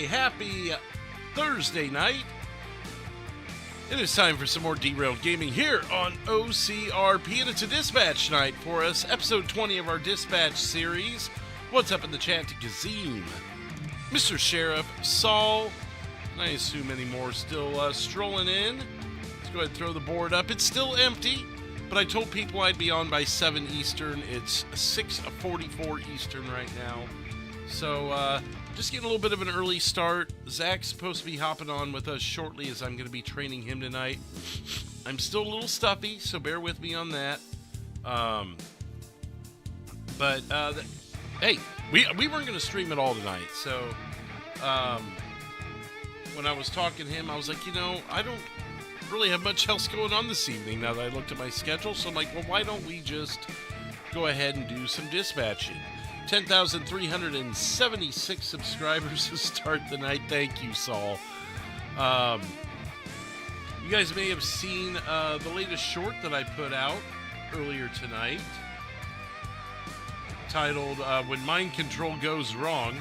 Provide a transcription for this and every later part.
Hey, happy Thursday night. It is time for some more Derailed Gaming here on OCRP, and it's a dispatch night for us, episode 20 of our dispatch series. What's up in the chat to Kazim, Mr. Sheriff, Saul, and I assume any more still strolling in. Let's go ahead and throw the board up. It's still empty, but I told people I'd be on by 7 Eastern. It's 6:44 Eastern right now. So, just getting a little bit of an early start. Zach's supposed to be hopping on with us shortly as I'm going to be training him tonight. I'm still a little stuffy, so bear with me on that. Hey, we weren't going to stream it all tonight, so when I was talking to him, I was like, you know, I don't really have much else going on this evening now that I looked at my schedule, so I'm like, well, why don't we just go ahead and do some dispatching? 10,376 subscribers to start the night. Thank you, Saul. You guys may have seen the latest short that I put out earlier tonight, titled When Mind Control Goes Wrong.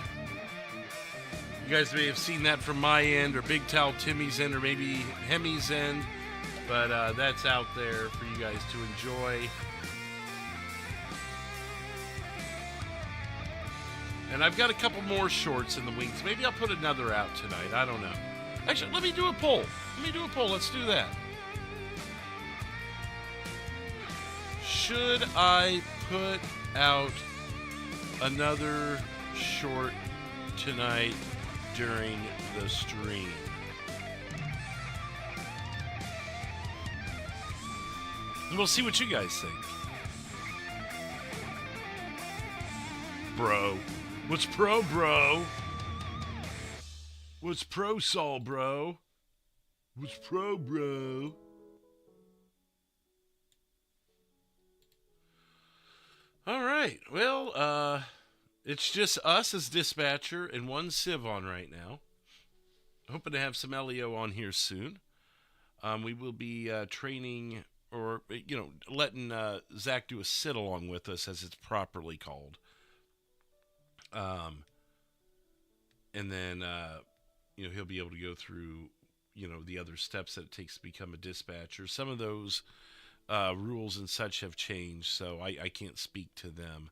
You guys may have seen that from my end, or Big Tal Timmy's end, or maybe Hemi's end, but that's out there for you guys to enjoy. And I've got a couple more shorts in the wings. Maybe I'll put another out tonight. I don't know. Actually, let me do a poll. Let's do that. Should I put out another short tonight during the stream? And we'll see what you guys think. Bro. What's pro, bro? What's pro, Saul, bro? What's pro, bro? All right. Well, it's just us as dispatcher and one Civ on right now. Hoping to have some LEO on here soon. We will be training, or, you know, letting Zach do a sit-along with us, as it's properly called. And then, you know, he'll be able to go through, you know, the other steps that it takes to become a dispatcher. Some of those rules and such have changed, so I can't speak to them.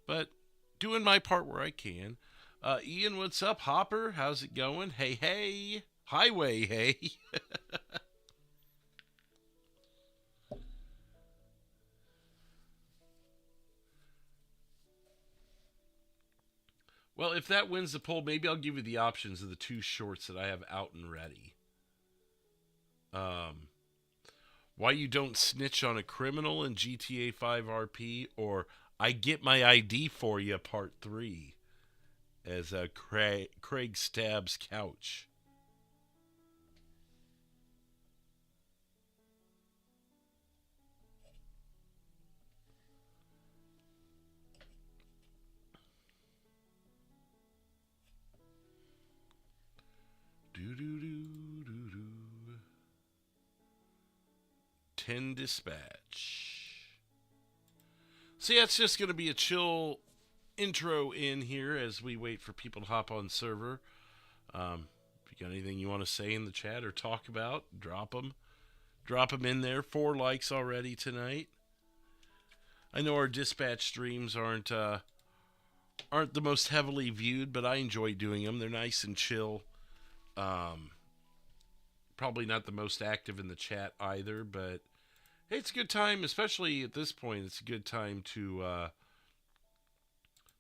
But doing my part where I can. Ian, what's up? Hopper, how's it going? Hey, hey. Highway, hey. Well, if that wins the poll, maybe I'll give you the options of the two shorts that I have out and ready. Why you don't snitch on a criminal in GTA 5 RP, or I get my ID for you, part 3, as Craig stabs couch. Do-do-do-do-do. 10 dispatch. So yeah, it's just going to be a chill intro in here as we wait for people to hop on server. If you got anything you want to say in the chat or talk about, drop them. Drop them in there. 4 likes already tonight. I know our dispatch streams aren't the most heavily viewed, but I enjoy doing them. They're nice and chill. Probably not the most active in the chat either, but hey, it's a good time, especially at this point. It's a good time to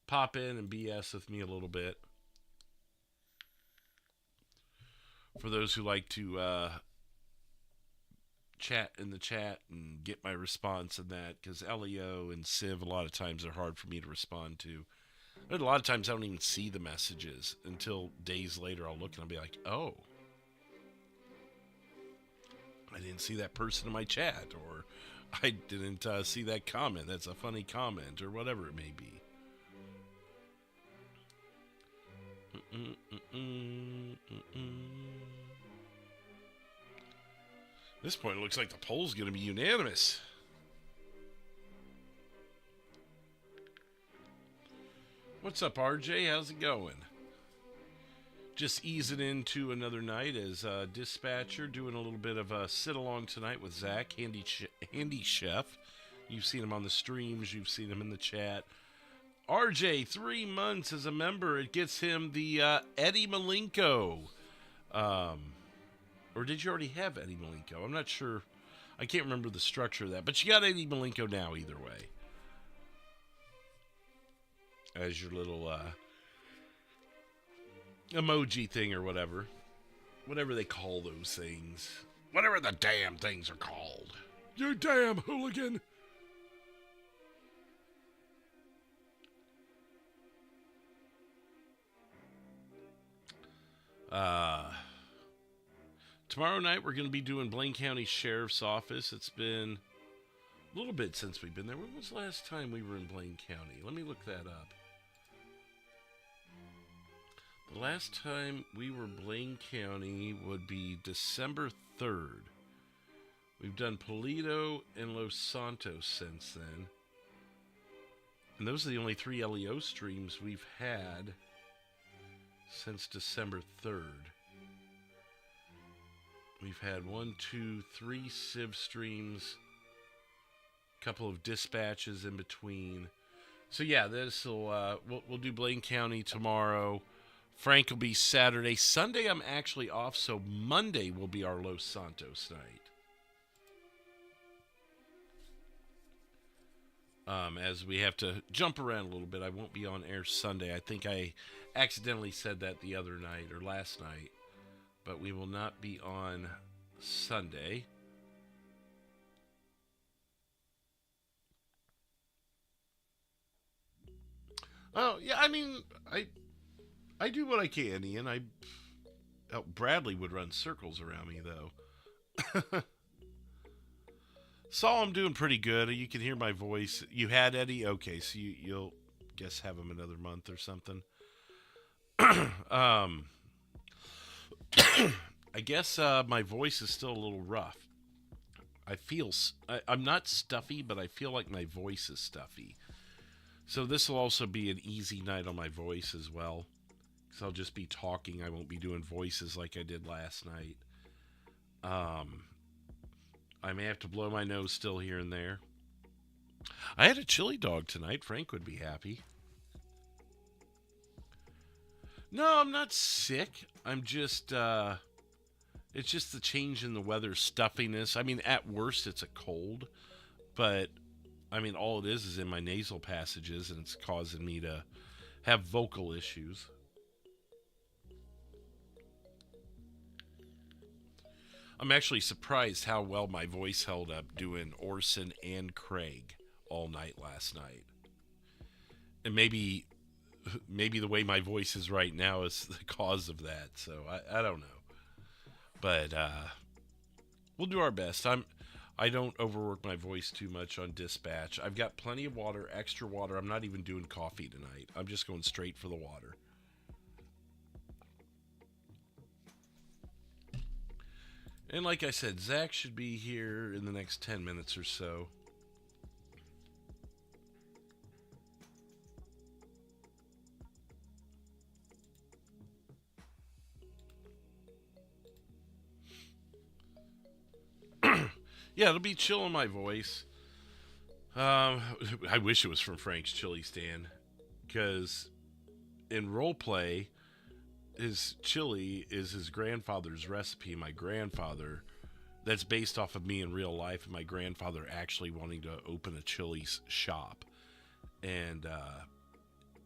pop in and BS with me a little bit. For those who like to chat in the chat and get my response in that, because LEO and Civ a lot of times are hard for me to respond to. And a lot of times I don't even see the messages until days later. I'll look and I'll be like, oh, I didn't see that person in my chat, or I didn't see that comment. That's a funny comment, or whatever it may be. At this point, it looks like the poll's going to be unanimous. What's up, RJ? How's it going? Just easing into another night as dispatcher, doing a little bit of a sit-along tonight with Zach, Handy Chef. You've seen him on the streams. You've seen him in the chat. RJ, 3 months as a member. It gets him the Eddie Malenko. Or did you already have Eddie Malenko? I'm not sure. I can't remember the structure of that. But you got Eddie Malenko now either way. As your little emoji thing or whatever. Whatever they call those things. Whatever the damn things are called. You damn hooligan. Tomorrow night we're going to be doing Blaine County Sheriff's Office. It's been a little bit since we've been there. When was the last time we were in Blaine County? Let me look that up. The last time we were Blaine County would be December 3rd. We've done Paleto and Los Santos since then. And those are the only 3 LEO streams we've had since December 3rd. We've had 1, 2, 3 Civ streams, a couple of dispatches in between. So yeah, we'll do Blaine County tomorrow. Frank will be Saturday. Sunday I'm actually off, so Monday will be our Los Santos night. As we have to jump around a little bit, I won't be on air Sunday. I think I accidentally said that the other night or last night. But we will not be on Sunday. Oh, yeah, I mean, I do what I can, Ian. Bradley would run circles around me, though. Saul, I'm doing pretty good. You can hear my voice. You had Eddie? Okay, so you'll, guess, have him another month or something. I guess my voice is still a little rough. I'm not stuffy, but I feel like my voice is stuffy. So this will also be an easy night on my voice as well. Because I'll just be talking. I won't be doing voices like I did last night. I may have to blow my nose still here and there. I had a chili dog tonight. Frank would be happy. No, I'm not sick. I'm just, it's just the change in the weather, stuffiness. I mean, at worst, it's a cold. But, I mean, all it is in my nasal passages, and it's causing me to have vocal issues. I'm actually surprised how well my voice held up doing Orson and Craig all night last night. And maybe the way my voice is right now is the cause of that. So I don't know. But we'll do our best. I don't overwork my voice too much on dispatch. I've got plenty of water, extra water. I'm not even doing coffee tonight. I'm just going straight for the water. And like I said, Zach should be here in the next 10 minutes or so. Yeah, it'll be chill on my voice. I wish it was from Frank's Chili Stand. Because in Roleplay, his chili is his grandfather's recipe. My grandfather, that's based off of me in real life, and my grandfather actually wanting to open a chili shop. And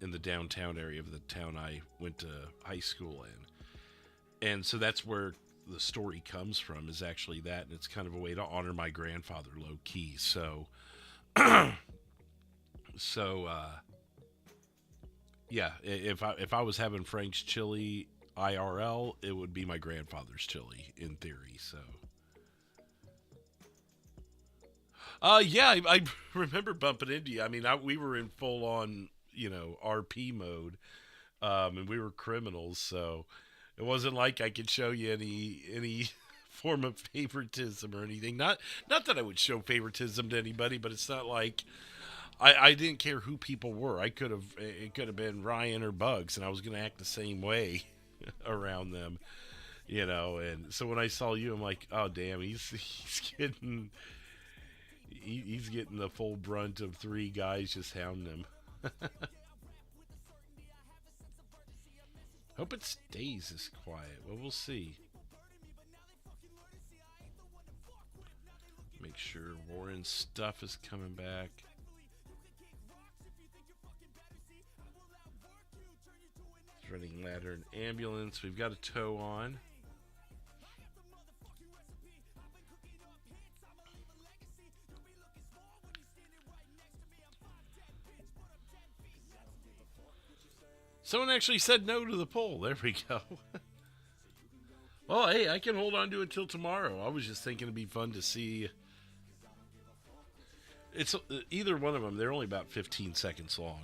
in the downtown area of the town I went to high school in. And so that's where the story comes from, is actually that, and it's kind of a way to honor my grandfather low key. So yeah, if I was having Frank's chili IRL, it would be my grandfather's chili in theory. So yeah, I remember bumping into you. I mean, we were in full on, RP mode, and we were criminals, so it wasn't like I could show you any form of favoritism or anything. Not that I would show favoritism to anybody, but it's not like I didn't care who people were. It could have been Ryan or Bugs, and I was going to act the same way. around them, you know. And so when I saw you, I'm like, oh damn, he's getting he's getting the full brunt of three guys just hounding him. Hope it stays this quiet. Well, we'll see. Make sure Warren's stuff is coming back. He's running ladder and ambulance. We've got a tow on. Someone actually said no to the poll. There we go. Well, hey, I can hold on to it till tomorrow. I was just thinking it'd be fun to see. It's either one of them. They're only about 15 seconds long.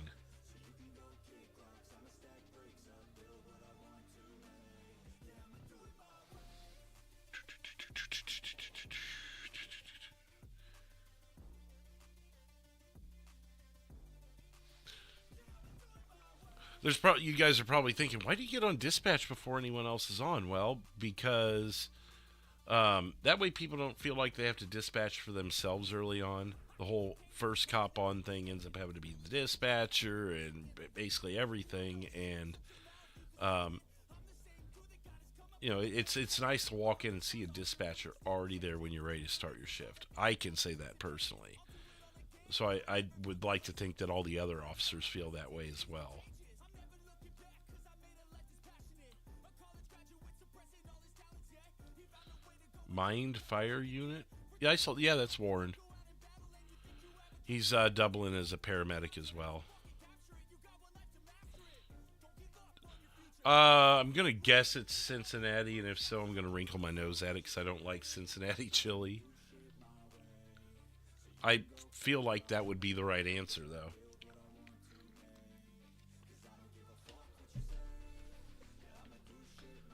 There's probably, you guys are probably thinking, why do you get on dispatch before anyone else is on? Well, because that way people don't feel like they have to dispatch for themselves early on. The whole first cop on thing ends up having to be the dispatcher and basically everything. And you know, it's nice to walk in and see a dispatcher already there when you're ready to start your shift. I can say that personally. So I would like to think that all the other officers feel that way as well. Mind Fire Unit? Yeah, I saw. Yeah, that's Warren. He's doubling as a paramedic as well. I'm gonna guess it's Cincinnati, and if so, I'm gonna wrinkle my nose at it because I don't like Cincinnati chili. I feel like that would be the right answer, though.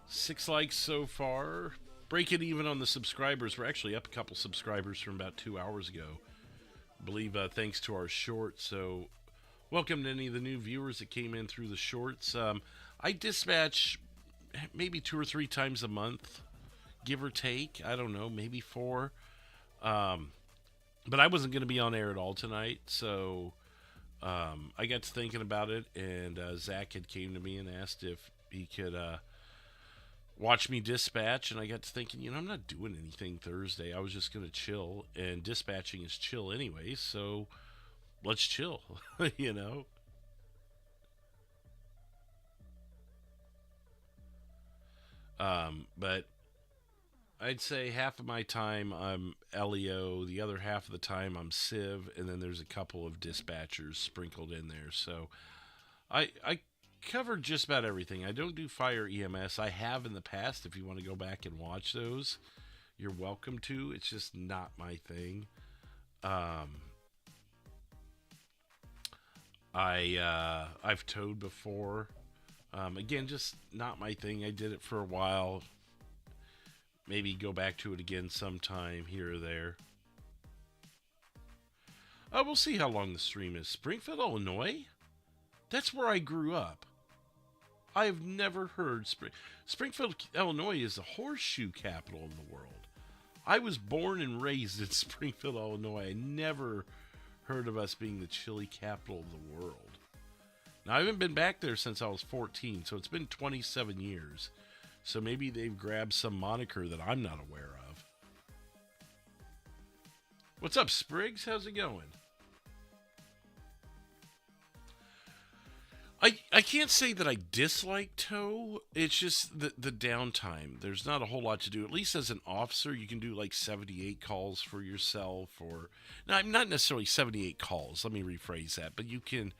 Six likes so far. Break it even on the subscribers. We're actually up a couple subscribers from about 2 hours ago. I believe thanks to our shorts. So welcome to any of the new viewers that came in through the shorts. I dispatch maybe 2 or 3 times a month, give or take. I don't know, maybe 4. But I wasn't going to be on air at all tonight, so I got to thinking about it, and Zach had came to me and asked if he could watch me dispatch, and I got to thinking, you know, I'm not doing anything Thursday. I was just going to chill, and dispatching is chill anyway, so let's chill, you know? But I'd say half of my time I'm LEO, the other half of the time I'm Civ, and then there's a couple of dispatchers sprinkled in there. So I covered just about everything. I don't do fire EMS. I have in the past. If you want to go back and watch those, you're welcome to. It's just not my thing. I've towed before. Again, just not my thing. I did it for a while. Maybe go back to it again sometime here or there. We'll see how long the stream is. Springfield, Illinois? That's where I grew up. I have never heard Springfield, Illinois is the horseshoe capital of the world. I was born and raised in Springfield, Illinois. I never heard of us being the chili capital of the world. Now, I haven't been back there since I was 14, so it's been 27 years. So maybe they've grabbed some moniker that I'm not aware of. What's up, Spriggs? How's it going? I can't say that I dislike tow. It's just the downtime. There's not a whole lot to do. At least as an officer, you can do like 78 calls for yourself. Or now, not necessarily 78 calls. Let me rephrase that. But you can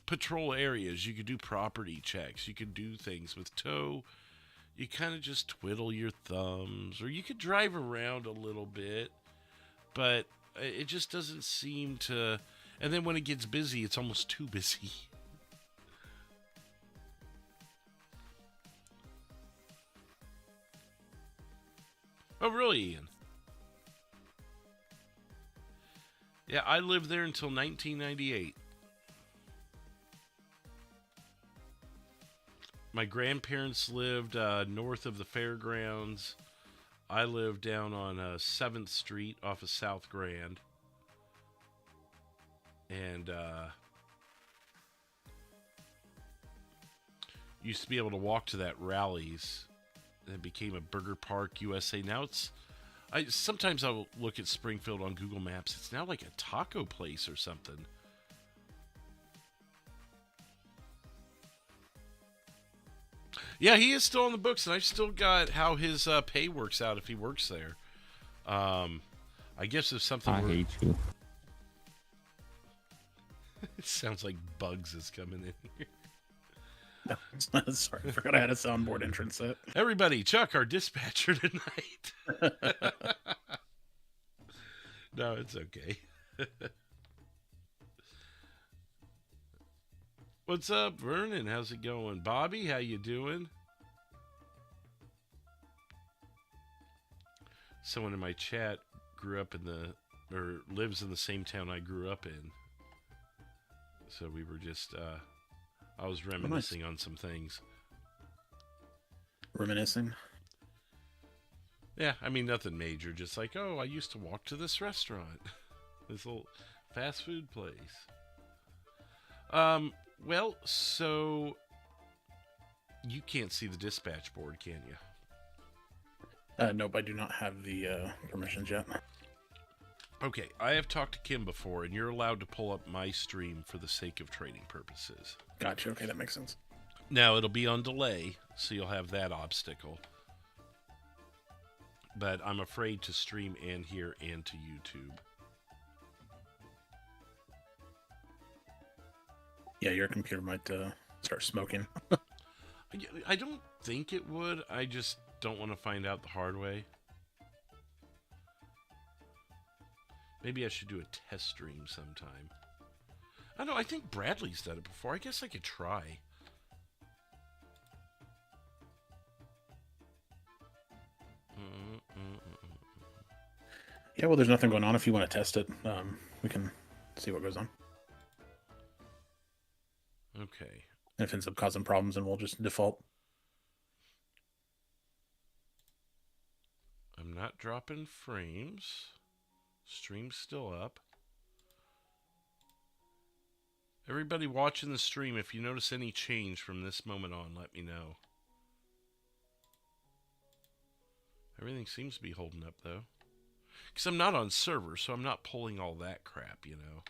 patrol areas. You can do property checks. You can do things with tow. You kind of just twiddle your thumbs. Or you could drive around a little bit. But it just doesn't seem to... And then when it gets busy, it's almost too busy. Oh, really, Ian? Yeah, I lived there until 1998. My grandparents lived north of the fairgrounds. I lived down on 7th Street off of South Grand. And used to be able to walk to that Rallies. It became a Burger Park USA. Now sometimes I'll look at Springfield on Google Maps. It's now like a taco place or something. Yeah, he is still on the books, and I've still got how his pay works out if he works there. I guess if something I hate you. It sounds like Bugs is coming in here. No, sorry, I forgot I had a soundboard entrance set. Everybody, Chuck, our dispatcher tonight. No, it's okay. What's up, Vernon? How's it going? Bobby, how you doing? Someone in my chat lives in the same town I grew up in. So we were just, I was reminiscing on some things. Reminiscing? Yeah, I mean, nothing major. Just like, oh, I used to walk to this restaurant. This little fast food place. Well, so you can't see the dispatch board, can you? Nope, I do not have the permissions yet. Okay, I have talked to Kim before, and you're allowed to pull up my stream for the sake of trading purposes. Gotcha, okay, that makes sense. Now, it'll be on delay, so you'll have that obstacle. But I'm afraid to stream and here and to YouTube. Yeah, your computer might start smoking. I don't think it would. I just don't want to find out the hard way. Maybe I should do a test stream sometime. I don't know, I think Bradley's done it before. I guess I could try. Yeah, well, there's nothing going on. If you want to test it, we can see what goes on. Okay. And if it ends up causing problems, then we'll just default. I'm not dropping frames. Stream's still up. Everybody watching the stream, if you notice any change from this moment on, let me know. Everything seems to be holding up, though. Because I'm not on server, so I'm not pulling all that crap, you know.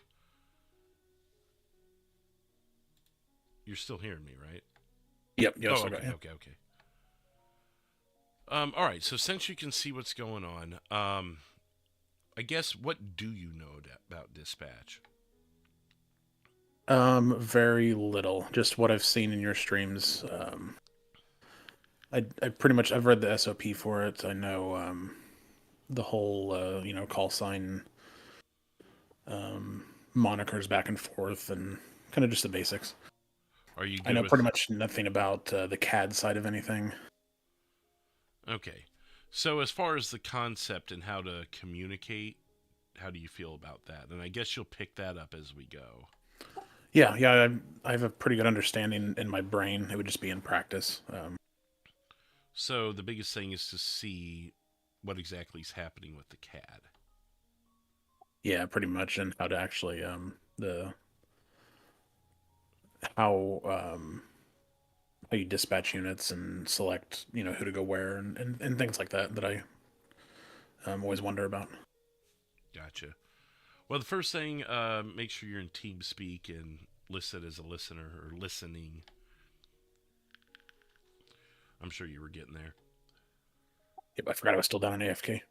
You're still hearing me, right? Yep. Oh, okay. All right, so since you can see what's going on, I guess, what do you know about dispatch? Very little. Just what I've seen in your streams. I pretty much, I've read the SOP for it. I know the whole call sign monikers back and forth, and kind of just the basics. Are you good I know with... pretty much nothing about the CAD side of anything. Okay. So as far as the concept and how to communicate, how do you feel about that? And I guess you'll pick that up as we go. Yeah, I have a pretty good understanding in my brain. It would just be in practice. So the biggest thing is to see what exactly is happening with the CAD. Yeah, pretty much, and how to actually how you dispatch units and select who to go where and things like that I always wonder about. Gotcha. Well, the first thing, make sure you're in TeamSpeak and listed as a listener or listening. I'm sure you were getting there. Yep, I forgot I was still down in AFK.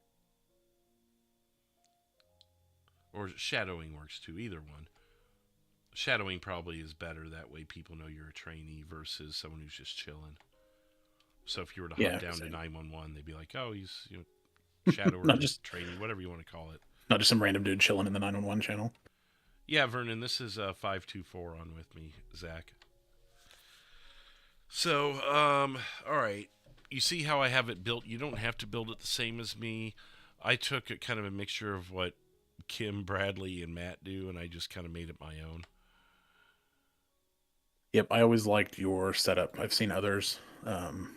Or shadowing works too, either one. Shadowing probably is better. That way people know you're a trainee versus someone who's just chilling. So if you were to hunt down to 911, they'd be like, oh, he's shadower, not just trainee, whatever you want to call it. Not just some random dude chilling in the 911 channel. Yeah, Vernon, this is 524 on with me, Zach. So, all right. You see how I have it built? You don't have to build it the same as me. I took a kind of a mixture of what Kim, Bradley, and Matt do, and I just kind of made it my own. Yep, I always liked your setup. I've seen others, and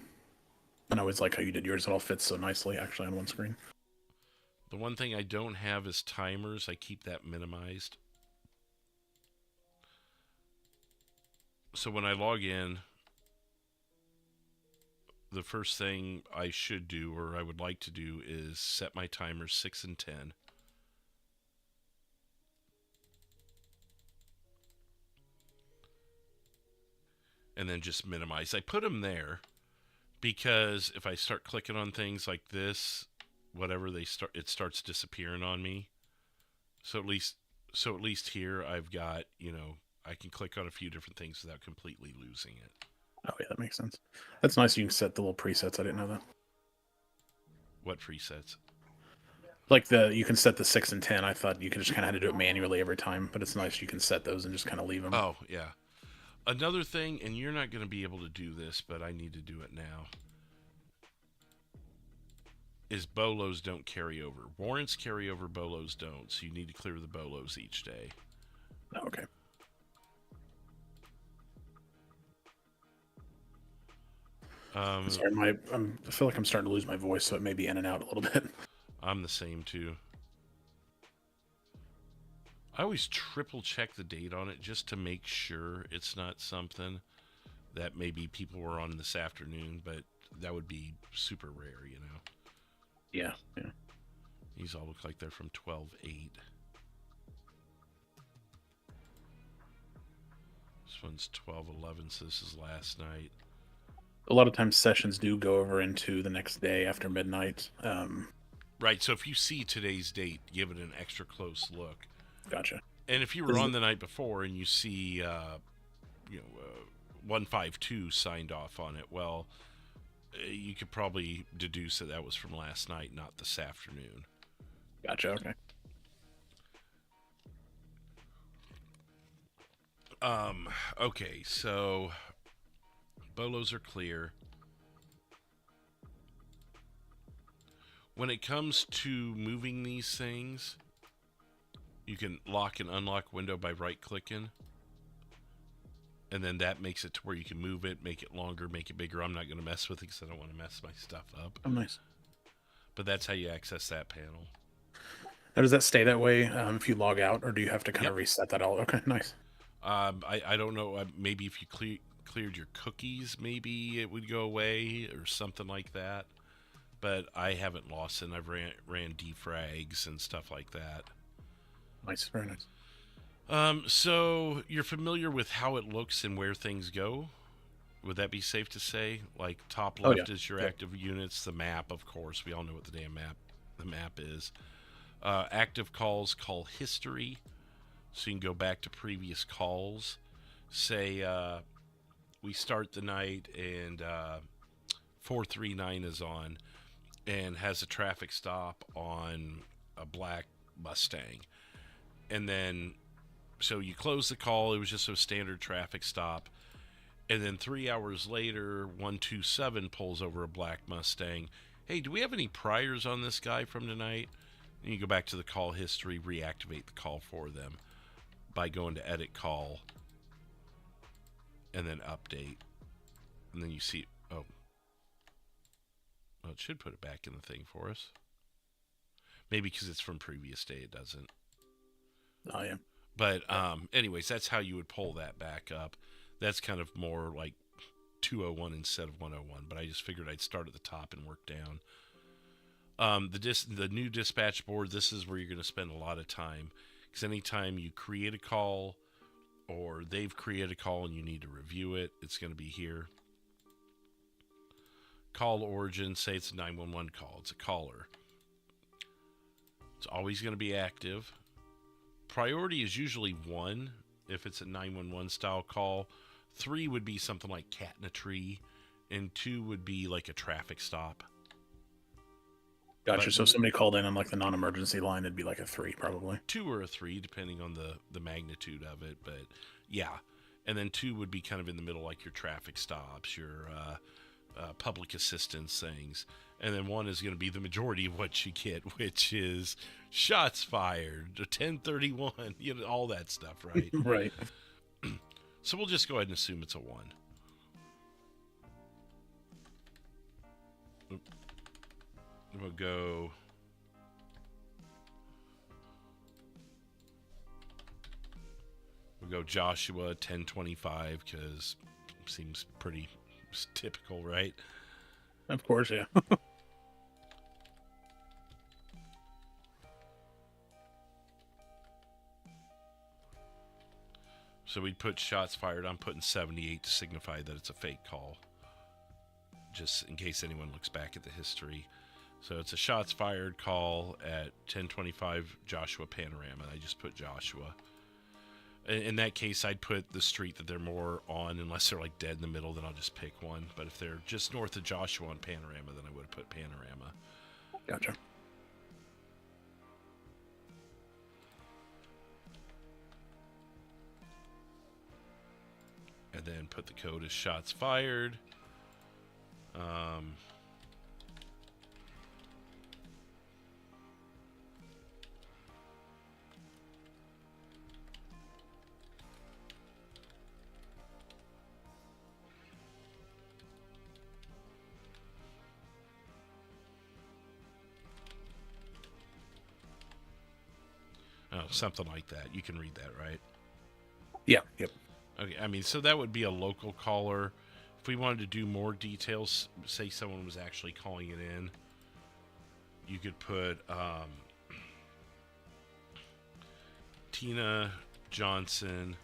I always like how you did yours. It all fits so nicely, actually, on one screen. The one thing I don't have is timers. I keep that minimized. So when I log in, the first thing I should do, or I would like to do, is set my timers 6 and 10. And then just minimize. I put them there because if I start clicking on things like this, whatever it starts disappearing on me. So at least here I've got, I can click on a few different things without completely losing it. Oh yeah, that makes sense. That's nice. You can set the little presets. I didn't know that. What presets? Like you can set the 6 and 10. I thought you could just kind of have to do it manually every time, but it's nice you can set those and just kind of leave them. Oh yeah. Another thing, and you're not going to be able to do this, but I need to do it now, is bolos don't carry over. Warrants carry over, bolos don't. So you need to clear the bolos each day. Oh, okay. Sorry, I feel like I'm starting to lose my voice, so it may be in and out a little bit. I'm the same too. I always triple check the date on it just to make sure it's not something that maybe people were on this afternoon, but that would be super rare, Yeah. These all look like they're from 12/8. This one's 12/11, so this is last night. A lot of times sessions do go over into the next day after midnight. Right, so if you see today's date, give it an extra close look. Gotcha. And if you were on the night before and you see, 152 signed off on it, well, you could probably deduce that was from last night, not this afternoon. Gotcha, okay. Okay, so bolos are clear. When it comes to moving these things, you can lock and unlock window by right-clicking. And then that makes it to where you can move it, make it longer, make it bigger. I'm not going to mess with it because I don't want to mess my stuff up. Oh, nice. But that's how you access that panel. Now, does that stay that way if you log out, or do you have to kind of reset that all? Okay, nice. I don't know. Maybe if you cleared your cookies, maybe it would go away or something like that. But I haven't lost it. I've ran defrags and stuff like that. Nice, very nice. So you're familiar with how it looks and where things go? Would that be safe to say? Like top left is your active units, the map, of course. We all know what the map is. Active calls, call history. So you can go back to previous calls. Say we start the night and 439 is on and has a traffic stop on a black Mustang. And then, so you close the call. It was just a standard traffic stop. And then 3 hours later, 127 pulls over a black Mustang. Hey, do we have any priors on this guy from tonight? And you go back to the call history, reactivate the call for them by going to edit call and then update. And then you see, well, it should put it back in the thing for us. Maybe because it's from previous day, it doesn't. Oh, yeah. But anyways, that's how you would pull that back up. That's kind of more like 201 instead of 101. But I just figured I'd start at the top and work down. The new dispatch board, this is where you're going to spend a lot of time. Because anytime you create a call or they've created a call and you need to review it, it's going to be here. Call origin, say it's a 911 call. It's a caller. It's always going to be active. Priority is usually 1 if it's a 911 style call. 3 would be something like cat in a tree. And 2 would be like a traffic stop. Gotcha. But, so if somebody called in on like the non-emergency line, it'd be like a 3 probably. 2 or a 3, depending on the magnitude of it. But yeah. And then 2 would be kind of in the middle, like your traffic stops, your public assistance things. And then 1 is going to be the majority of what you get, which is shots fired, 1031, all that stuff, right? Right. So we'll just go ahead and assume it's a 1. We'll go... We'll go Joshua 1025 because it seems pretty typical, right? Of course, yeah. So we'd put shots fired. I'm putting 78 to signify that it's a fake call, just in case anyone looks back at the history. So it's a shots fired call at 1025 Joshua Panorama. I just put Joshua. In that case, I'd put the street that they're more on, unless they're like dead in the middle, then I'll just pick one. But if they're just north of Joshua on Panorama, then I would have put Panorama. Gotcha. And then put the code as shots fired. Oh, something like that. You can read that, right? Yeah, yep. Okay, I mean, so that would be a local caller. If we wanted to do more details, say someone was actually calling it in, you could put Tina Johnson,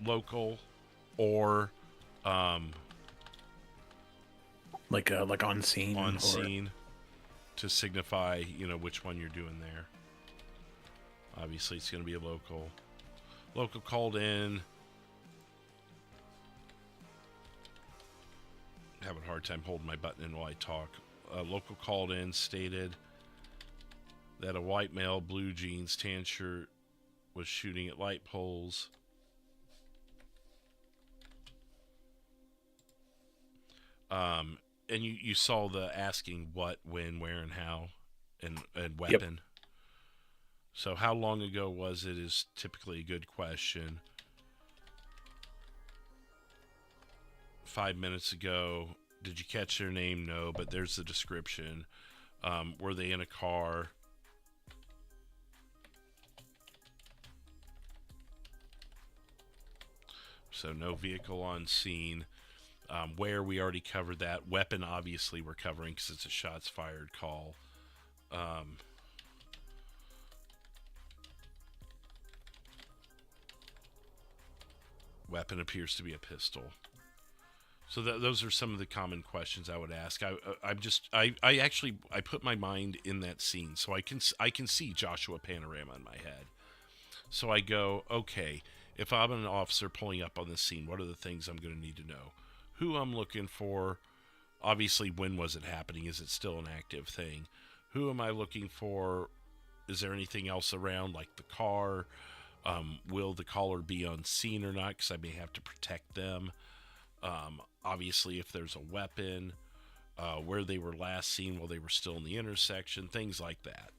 local, or like on scene. On scene, to signify, you know, which one you're doing there. Obviously, it's going to be a local. Local called in. Having a hard time holding my button in while I talk. Local called in stated that a white male, blue jeans, tan shirt was shooting at light poles. And you saw the asking what, when, where, and how, and weapon. Yep. So how long ago was it is typically a good question. 5 minutes ago. Did you catch their name? No, but there's the description. Were they in a car? So no vehicle on scene. Where, we already covered that. Weapon, obviously, we're covering because it's a shots fired call. Weapon appears to be a pistol. So those are some of the common questions I would ask. I put my mind in that scene, so I can see Joshua Panorama in my head. So I go, okay, if I'm an officer pulling up on this scene, what are the things I'm going to need to know? Who I'm looking for? Obviously, when was it happening? Is it still an active thing? Who am I looking for? Is there anything else around, like the car? Will the caller be on scene or not? Because I may have to protect them. Obviously, if there's a weapon, where they were last seen while they were still in the intersection, things like that.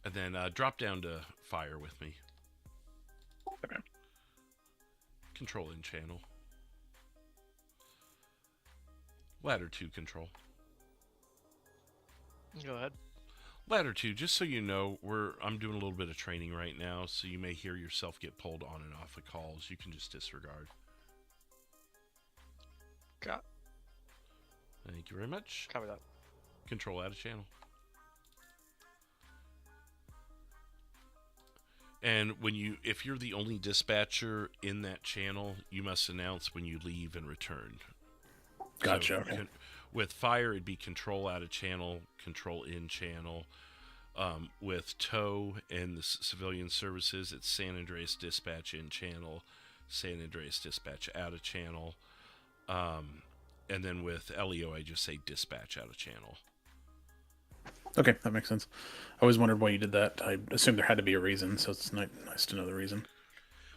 And then drop down to fire with me. Okay. Control in channel. Ladder 2 control. Go ahead. Ladder 2, just so you know, I'm doing a little bit of training right now, so you may hear yourself get pulled on and off the calls. You can just disregard. Got. Thank you very much. Cover that. Control out of channel. And if you're the only dispatcher in that channel, you must announce when you leave and return. Gotcha. So with fire, it'd be control out of channel, control in channel. With tow and the civilian services, it's San Andreas dispatch in channel, San Andreas dispatch out of channel. And then with LEO, I just say dispatch out of channel. Okay, that makes sense. I always wondered why you did that. I assumed there had to be a reason, so it's nice to know the reason.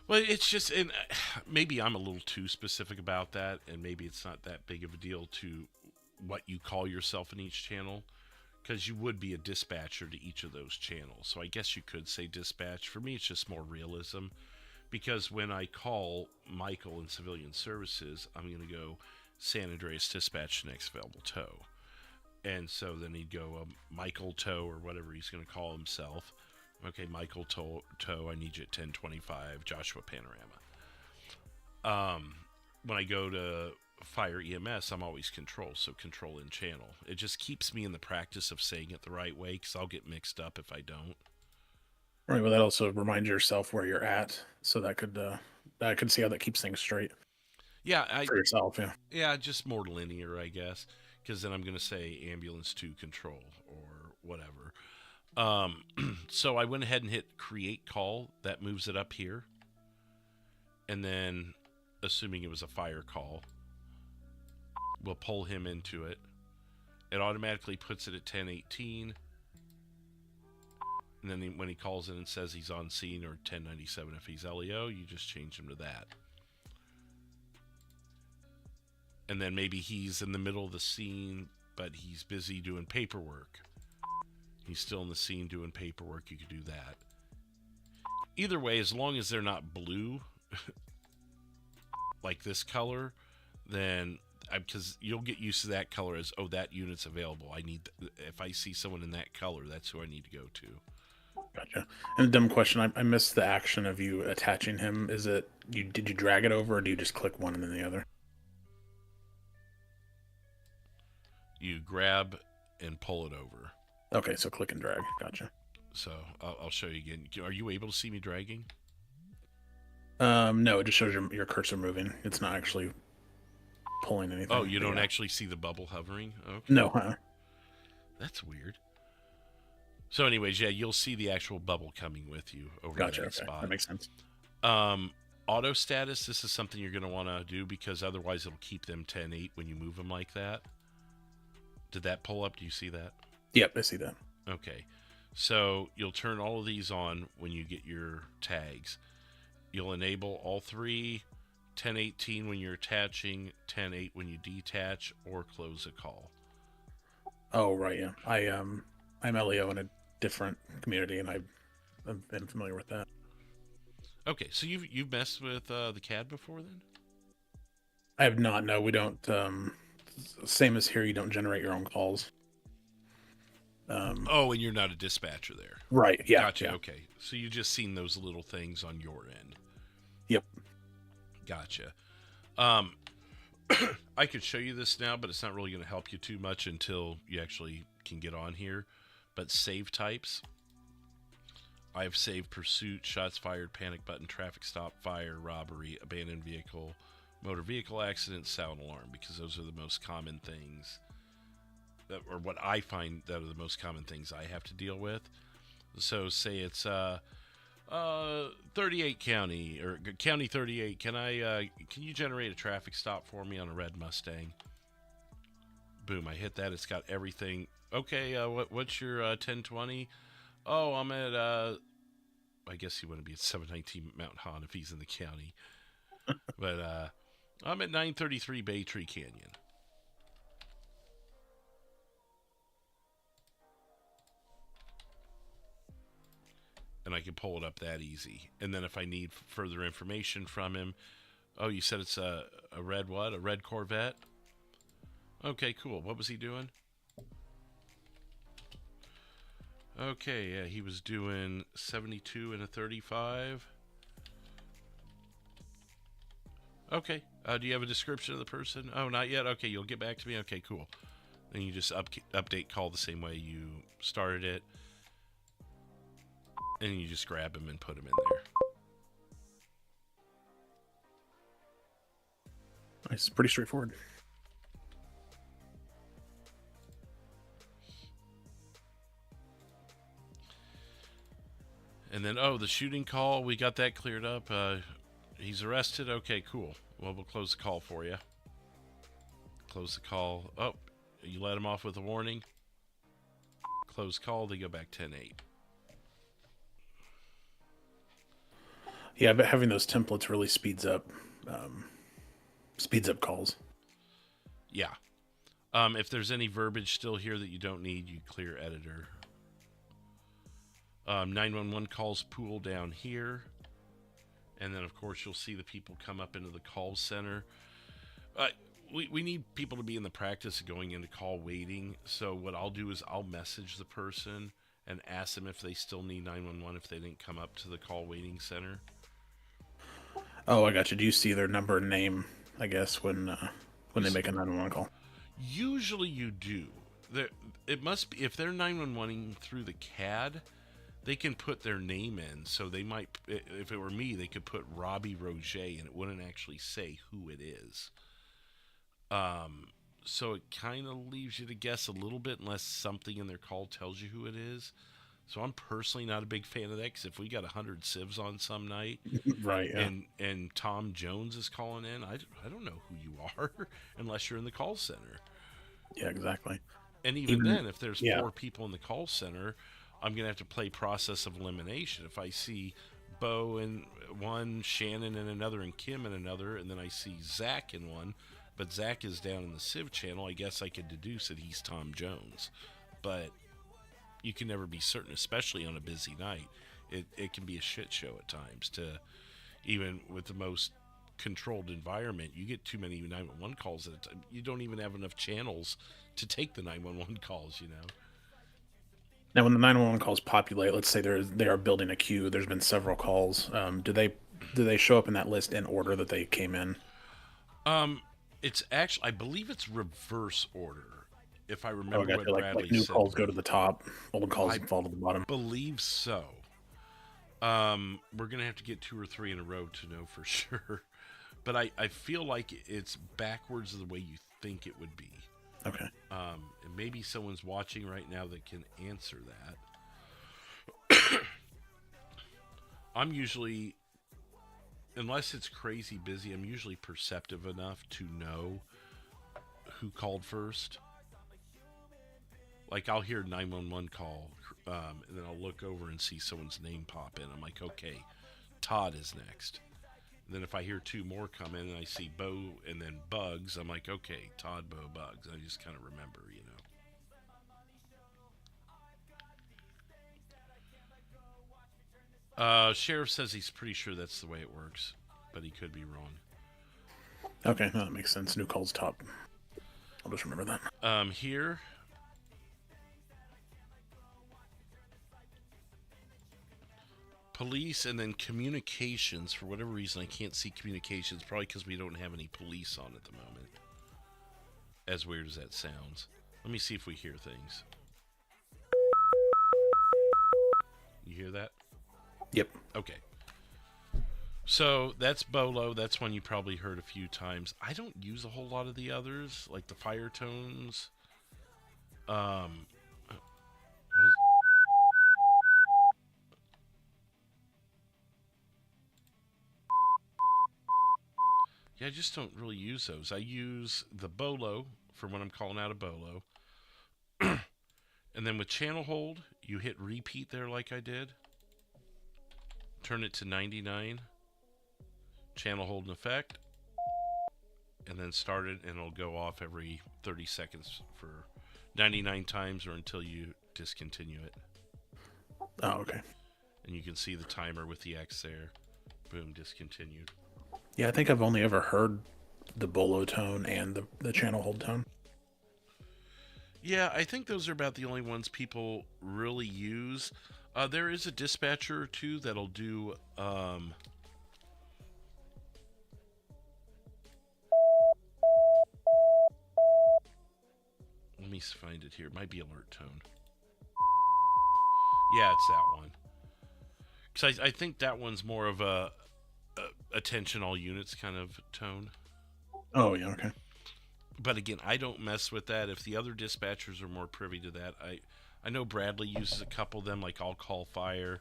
Well, it's just, and maybe I'm a little too specific about that, and maybe it's not that big of a deal to what you call yourself in each channel, because you would be a dispatcher to each of those channels. So I guess you could say dispatch. For me, it's just more realism, because when I call Michael in civilian services, I'm going to go San Andreas dispatch next available tow. And so then he'd go Michael tow or whatever he's going to call himself. Okay, Michael tow, I need you at 1025 Joshua Panorama. When I go to Fire EMS, I'm always control, so control in channel. It just keeps me in the practice of saying it the right way, because I'll get mixed up if I don't. Right. Well, that also reminds yourself where you're at, so that could I could see how that keeps things straight. Yeah, For yourself, yeah. Yeah, just more linear, I guess, because then I'm going to say ambulance to control or whatever. So I went ahead and hit create call. That moves it up here. And then, assuming it was a fire call, we'll pull him into it. It automatically puts it at 1018. And then when he calls in and says he's on scene, or 1097 if he's LEO, you just change him to that. And then maybe he's in the middle of the scene, but he's busy doing paperwork. He's still in the scene doing paperwork. You could do that. Either way, as long as they're not blue, like this color, then because you'll get used to that color as, oh, that unit's available. If I see someone in that color, that's who I need to go to. Gotcha. And a dumb question, I missed the action of you attaching him. Is it did you drag it over, or do you just click one and then the other? You grab and pull it over. Okay, so click and drag. Gotcha. So I'll show you again. Are you able to see me dragging? No, it just shows your cursor moving. It's not actually pulling anything. Oh, you don't actually see the bubble hovering? Okay. No, That's weird. So anyways, yeah, you'll see the actual bubble coming with you over gotcha. that Okay. spot. That makes sense. Auto status, this is something you're going to want to do, because otherwise it'll keep them 10-8 when you move them like that. Did that pull up? Do you see that? Yep, I see that. Okay. So you'll turn all of these on when you get your tags. You'll enable all three, 1018 when you're attaching, 10-8 when you detach, or close a call. Oh, right, yeah. I'm LEO in a different community, and I've been familiar with that. Okay, so you've messed with the CAD before then? I have not. No, we don't. Same as here, you don't generate your own calls. And you're not a dispatcher there. Right, yeah. Gotcha, yeah. okay. So you just seen those little things on your end. Yep. Gotcha. I could show you this now, but it's not really going to help you too much until you actually can get on here. But save types. I've saved pursuit, shots fired, panic button, traffic stop, fire, robbery, abandoned vehicle, motor vehicle accident, sound alarm, because those are the most common things, or what I find that are the most common things I have to deal with. So say it's 38 county, or county 38. Can you generate a traffic stop for me on a red Mustang? Boom, I hit that. It's got everything. Okay, what's your 1020? Oh, I'm at I guess he wouldn't be at 719 Mount Hahn if he's in the county. But I'm at 933 Bay Tree Canyon. And I can pull it up that easy. And then if I need further information from him, oh, you said it's a red what? A red Corvette? Okay, cool. What was he doing? Okay, yeah, he was doing 72 and a 35. Okay, do you have a description of the person? Oh, not yet? Okay, you'll get back to me? Okay, cool. Then you just update call the same way you started it. And you just grab him and put him in there. Nice, pretty straightforward. And then, the shooting call, we got that cleared up. He's arrested. Okay, cool. Well, we'll close the call for you. Close the call. Oh, you let him off with a warning. Close call. They go back 10-8. Yeah, but having those templates really speeds up calls. Yeah. If there's any verbiage still here that you don't need, you clear editor. 911 calls pool down here. And then, of course, you'll see the people come up into the call center. We need people to be in the practice of going into call waiting. So what I'll do is I'll message the person and ask them if they still need 911 if they didn't come up to the call waiting center. Oh, I got you. Do you see their number and name, I guess, when they make a 911 call? Usually you do. It must be, if they're 911ing through the CAD, they can put their name in. So they might, if it were me, they could put Robbie Roger and it wouldn't actually say who it is. So it kind of leaves you to guess a little bit unless something in their call tells you who it is. So I'm personally not a big fan of that, because if we got 100 civs on some night, right, yeah. and Tom Jones is calling in, I don't know who you are unless you're in the call center. Yeah, exactly. And even then, if there's 4 people in the call center, I'm going to have to play process of elimination. If I see Bo in one, Shannon in another, and Kim in another, and then I see Zach in one, but Zach is down in the Civ channel, I guess I could deduce that he's Tom Jones. But you can never be certain, especially on a busy night. It can be a shit show at times. Even with the most controlled environment, you get too many 911 calls at a time. You don't even have enough channels to take the 911 calls, you know. Now, when the 911 calls populate, let's say they are building a queue. There's been several calls. Do they show up in that list in order that they came in? It's actually, I believe it's reverse order. If I remember what Bradley like new said. calls go to the top, old calls fall to the bottom. I believe so. We're going to have to get 2 or 3 in a row to know for sure. But I feel like it's backwards of the way you think it would be. Okay. And maybe someone's watching right now that can answer that. I'm usually, unless it's crazy busy, I'm usually perceptive enough to know who called first. Like, I'll hear 911 call, and then I'll look over and see someone's name pop in. I'm like, okay, Todd is next. And then if I hear 2 more come in and I see Bo and then Bugs, I'm like, okay, Todd, Bo, Bugs. I just kind of remember, you know. Sheriff says he's pretty sure that's the way it works, but he could be wrong. Okay, no, that makes sense. New calls top. I'll just remember that. Here... police, and then communications. For whatever reason, I can't see communications. Probably because we don't have any police on at the moment. As weird as that sounds. Let me see if we hear things. You hear that? Yep. Okay. So that's Bolo. That's one you probably heard a few times. I don't use a whole lot of the others, like the fire tones. What is... Yeah, I just don't really use those. I use the Bolo for when I'm calling out a Bolo. And then with channel hold, you hit repeat there like I did. Turn it to 99. Channel hold in effect. And then start it, and it'll go off every 30 seconds for 99 times or until you discontinue it. Oh, okay. And you can see the timer with the X there. Boom, discontinued. Yeah, I think I've only ever heard the Bolo tone and the channel hold tone. Yeah, I think those are about the only ones people really use. There is a dispatcher or two that'll do... let me find it here. It might be alert tone. Yeah, it's that one. Because I think that one's more of a attention all units kind of tone. Oh, yeah, okay. But again, I don't mess with that. If the other dispatchers are more privy to that, I know Bradley uses a couple of them, like I'll call fire.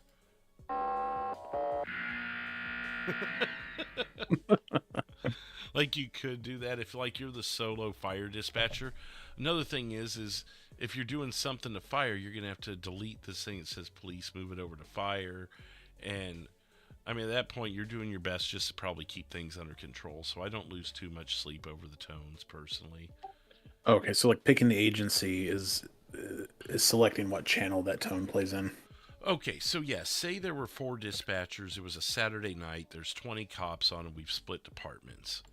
Like you could do that if like you're the solo fire dispatcher. Another thing is if you're doing something to fire, you're going to have to delete this thing that says police, move it over to fire. And I mean, at that point, you're doing your best just to probably keep things under control. So I don't lose too much sleep over the tones, personally. Okay, so like picking the agency is selecting what channel that tone plays in. Okay, so yes, say there were 4 dispatchers. It was a Saturday night. There's 20 cops on, and we've split departments.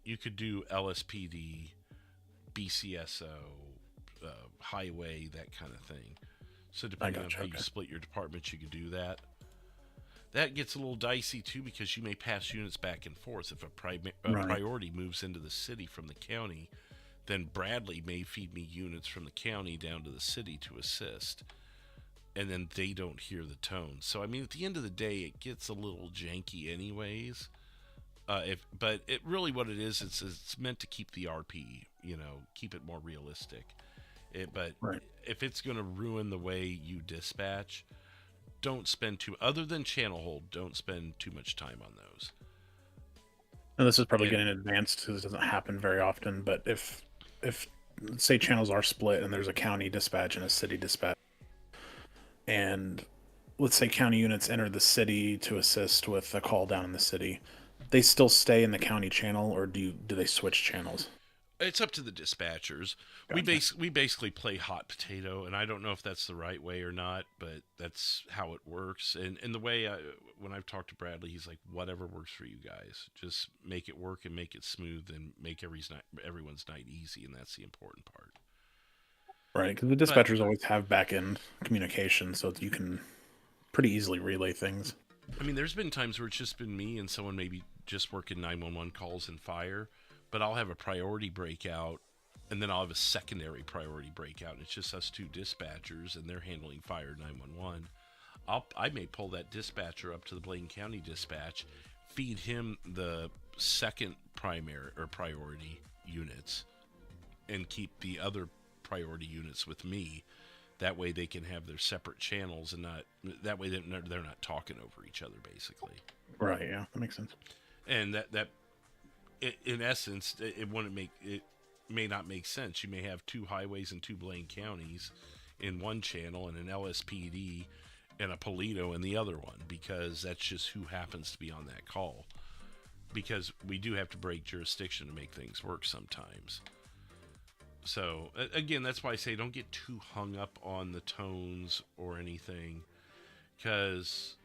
You could do LSPD, BCSO, highway, that kind of thing. So I depending on gotcha. how you Okay. split your departments, you could do that. That gets a little dicey too because you may pass units back and forth. If a Right. priority moves into the city from the county, then Bradley may feed me units from the county down to the city to assist, and then they don't hear the tone. So I mean, at the end of the day, it gets a little janky, anyways. But it really what it is, it's meant to keep the RP, keep it more realistic. But Right. if it's going to ruin the way you dispatch, don't spend too. Other than channel hold, don't spend too much time on those. And this is probably And getting advanced because it doesn't happen very often. But if say channels are split and there's a county dispatch and a city dispatch, and let's say county units enter the city to assist with a call down in the city, they still stay in the county channel, or do they switch channels? it's up to the dispatchers. Gotcha. We basically play hot potato, and I don't know if that's the right way or not, but that's how it works. And the way when I've talked to Bradley, he's like, whatever works for you guys, just make it work and make it smooth and make everyone's night easy, and that's the important part. Right, because the But dispatchers always have back end communication, so you can pretty easily relay things. I mean, there's been times where it's just been me and someone maybe just working 911 calls and fire, but I'll have a priority breakout and then I'll have a secondary priority breakout. And it's just us two dispatchers and they're handling fire 911. I may pull that dispatcher up to the Blaine County dispatch, feed him the second primary or priority units, and keep the other priority units with me. That way they can have their separate channels and not that way they're not talking over each other basically. Right, yeah, that makes sense. And that in essence it wouldn't make it may not make sense. You may have 2 highways and 2 Blaine counties in one channel and an LSPD and a Polito in the other one because that's just who happens to be on that call. Because we do have to break jurisdiction to make things work sometimes. So again, that's why I say don't get too hung up on the tones or anything, because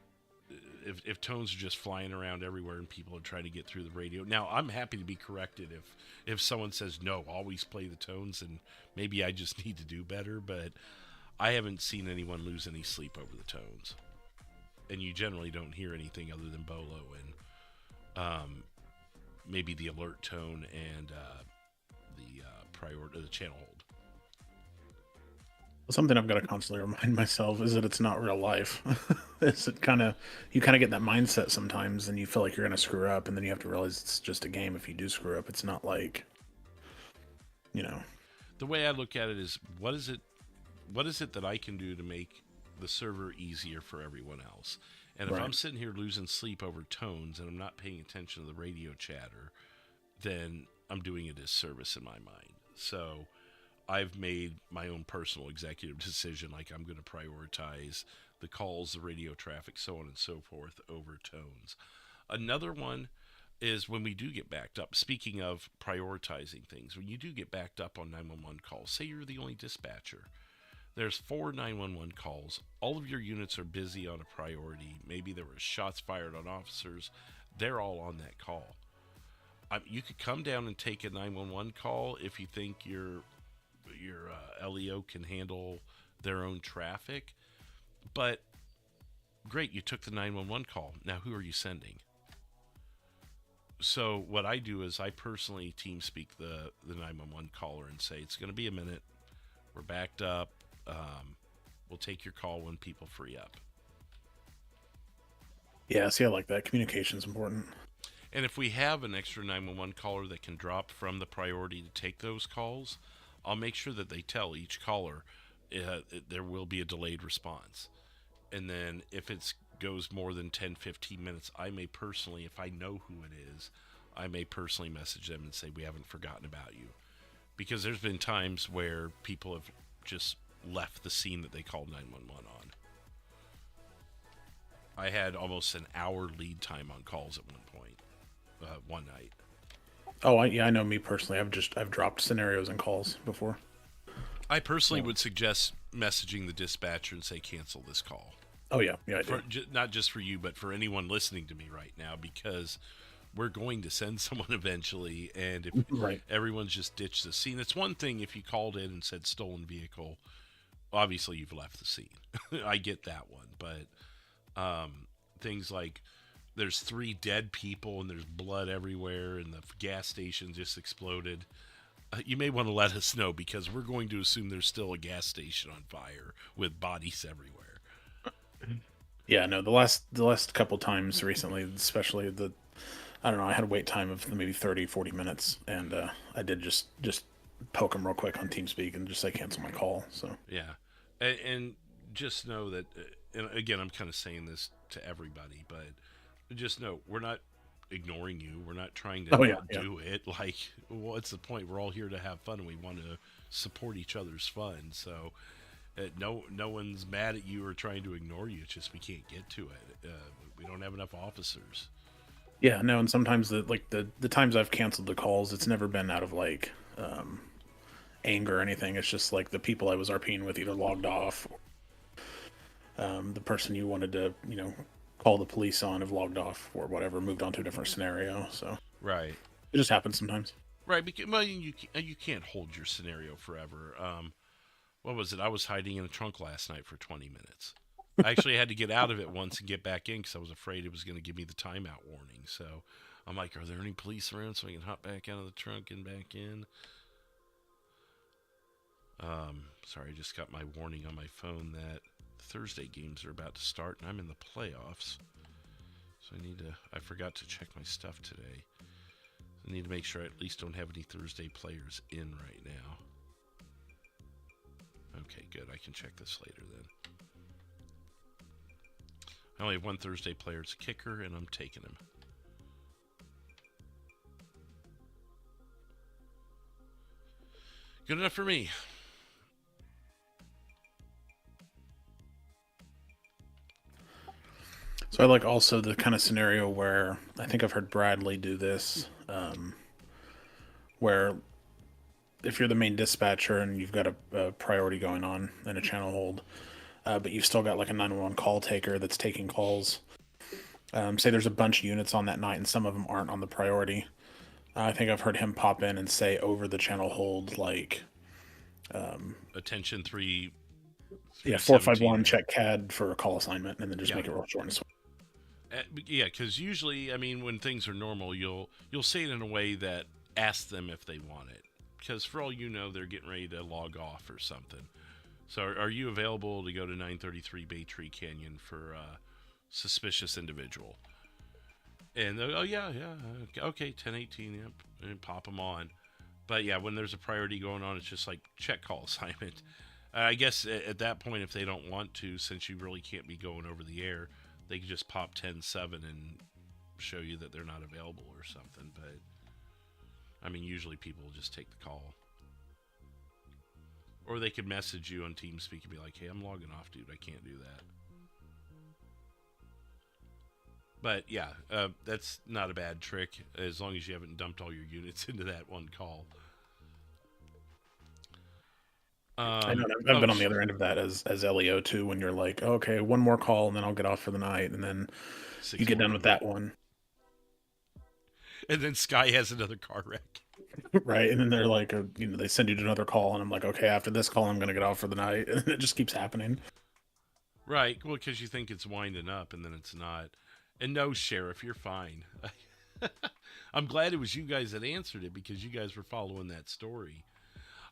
if tones are just flying around everywhere and people are trying to get through the radio, now I'm happy to be corrected if someone says no, always play the tones, and maybe I just need to do better. But I haven't seen anyone lose any sleep over the tones, and you generally don't hear anything other than Bolo and maybe the alert tone and the the channel hold. Something I've got to constantly remind myself is that it's not real life. It's you kind of get that mindset sometimes, and you feel like you're gonna screw up, and then you have to realize it's just a game. If you do screw up, it's not like, you know. The way I look at it is, what is it that I can do to make the server easier for everyone else? And if Right. I'm sitting here losing sleep over tones and I'm not paying attention to the radio chatter, then I'm doing a disservice in my mind. So I've made my own personal executive decision, like I'm going to prioritize the calls, the radio traffic, so on and so forth, over tones. Another one is when we do get backed up. Speaking of prioritizing things, when you do get backed up on 911 calls, say you're the only dispatcher, there's 4 911 calls. All of your units are busy on a priority. Maybe there were shots fired on officers. They're all on that call. You could come down and take a 911 call if you think your LEO can handle their own traffic. But great, you took the 911 call. Now who are you sending? So what I do is I personally team speak the 911 caller and say it's going to be a minute. We're backed up. We'll take your call when people free up. Yeah, see, I like that. Communication's important. And if we have an extra 911 caller that can drop from the priority to take those calls, I'll make sure that they tell each caller there will be a delayed response. And then if it goes more than 10-15 minutes, I may personally, if I know who it is, I may personally message them and say, we haven't forgotten about you. Because there's been times where people have just left the scene that they called 911 on. I had almost an hour lead time on calls at one point, one night. Oh, yeah, I know me personally. I've dropped scenarios and calls before. I personally So, would suggest messaging the dispatcher and say cancel this call. oh yeah, I do. Not just for you, but for anyone listening to me right now, because we're going to send someone eventually, and if Right. everyone's just ditched the scene, it's one thing if you called in and said stolen vehicle. Obviously, you've left the scene. I get that one, but things like there's 3 dead people and there's blood everywhere and the gas station just exploded. You may want to let us know because we're going to assume there's still a gas station on fire with bodies everywhere. Yeah, no, the last couple times recently, especially I don't know, I had a wait time of maybe 30, 40 minutes, and I did just poke him real quick on TeamSpeak and just say cancel my call. So Yeah, and just know that. And again, I'm kind of saying this to everybody, but just know we're not ignoring you. We're not trying to oh yeah, not yeah, do it. Like, what's the point? We're all here to have fun, and we want to support each other's fun. So, no one's mad at you or trying to ignore you. It's just we can't get to it. We don't have enough officers. yeah. No, and sometimes the times I've canceled the calls, it's never been out of like anger or anything. It's just like the people I was RPing with either logged off, the person you wanted to call the police on have logged off or whatever, moved on to a different scenario. So Right. it just happens sometimes. Right. Because well, you can't hold your scenario forever. What was it? I was hiding in a trunk last night for 20 minutes. I actually had to get out of it once and get back in because I was afraid it was going to give me the timeout warning. So I'm like, are there any police around so I can hop back out of the trunk and back in? Sorry, I just got my warning on my phone that Thursday games are about to start and I'm in the playoffs. So I forgot to check my stuff today. I need to make sure I at least don't have any Thursday players in right now. Okay, good. I can check this later then. I only have one Thursday player. It's a kicker, and I'm taking him. Good enough for me. So I like also the kind of scenario where I think I've heard Bradley do this, where if you're the main dispatcher and you've got a priority going on in a channel hold, but you've still got like a 911 call taker that's taking calls. Say there's a bunch of units on that night and some of them aren't on the priority. I think I've heard him pop in and say over the channel hold like, Attention 3. yeah, 451 17. check CAD for a call assignment, and then just Yeah. make it real short and sweet. Yeah, because usually, I mean, when things are normal, you'll say it in a way that asks them if they want it. Because for all you know, they're getting ready to log off or something. So, are you available to go to 933 Baytree Canyon for a suspicious individual? And oh yeah, okay, 1018, yep, and pop them on. But yeah, when there's a priority going on, it's just like check call assignment. I guess at that point, if they don't want to, since you really can't be going over the air, they can just pop 10-7 and show you that they're not available or something. But I mean, usually people will just take the call. Or they could message you on TeamSpeak and be like, hey, I'm logging off, dude. I can't do that. But yeah, that's not a bad trick as long as you haven't dumped all your units into that one call. I know I've been on the other end of that as LEO too, when you're like, oh, okay, one more call and then I'll get off for the night, and then you get done with that one, and then Sky has another car wreck. right? And then they're like, they send you to another call, and I'm like, okay, after this call, I'm gonna get off for the night, and it just keeps happening. Right. Well, because you think it's winding up, and then it's not. And no, Sheriff, you're fine. I'm glad it was you guys that answered it because you guys were following that story.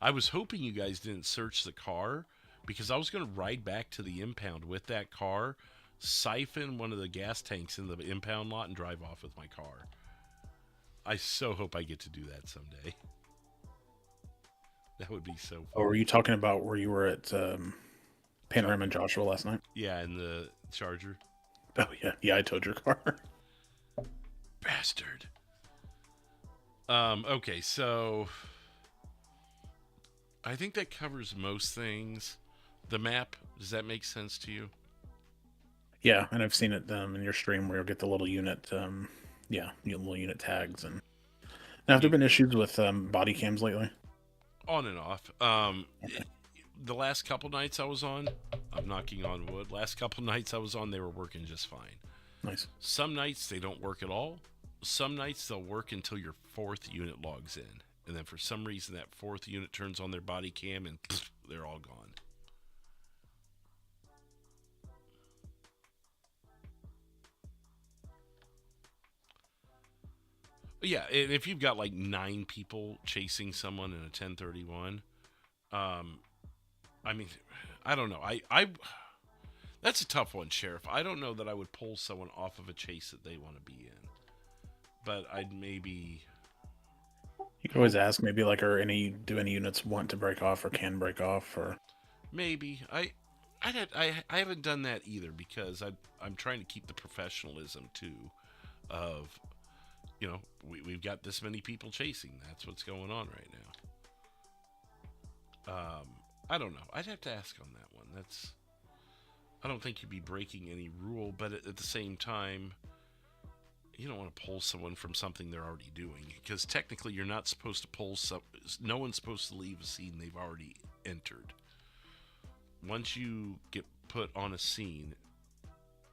I was hoping you guys didn't search the car because I was going to ride back to the impound with that car, siphon one of the gas tanks in the impound lot, and drive off with my car. I so hope I get to do that someday. That would be so fun. Or were you talking about where you were at Panorama and Joshua last night? Yeah, in the Charger. Oh, yeah, I towed your car. Bastard. Okay, so I think that covers most things. The map, does that make sense to you? Yeah, and I've seen it in your stream where you'll get the little unit, little unit tags, and Now, have there been issues with body cams lately? On and off. The last couple nights I was on, I'm knocking on wood. Last couple nights I was on, they were working just fine. Nice. Some nights they don't work at all. Some nights they'll work until your fourth unit logs in, and then for some reason that fourth unit turns on their body cam and they're all gone. Yeah, and if you've got like 9 people chasing someone in a 1031, I mean, I don't know. I that's a tough one, Sheriff. I don't know that I would pull someone off of a chase that they want to be in, but I'd maybe. You can always ask, maybe like, do any units want to break off or can break off or? Maybe I haven't done that either because I'm trying to keep the professionalism too, of, we've got this many people chasing. That's what's going on right now. I don't know. I'd have to ask on that one. I don't think you'd be breaking any rule, but at the same time, you don't want to pull someone from something they're already doing, because technically you're not supposed to pull no one's supposed to leave a scene they've already entered. Once you get put on a scene,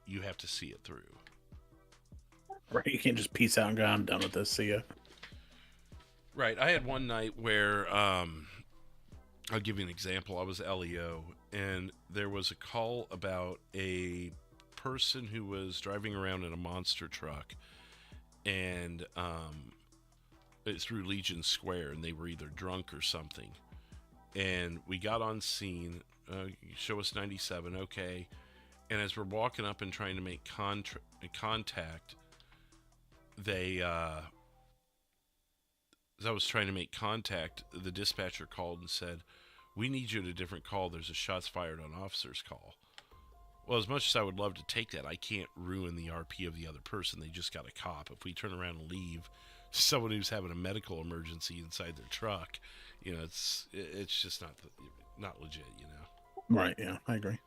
you have to see it through. Right, you can't just peace out and go, I'm done with this, see ya. Right, I had one night where, I'll give you an example. I was LEO, and there was a call about a person who was driving around in a monster truck, and it's through Legion Square, and they were either drunk or something. And we got on scene, show us 97, okay. And as we're walking up and trying to make contact, as I was trying to make contact, the dispatcher called and said, "We need you at a different call. There's a shots fired on officer's call." Well, as much as I would love to take that, I can't ruin the RP of the other person. They just got a cop. If we turn around and leave someone who's having a medical emergency inside their truck, it's just not legit, Right, yeah, I agree.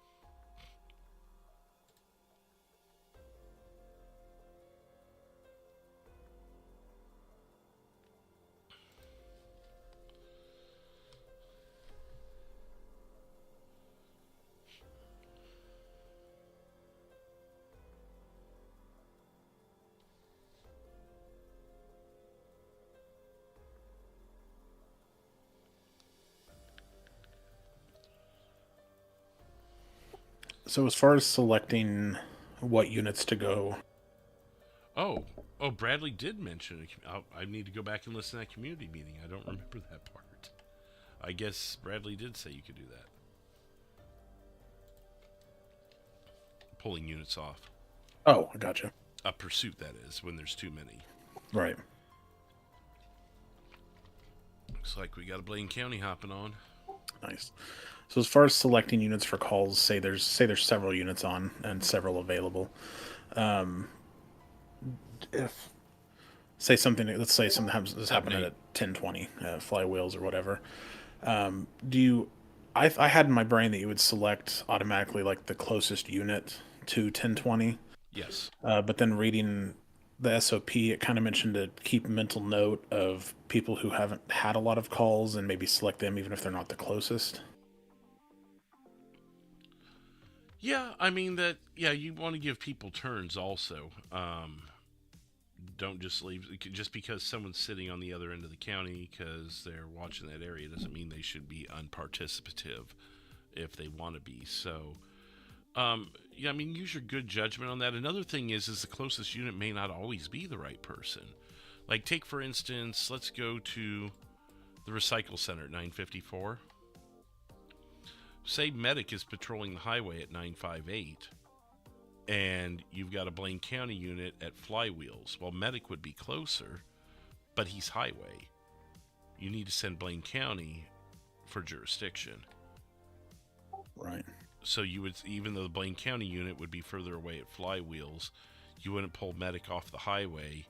So as far as selecting what units to go, Oh, Bradley did mention it. I need to go back and listen to that community meeting. I don't remember that part. I guess Bradley did say you could do that. Pulling units off. oh, I gotcha. A pursuit, that is, when there's too many. Right. Looks like we got a Blaine County hopping on. Nice. So as far as selecting units for calls, say there's several units on and several available. If let's say something happens happening at 10:20, flywheels or whatever. I had in my brain that you would select automatically like the closest unit to 10:20. Yes. But then reading the SOP, it kind of mentioned to keep mental note of people who haven't had a lot of calls and maybe select them even if they're not the closest. Yeah, I mean you want to give people turns also. Don't just leave, just because someone's sitting on the other end of the county because they're watching that area doesn't mean they should be unparticipative if they want to be. So, yeah, I mean, use your good judgment on that. Another thing is the closest unit may not always be the right person. Like, take, for instance, let's go to the recycle center at 954. Say medic is patrolling the highway at 958, and you've got a Blaine County unit at flywheels. Well, medic would be closer, but he's highway. You need to send Blaine County for jurisdiction. Right. So you would, even though the Blaine County unit would be further away at flywheels, you wouldn't pull medic off the highway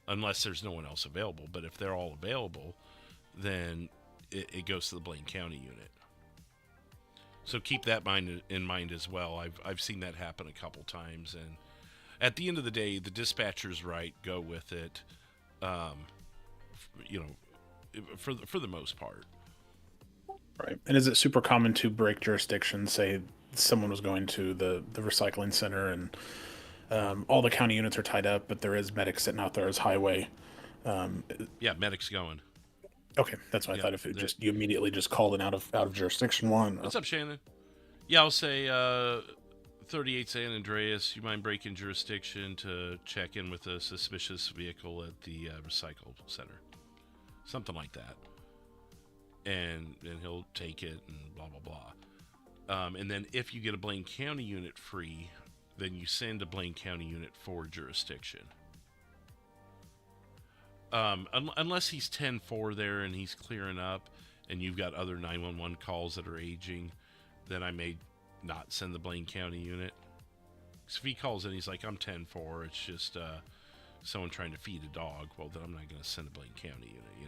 unless there's no one else available. But if they're all available, then it goes to the Blaine County unit. So keep that in mind as well. I've seen that happen a couple times, and at the end of the day, the dispatcher's right. Go with it. for the most part. Right. And is it super common to break jurisdiction? Say someone was going to the recycling center and all the county units are tied up, but there is medics sitting out there as highway. Yeah, medics going. Okay, that's what I thought. If it just you immediately just called an out of jurisdiction one. What's up, Shannon? Yeah, I'll say 38 San Andreas. You mind breaking jurisdiction to check in with a suspicious vehicle at the recycle center, something like that, and he'll take it and blah blah blah. And then if you get a Blaine County unit free, then you send a Blaine County unit for jurisdiction. Unless he's 10-4 there and he's clearing up and you've got other 911 calls that are aging, then I may not send the Blaine County unit. Because if he calls in, he's like, I'm 10-4, it's just someone trying to feed a dog, well, then I'm not going to send a Blaine County unit, you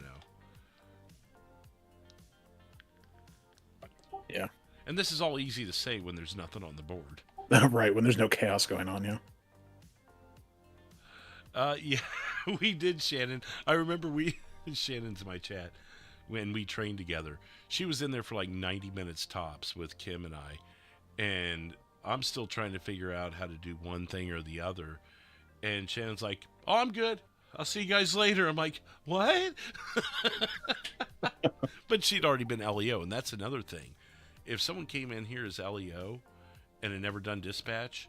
know? Yeah. And this is all easy to say when there's nothing on the board. Right, when there's no chaos going on, yeah. Yeah, we did, Shannon. I remember Shannon's in my chat when we trained together. She was in there for like 90 minutes tops with Kim and I. And I'm still trying to figure out how to do one thing or the other. And Shannon's like, oh, I'm good. I'll see you guys later. I'm like, what? But she'd already been LEO, and that's another thing. If someone came in here as LEO and had never done dispatch,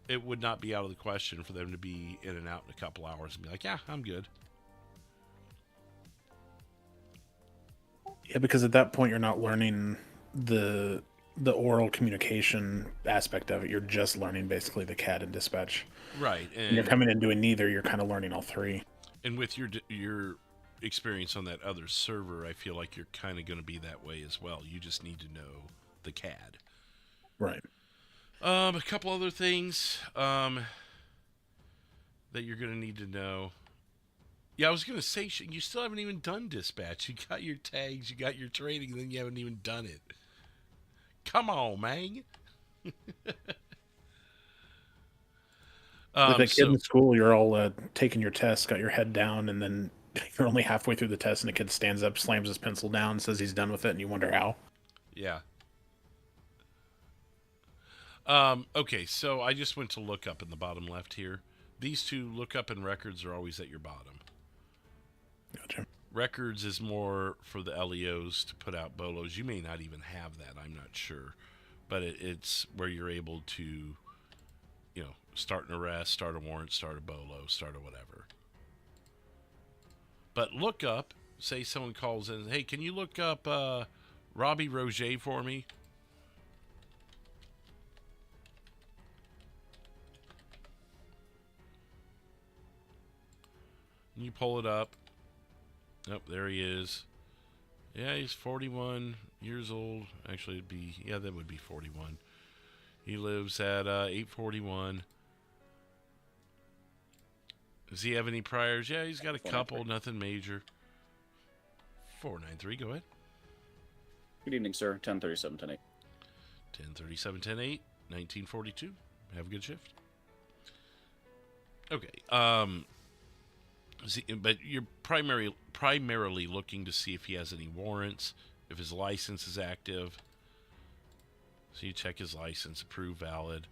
it would not be out of the question for them to be in and out in a couple hours and be like, yeah, I'm good. Yeah, because at that point you're not learning the oral communication aspect of it. You're just learning basically the CAD and dispatch. Right. And you're coming in doing neither. You're kind of learning all three. And with your experience on that other server, I feel like you're kind of going to be that way as well. You just need to know the CAD. Right. A couple other things that you're going to need to know. Yeah, I was going to say, you still haven't even done dispatch. You got your tags, you got your training, and then you haven't even done it. Come on, man. Like a kid in school, you're all taking your test, got your head down, and then you're only halfway through the test, and the kid stands up, slams his pencil down, says he's done with it, and you wonder how. Yeah. Okay, so I just went to look up in the bottom left here. These two lookup and records are always at your bottom. Gotcha. Records is more for the LEOs to put out bolos. You may not even have that, I'm not sure. But it's where you're able to, start an arrest, start a warrant, start a bolo, start a whatever. But lookup, say someone calls in, hey, can you look up Robbie Roger for me? And you pull it up. Oh, there he is. Yeah, he's 41 years old. Actually, that would be 41. He lives at 841. Does he have any priors? Yeah, he's got a couple, nothing major. 493, go ahead. Good evening, sir. 1037, 10-8. 1037, 10-8, 1942. Have a good shift. Okay, but you're primarily looking to see if he has any warrants, if his license is active. So you check his license, approve, valid.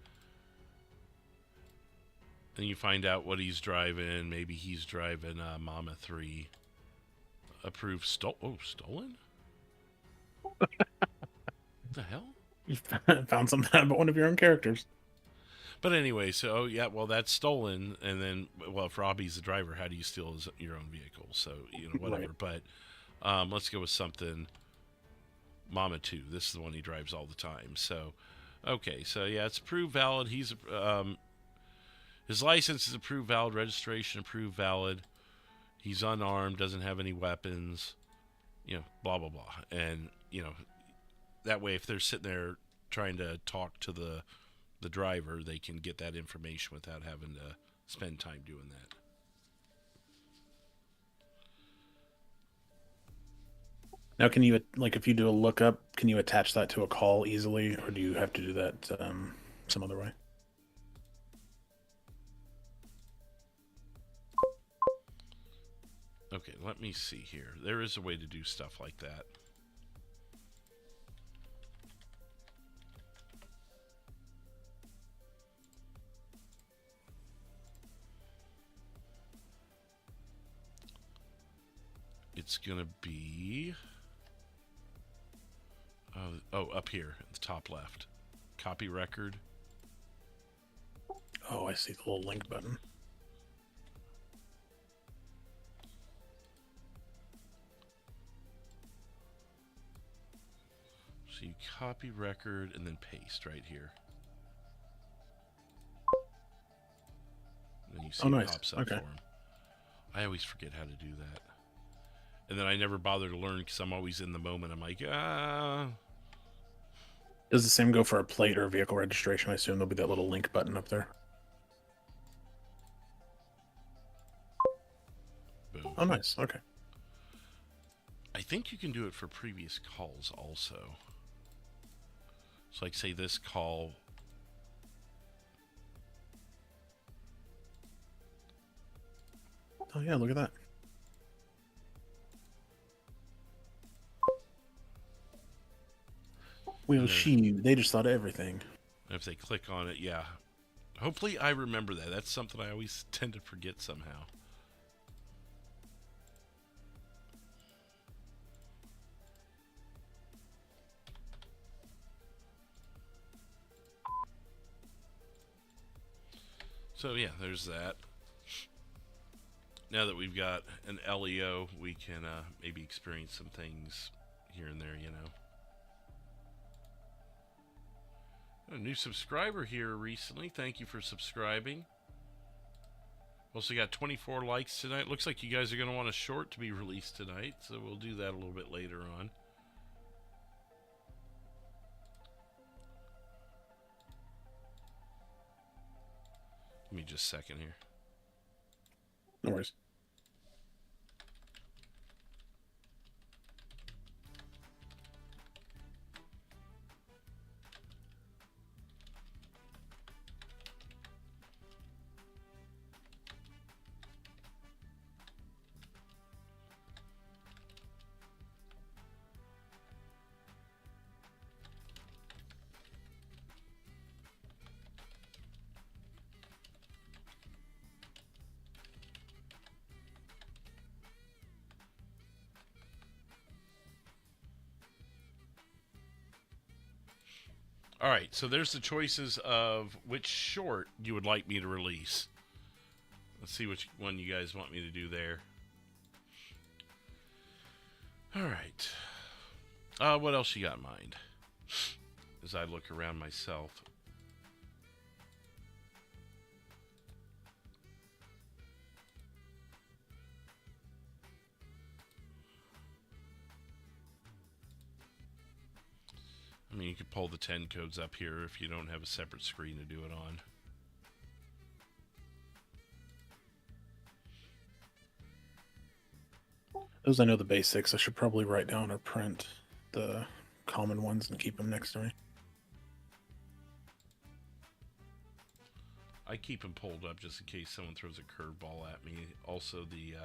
Then you find out what he's driving. Maybe he's driving Mama 3. Approved, stolen? What the hell? You found something out about one of your own characters. But anyway, so that's stolen. And then, if Robbie's the driver, how do you steal your own vehicle? So, whatever. Right. But let's go with something. Mama 2. This is the one he drives all the time. So, okay. So, yeah, it's approved, valid. He's his license is approved, valid. Registration approved, valid. He's unarmed, doesn't have any weapons. Blah, blah, blah. And, that way if they're sitting there trying to talk to the driver, they can get that information without having to spend time doing that. Now, can you, if you do a lookup, can you attach that to a call easily, or do you have to do that some other way? Okay, let me see here. There is a way to do stuff like that. It's gonna be up here at the top left. Copy record. Oh, I see the little link button. So you copy record and then paste right here. And then you see nice. it pops up Okay. for them. I always forget how to do that. And then I never bother to learn because I'm always in the moment. I'm like, Does the same go for a plate or vehicle registration? I assume there'll be that little link button up there. boom. Oh, nice. Okay. I think you can do it for previous calls also. So like say this call. Oh, yeah, look at that. Well, they just thought of everything. If they click on it, yeah. Hopefully I remember that. That's something I always tend to forget somehow. So yeah, there's that. Now that we've got an LEO, we can maybe experience some things here and there, you know. A new subscriber here recently. Thank you for subscribing. Also got 24 likes tonight. Looks like you guys are going to want a short to be released tonight, so we'll do that a little bit later on. Give me just a second here. No worries. All right, so there's the choices of which short you would like me to release. Let's see which one you guys want me to do there. All right. What else you got in mind? As I look around myself. I mean, you could pull the 10 codes up here if you don't have a separate screen to do it on. Those I know the basics. I should probably write down or print the common ones and keep them next to me. I keep them pulled up just in case someone throws a curveball at me. Also the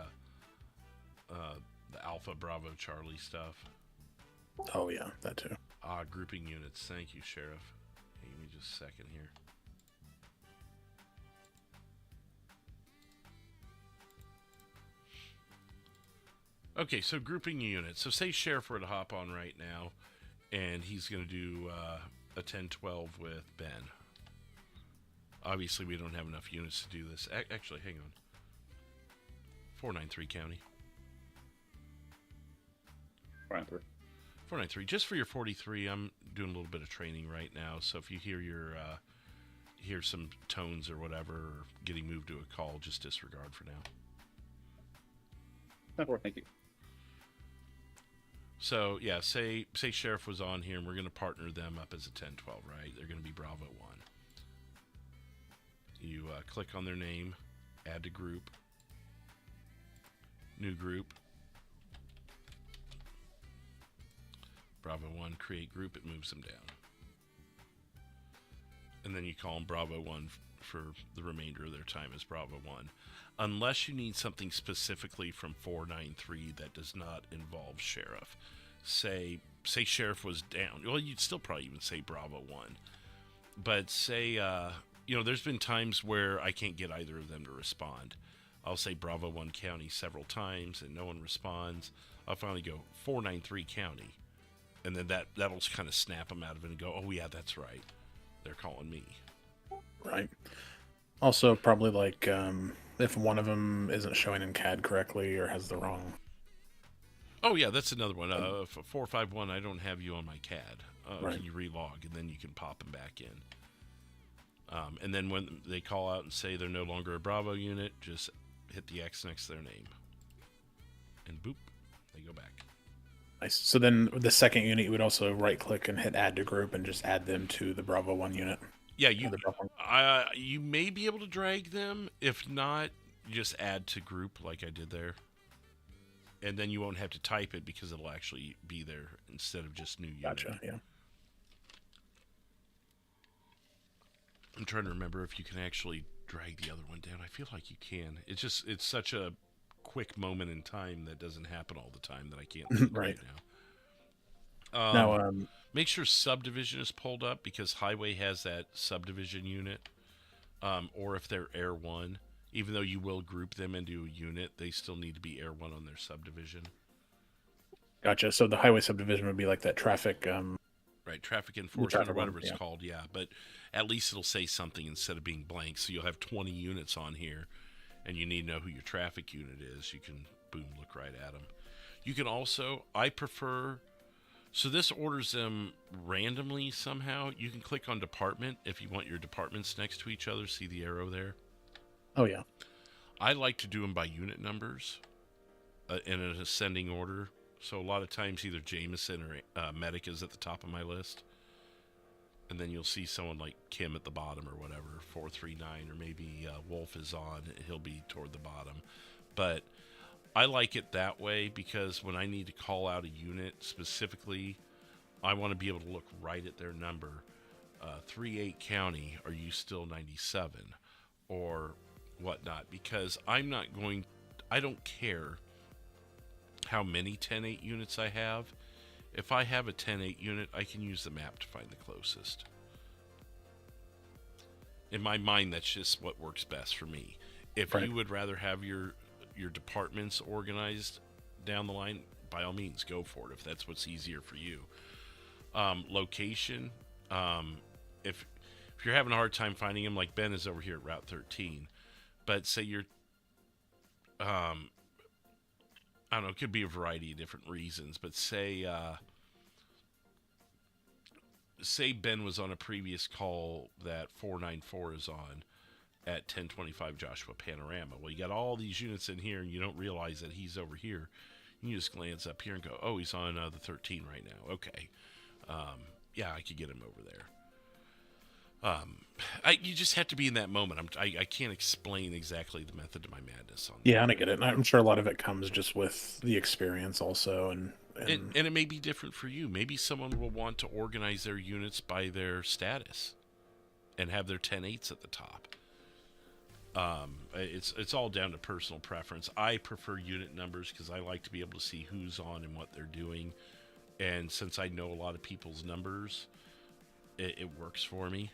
Alpha Bravo Charlie stuff. Oh yeah, that too. Grouping units. Thank you, Sheriff. Hey, give me just a second here. Okay, so grouping units. So say Sheriff were to hop on right now, and he's going to do a 10-12 with Ben. Obviously, we don't have enough units to do this. Actually, hang on. 493 County. 493. 493. Just for your 43, I'm doing a little bit of training right now. So if you hear hear some tones or whatever, or getting moved to a call, just disregard for now. 10-4, thank you. So yeah, say Sheriff was on here, and we're going to partner them up as a 10-12, right? They're going to be Bravo 1. You click on their name, add to group, new group, Bravo 1, create group, it moves them down. And then you call them Bravo 1 for the remainder of their time as Bravo 1. Unless you need something specifically from 493 that does not involve Sheriff. Say Sheriff was down. Well, you'd still probably even say Bravo 1. But say, there's been times where I can't get either of them to respond. I'll say Bravo 1 County several times and no one responds. I'll finally go 493 County. And then that'll kind of snap them out of it and go, oh, yeah, that's right. They're calling me. Right. Also, probably like if one of them isn't showing in CAD correctly or has the wrong. Oh, yeah, that's another one. 451, I don't have you on my CAD. Right. Can you relog? And then you can pop them back in. And then when they call out and say they're no longer a Bravo unit, just hit the X next to their name. And boop, they go back. Nice. So then the second unit, you would also right-click and hit Add to Group and just add them to the Bravo 1 unit. Yeah, you may be able to drag them. If not, just add to group like I did there. And then you won't have to type it because it'll actually be there instead of just new unit. Gotcha, yeah. I'm trying to remember if you can actually drag the other one down. I feel like you can. It's such a quick moment in time that doesn't happen all the time that I can't think right now. Now, make sure subdivision is pulled up because highway has that subdivision unit. Or if they're Air 1, even though you will group them into a unit, they still need to be Air 1 on their subdivision. Gotcha. So the highway subdivision would be like that traffic... Right, traffic enforcement or whatever it's called, yeah. But at least it'll say something instead of being blank. So you'll have 20 units on here, and you need to know who your traffic unit is. You can, boom, look right at them. You can also, I prefer... So this orders them randomly somehow. You can click on department if you want your departments next to each other. See the arrow there? Oh, yeah. I like to do them by unit numbers in an ascending order. So a lot of times either Jameson or Medic is at the top of my list. And then you'll see someone like Kim at the bottom or whatever, 439, or maybe Wolf is on. He'll be toward the bottom. But I like it that way because when I need to call out a unit specifically, I want to be able to look right at their number. 38 County, are you still 97? Or whatnot. Because I don't care how many 10-8 units I have. If I have a 10-8 unit, I can use the map to find the closest. In my mind, that's just what works best for me. If you would rather have your departments organized down the line, by all means, go for it if that's what's easier for you. Location, if you're having a hard time finding them, like Ben is over here at Route 13, but say you're, I don't know, it could be a variety of different reasons, but say Ben was on a previous call that 494 is on at 1025 Joshua Panorama. Well, you got all these units in here, and you don't realize that he's over here. You just glance up here and go, oh, he's on the 13 right now. Okay. Yeah, I could get him over there. You just have to be in that moment. I can't explain exactly the method to my madness on that. Yeah, and I get it. And I'm sure a lot of it comes just with the experience also. And it may be different for you. Maybe someone will want to organize their units by their status and have their 10-8s at the top. It's all down to personal preference. I prefer unit numbers because I like to be able to see who's on and what they're doing. And since I know a lot of people's numbers, it works for me.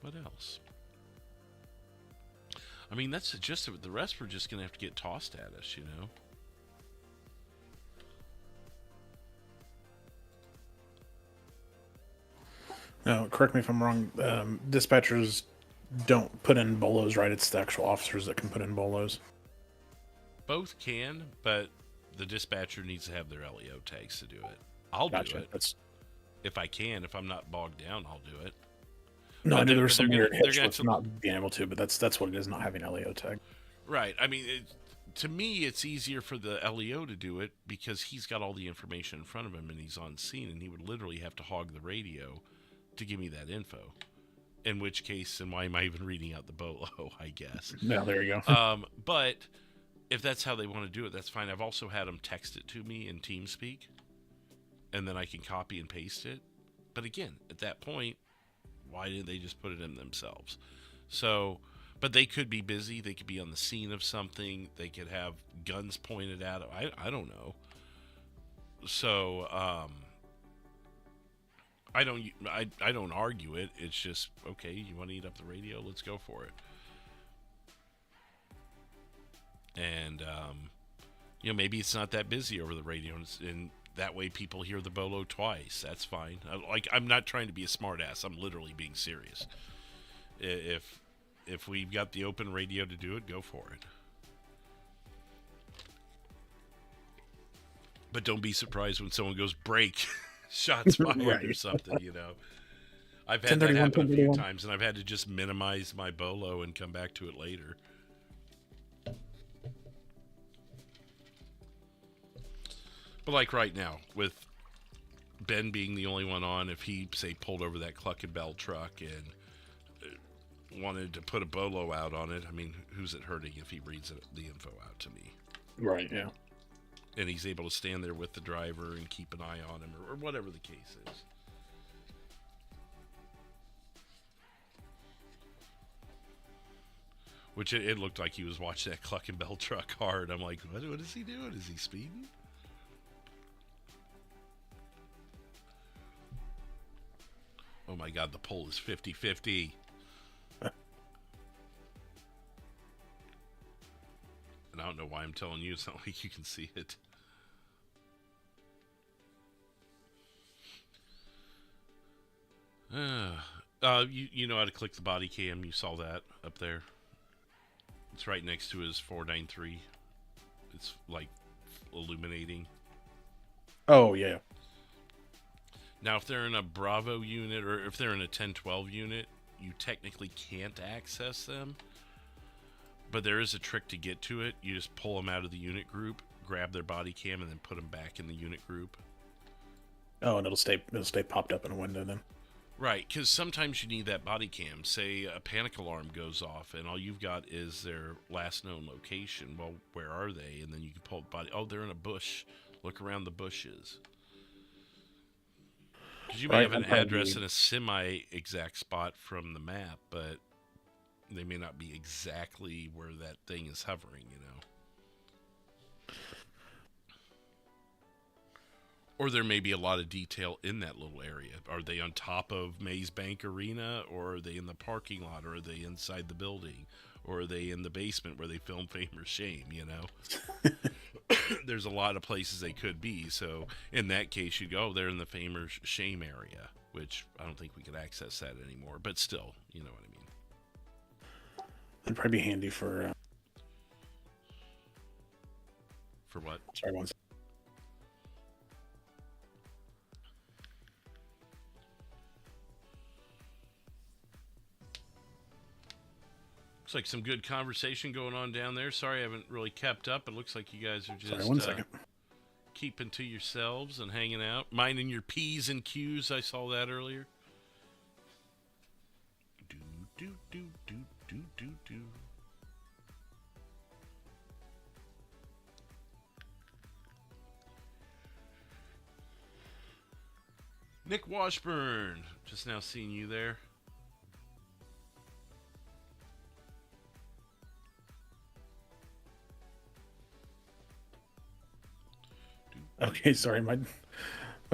What else? I mean, that's the gist of it. The rest we're just going to have to get tossed at us, you know? No, correct me if I'm wrong. Dispatchers don't put in bolos, right? It's the actual officers that can put in bolos. Both can, but the dispatcher needs to have their LEO tags to do it. I'll do it. If I can. If I'm not bogged down, I'll do it. No, I know there's some weird hitch with not being able to, but that's what it is, not having LEO tag. Right. I mean, to me, it's easier for the LEO to do it because he's got all the information in front of him and he's on scene, and he would literally have to hog the radio to give me that info. In which case, and why am I even reading out the bolo, I guess. No, there you go. But if that's how they want to do it, that's fine. I've also had them text it to me in TeamSpeak, and then I can copy and paste it. But again, at that point, why didn't they just put it in themselves? So, but they could be busy. They could be on the scene of something. They could have guns pointed at them. I don't know. So, I don't argue it. It's just, okay, you want to eat up the radio? Let's go for it. And, maybe it's not that busy over the radio, and that way people hear the bolo twice. That's fine. I'm not trying to be a smartass. I'm literally being serious. If we've got the open radio to do it, go for it. But don't be surprised when someone goes break, shots fired Right. or something, I've had that happen a few times, and I've had to just minimize my bolo and come back to it later. But like right now, with Ben being the only one on, if he, say, pulled over that Cluck and Bell truck and wanted to put a bolo out on it, I mean, who's it hurting if he reads the info out to me? Right, yeah. And he's able to stand there with the driver and keep an eye on him, or whatever the case is. Which it looked like he was watching that Cluck and Bell truck hard. I'm like, what is he doing? Is he speeding? Oh my God, the poll is 50-50. And I don't know why I'm telling you. It's not like you can see it. You know how to click the body cam. You saw that up there. It's right next to his 493. It's like illuminating. Oh, yeah. Now, if they're in a Bravo unit or if they're in a 1012 unit, you technically can't access them. But there is a trick to get to it. You just pull them out of the unit group, grab their body cam, and then put them back in the unit group. Oh, and it'll stay popped up in a window then. Right, because sometimes you need that body cam. Say a panic alarm goes off, and all you've got is their last known location. Well, where are they? And then you can pull the body. Oh, they're in a bush. Look around the bushes. Because you may have an address in a semi-exact spot from the map, but they may not be exactly where that thing is hovering, Or there may be a lot of detail in that little area. Are they on top of Maze Bank Arena, or are they in the parking lot, or are they inside the building, or are they in the basement where they film Fame or Shame, There's a lot of places they could be. So in that case, you go, they're in the Fame or Shame area, which I don't think we could access that anymore. But still, you know what I mean. It'd probably be handy for... For what? Sorry, one second. Looks like some good conversation going on down there. Sorry I haven't really kept up. It looks like you guys are just Sorry, 1 second. Keeping to yourselves and hanging out. Minding your P's and Q's. I saw that earlier. Do, do, do, do, do, do, do. Nick Washburn. Just now seeing you there. Okay, sorry. My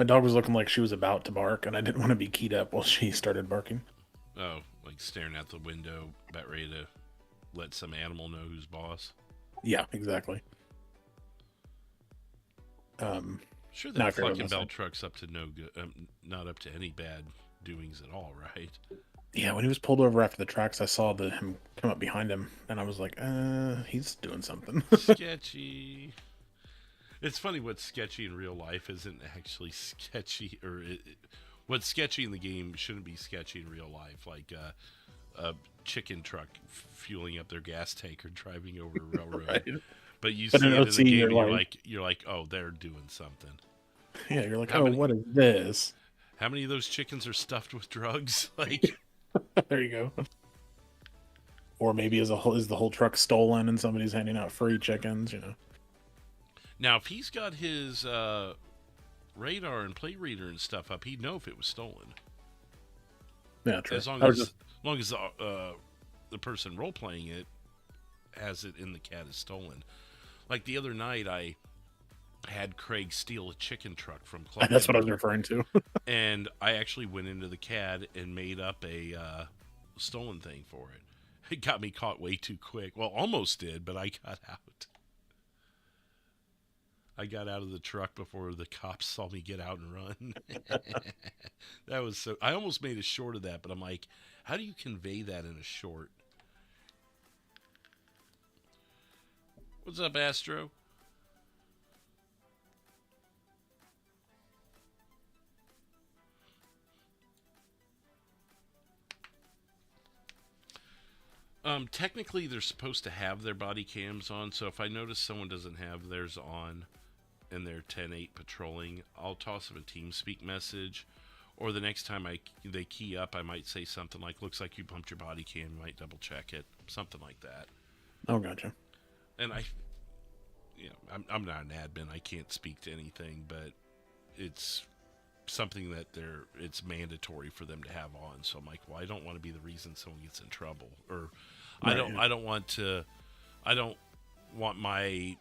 dog was looking like she was about to bark, and I didn't want to be keyed up while she started barking. Oh, like staring out the window, about ready to let some animal know who's boss. Yeah, exactly. Sure, that Cluck and Bell truck's up to no good, not up to any bad doings at all, right? Yeah, when he was pulled over after the tracks, I saw him come up behind him, and I was like, he's doing something. Sketchy. It's funny what's sketchy in real life isn't actually sketchy, or what's sketchy in the game shouldn't be sketchy in real life. Like a chicken truck fueling up their gas tank or driving over a railroad. Right. But you see it in the game, and you're like, oh, they're doing something. Yeah, you're like, what is this? How many of those chickens are stuffed with drugs? Like, There you go. Or maybe is the whole truck stolen and somebody's handing out free chickens, you know. Now, if he's got his radar and plate reader and stuff up, he'd know if it was stolen. Yeah, true. As long as the person role playing it has it in the CAD is stolen. Like the other night, I had Craig steal a chicken truck from Club. That's what I was referring to. And I actually went into the CAD and made up a stolen thing for it. It got me caught way too quick. Well, almost did, but I got out. I got out of the truck before the cops saw me get out and run. That was so... I almost made a short of that, but I'm like, how do you convey that in a short? What's up, Astro? Technically, they're supposed to have their body cams on, so if I notice someone doesn't have theirs on and they're 10-8 patrolling, I'll toss them a TeamSpeak message, or the next time they key up, I might say something like, looks like you bumped your body cam, you might double check it, something like that. Oh, gotcha. And I'm not an admin, I can't speak to anything, but it's something that it's mandatory for them to have on. So I'm like, well, I don't want to be the reason someone gets in trouble, or right, I don't want my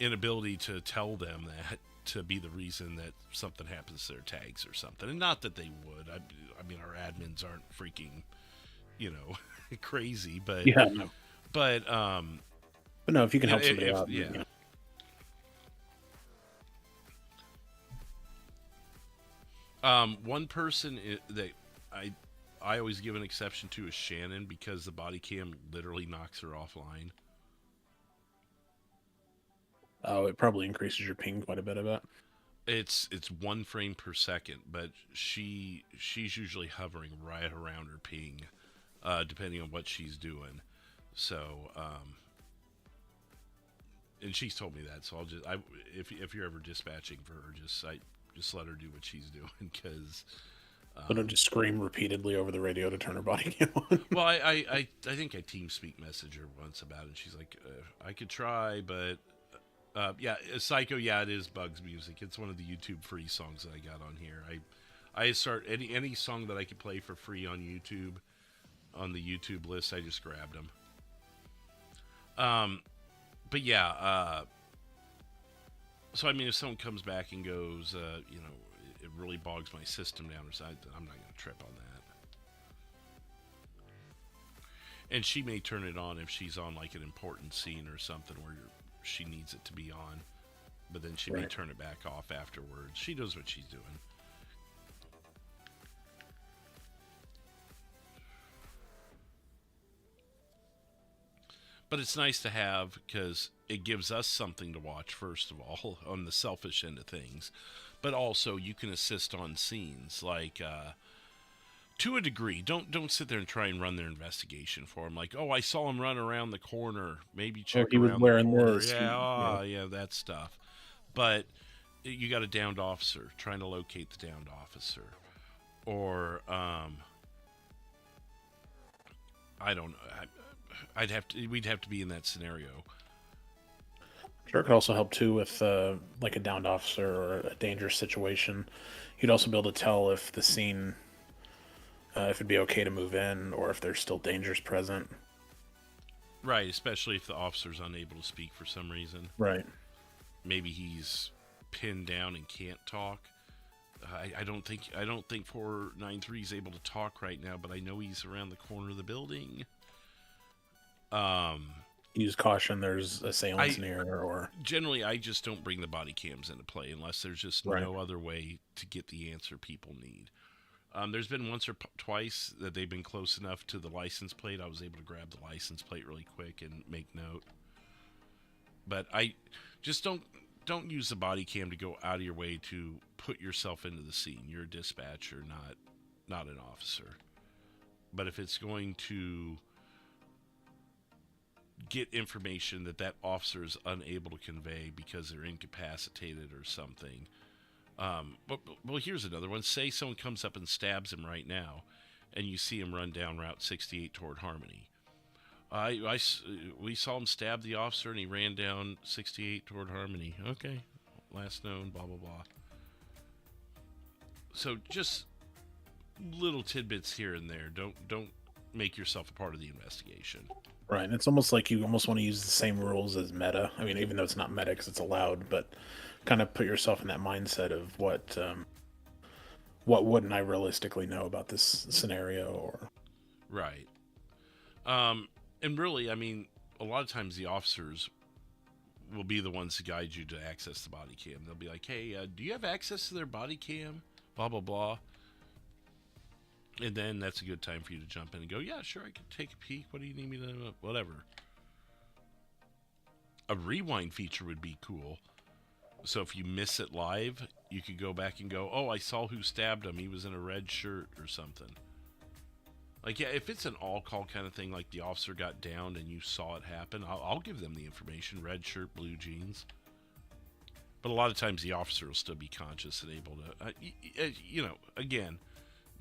inability to tell them that to be the reason that something happens to their tags or something. And not that they would. I mean, our admins aren't freaking, crazy, but yeah, no. But no, if you can help somebody out, yeah. One person that I always give an exception to is Shannon, because the body cam literally knocks her offline. Oh, it probably increases your ping quite a bit, I bet. It's 1 frame per second, but she's usually hovering right around her ping, depending on what she's doing. So, and she's told me that, so if you're ever dispatching for her, just let her do what she's doing, because So don't just scream repeatedly over the radio to turn her body cam on. Well, I think I TeamSpeak messaged her once about it, and she's like, I could try, but yeah, Psycho, yeah, it is Bugs music. It's one of the YouTube free songs that I got on here. I start any song that I could play for free on YouTube, on the YouTube list, I just grabbed them. But yeah, so I mean, if someone comes back and goes, it really bogs my system down, so I'm not going to trip on that. And she may turn it on if she's on like an important scene or something where she needs it to be on, but then she may turn it back off afterwards. She knows what she's doing. But it's nice to have, because it gives us something to watch, first of all, on the selfish end of things. But also, you can assist on scenes, like, to a degree. Don't sit there and try and run their investigation for them. Like, oh, I saw him run around the corner. Maybe check he was around wearing the corner. this. Yeah, that stuff. But you got a downed officer, trying to locate the downed officer. Or, I don't know. We'd have to be in that scenario. Sure, it could also help too with like a downed officer or a dangerous situation. You'd also be able to tell if the scene, if it'd be okay to move in, or if there's still dangers present. Right, especially if the officer's unable to speak for some reason. Right. Maybe he's pinned down and can't talk. I don't think 493 is able to talk right now, but I know he's around the corner of the building. Use caution, there's assailants near, or... Generally, I just don't bring the body cams into play unless there's just no other way to get the answer people need. There's been once or twice that they've been close enough to the license plate, I was able to grab the license plate really quick and make note. But I just don't use the body cam to go out of your way to put yourself into the scene. You're a dispatcher, not an officer. But if it's going to get information that officer is unable to convey because they're incapacitated or something, Well, here's another one. Say someone comes up and stabs him right now, and you see him run down Route 68 toward Harmony. We saw him stab the officer, and he ran down 68 toward Harmony. Okay, last known, blah blah blah. So just little tidbits here and there. Don't make yourself a part of the investigation. Right. And it's almost like you almost want to use the same rules as meta. I mean, even though it's not meta because it's allowed, but kind of put yourself in that mindset of what wouldn't I realistically know about this scenario or Right. And really, I mean, a lot of times the officers will be the ones to guide you to access the body cam. They'll be like, hey, do you have access to their body cam? Blah, blah, blah. And then that's a good time for you to jump in and go, yeah, sure, I can take a peek. What do you need me to, whatever. A rewind feature would be cool. So if you miss it live, you could go back and go, oh, I saw who stabbed him. He was in a red shirt or something. Like, yeah, if it's an all-call kind of thing, like the officer got downed and you saw it happen, I'll give them the information. Red shirt, blue jeans. But a lot of times the officer will still be conscious and able to, again,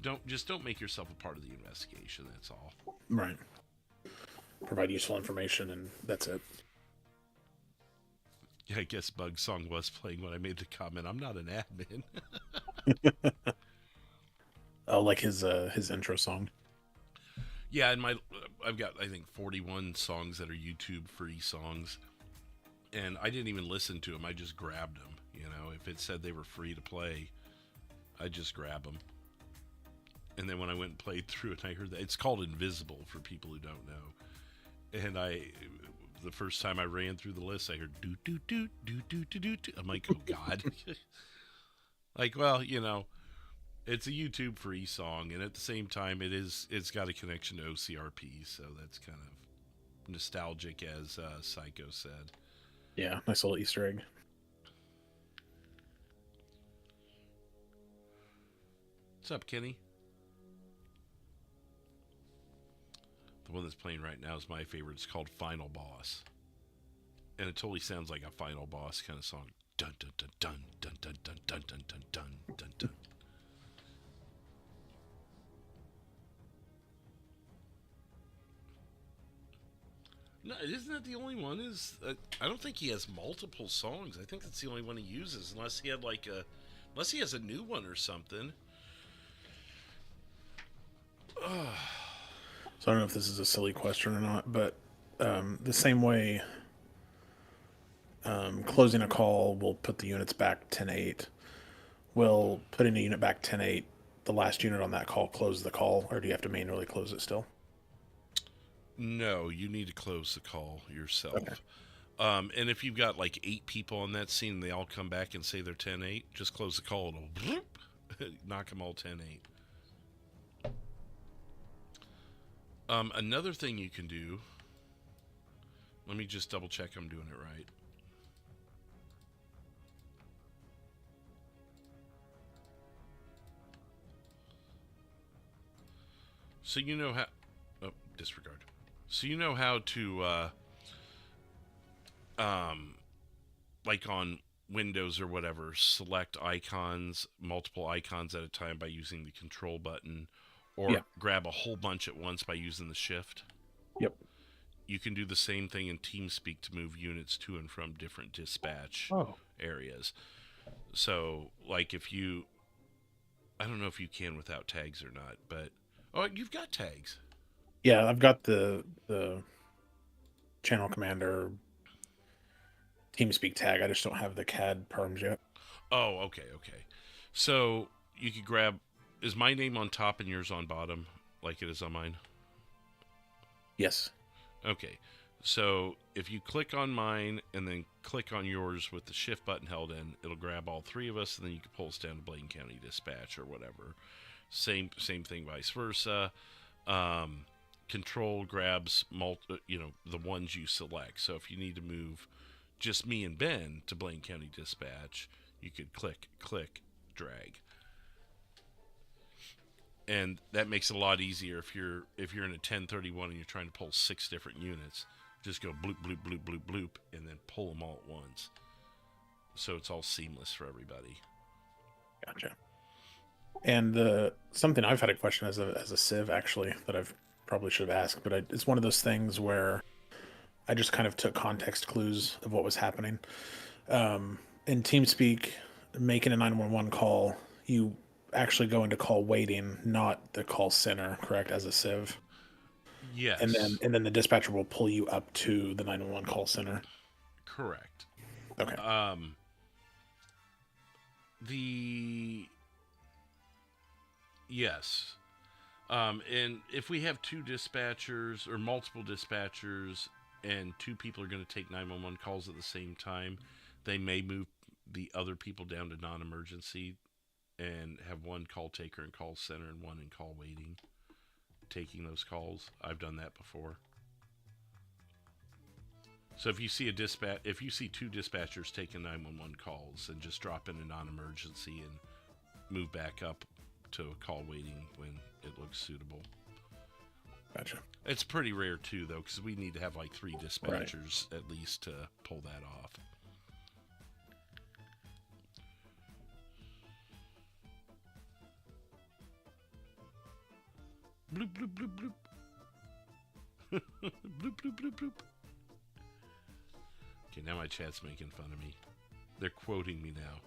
don't make yourself a part of the investigation. That's all. right. Provide useful information and that's it. Yeah, I guess Bug Song was playing when I made the comment. I'm not an admin. Oh, like his intro song. Yeah, and I've got, I think, 41 songs that are YouTube free songs, and I didn't even listen to them. I just grabbed them. If it said they were free to play, I just grab them. And then when I went and played through it, I heard that it's called Invisible for people who don't know. And the first time I ran through the list, I heard do do do do do do do. I'm like, oh God. Like, well, it's a YouTube free song, and at the same time, it's got a connection to OCRP, so that's kind of nostalgic, as Psycho said. Yeah, nice little Easter egg. What's up, Kenny? The one that's playing right now is my favorite. It's called Final Boss, and it totally sounds like a Final Boss kind of song. Dun dun dun dun dun dun dun dun dun dun dun dun dun. No, isn't that the only one? I don't think he has multiple songs. I think that's the only one he uses, unless he has a new one or something. So I don't know if this is a silly question or not, but the same way closing a call will put the units back 10-8. Will putting a unit back 10-8, the last unit on that call close the call, or do you have to manually close it still? No, you need to close the call yourself. Okay. And if you've got like 8 people on that scene and they all come back and say they're 10-8, just close the call. It'll knock them all 10-8. Another thing you can do, let me just double check I'm doing it right. So you know how, disregard. So you know how to, like on Windows or whatever, select icons, multiple icons at a time by using the control button, or grab a whole bunch at once by using the shift. Yep. You can do the same thing in TeamSpeak to move units to and from different dispatch areas. So, like I don't know if you can without tags or not, but you've got tags. Yeah, I've got the channel commander TeamSpeak tag. I just don't have the CAD perms yet. Oh, okay. So you could grab. Is my name on top and yours on bottom, like it is on mine? Yes. Okay. So if you click on mine and then click on yours with the shift button held in, it'll grab all 3 of us, and then you can pull us down to Blaine County Dispatch or whatever. Same thing, vice versa. Control grabs the ones you select. So if you need to move just me and Ben to Blaine County Dispatch, you could click, drag. And that makes it a lot easier if you're in a 1031 and you're trying to pull 6 different units. Just go bloop, bloop, bloop, bloop, bloop, and then pull them all at once. So it's all seamless for everybody. Gotcha. And something I've had a question as a civ actually that I've probably should have asked, but it's one of those things where I just kind of took context clues of what was happening. In TeamSpeak, making a 911 call, you actually go into call waiting, not the call center, correct, as a civ. Yes. And then the dispatcher will pull you up to the 911 call center. Correct. Okay. Yes. And if we have two dispatchers or multiple dispatchers and two people are going to take 911 calls at the same time, they may move the other people down to non-emergency and have one call taker in call center and one in call waiting taking those calls. I've done that before. So if you see if you see two dispatchers taking 911 calls, then just drop in a non-emergency and move back up to a call waiting when it looks suitable. Gotcha. It's pretty rare too, though, because we need to have like 3 dispatchers at least to pull that off. Bloop, bloop, bloop, bloop. Bloop, bloop, bloop, bloop. Okay, now my chat's making fun of me. They're quoting me now.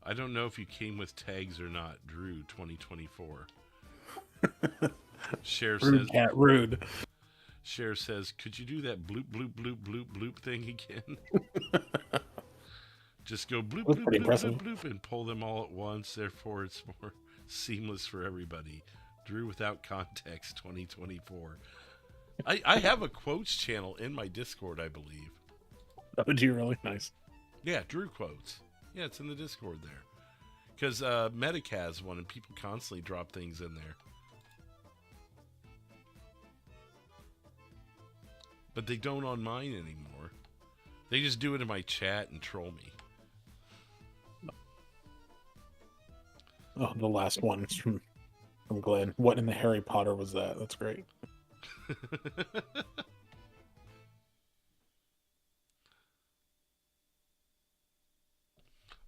I don't know if you came with tags or not. Drew 2024. Cher Rude says, cat, rude. Cher says, could you do that bloop, bloop, bloop, bloop, bloop thing again? Just go bloop, bloop, bloop, bloop, bloop, and pull them all at once. Therefore, it's more seamless for everybody. Drew without context 2024. I have a quotes channel in my Discord, I believe. Oh, do you really? Nice. Yeah, Drew quotes. Yeah, it's in the Discord there. Because Medic has one, and people constantly drop things in there. But they don't on mine anymore. They just do it in my chat and troll me. Oh, the last one is from Glenn. What in the Harry Potter was that? That's great.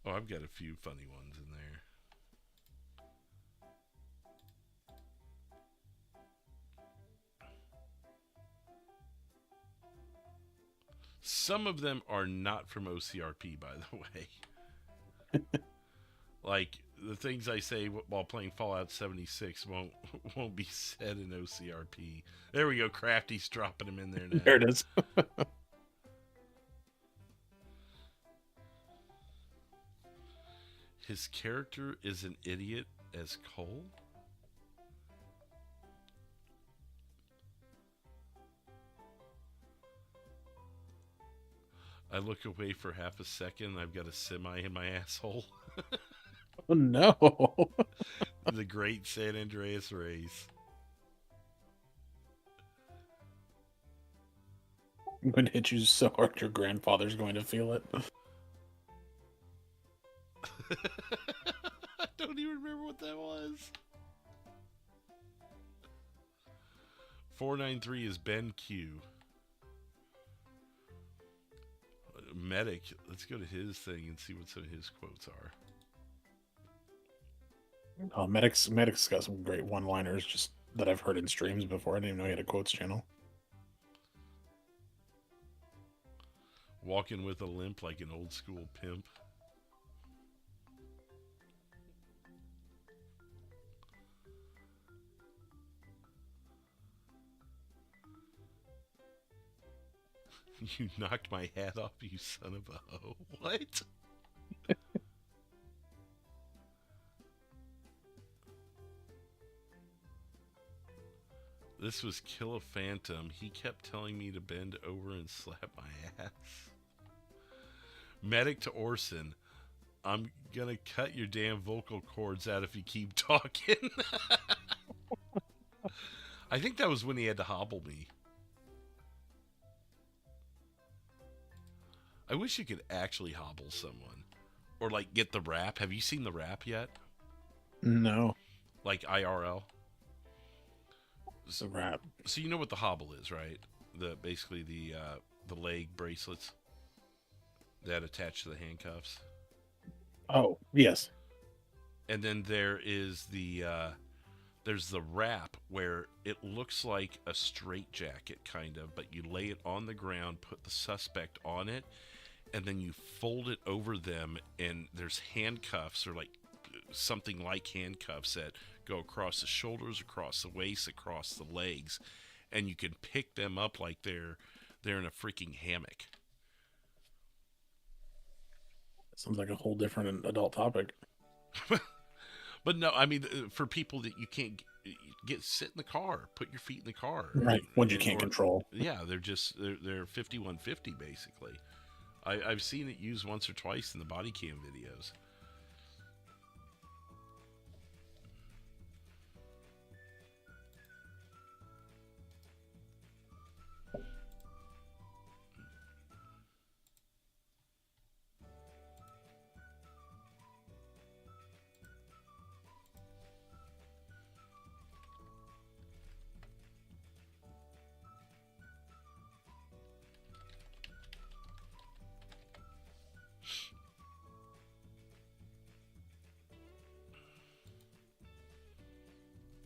Oh, I've got a few funny ones in there. Some of them are not from OCRP, by the way. Like, the things I say while playing Fallout 76 won't be said in OCRP. There we go, Crafty's dropping them in there now. There it is. His character is an idiot as Cole? I look away for half a second, I've got a semi in my asshole. Oh, no. The great San Andreas race. I'm going to hit you so hard your grandfather's going to feel it. I don't even remember what that was. 493 is Ben Q. Medic, let's go to his thing and see what some of his quotes are. Oh, Medic's got some great one-liners just that I've heard in streams before. I didn't even know he had a quotes channel. Walking with a limp like an old school pimp. You knocked my hat off, you son of a hoe. What? This was Kill a Phantom. He kept telling me to bend over and slap my ass. Medic to Orson. I'm gonna cut your damn vocal cords out if you keep talking. I think that was when he had to hobble me. I wish you could actually hobble someone. Or, like, get the rap. Have you seen the rap yet? No. Like, IRL? It's a rap. So you know what the hobble is, right? Basically the leg bracelets that attach to the handcuffs. Oh, yes. And then there's the wrap where it looks like a straitjacket kind of, but you lay it on the ground, put the suspect on it, and then you fold it over them, and there's handcuffs or like something like handcuffs that go across the shoulders, across the waist, across the legs, and you can pick them up like they're in a freaking hammock. Sounds like a whole different adult topic. But no, I mean, for people that you can't sit in the car, put your feet in the car, Right. Ones you can't control. Yeah, they're 5150 basically. I've seen it used once or twice in the body cam videos.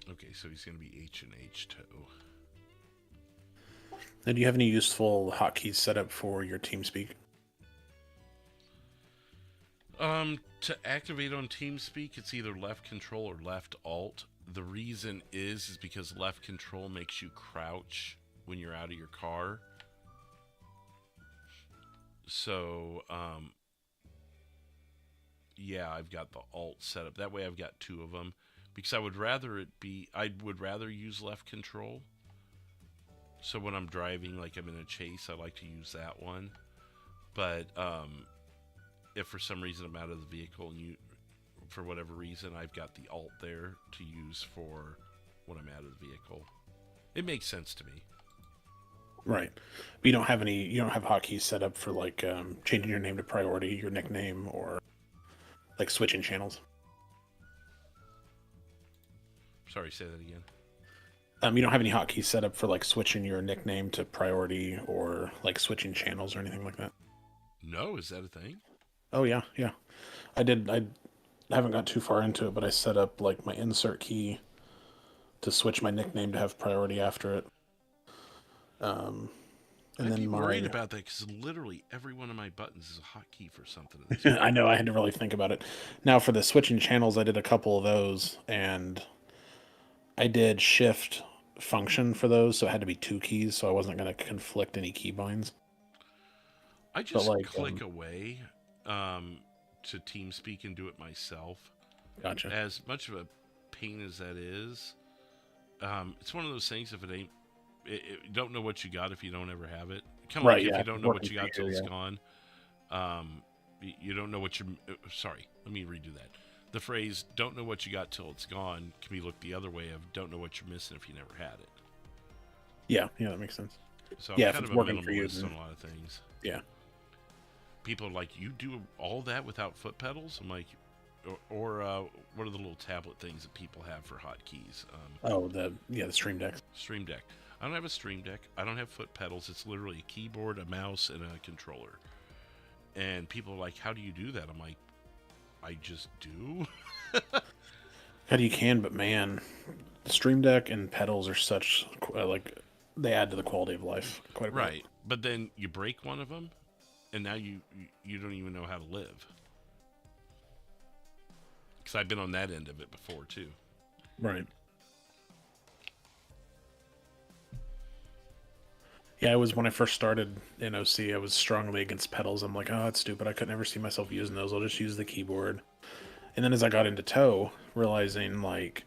Okay, so he's going to be H&H toe. And do you have any useful hotkeys set up for your TeamSpeak? To activate on TeamSpeak, it's either left control or left alt. The reason is because left control makes you crouch when you're out of your car. So, yeah, I've got the alt set up. That way I've got two of them. Because I would rather use left control. So when I'm driving, like I'm in a chase, I like to use that one. But if for some reason I'm out of the vehicle and for whatever reason, I've got the alt there to use for when I'm out of the vehicle. It makes sense to me. Right. But you don't have hotkeys set up for like changing your name to priority, your nickname, or like switching channels. Sorry, say that again. You don't have any hotkeys set up for like switching your nickname to priority or like switching channels or anything like that? No, is that a thing? Oh yeah. I did. I haven't got too far into it, but I set up like my insert key to switch my nickname to have priority after it. And I'd then be worried about that because literally every one of my buttons is a hotkey for something. I know, I had to really think about it. Now for the switching channels, I did a couple of those, and I did shift function for those, so it had to be two keys, so I wasn't going to conflict any keybinds. I just click away to TeamSpeak and do it myself. Gotcha. As much of a pain as that is, it's one of those things. If it ain't, you don't know what you got if you don't ever have it. Kind of like if you don't know what you got till it's gone. You don't know what you're. Sorry, let me redo that. The phrase "don't know what you got till it's gone" can be looked the other way of "don't know what you're missing if you never had it." Yeah, that makes sense. So I'm kind of a minimalist on a lot of things. Yeah. People are like, "You do all that without foot pedals?" I'm like, or what are the little tablet things that people have for hotkeys? The Stream Deck. Stream Deck. I don't have a Stream Deck. I don't have foot pedals. It's literally a keyboard, a mouse, and a controller. And people are like, "How do you do that?" I'm like, I just do. How do you can, but man, Stream Deck and pedals are such they add to the quality of life quite a bit. Right, but then you break one of them, and now you don't even know how to live. Because I've been on that end of it before too. Right. Yeah, it was when I first started in OC, I was strongly against pedals. I'm like, oh, that's stupid. I could never see myself using those. I'll just use the keyboard. And then as I got into tow, realizing like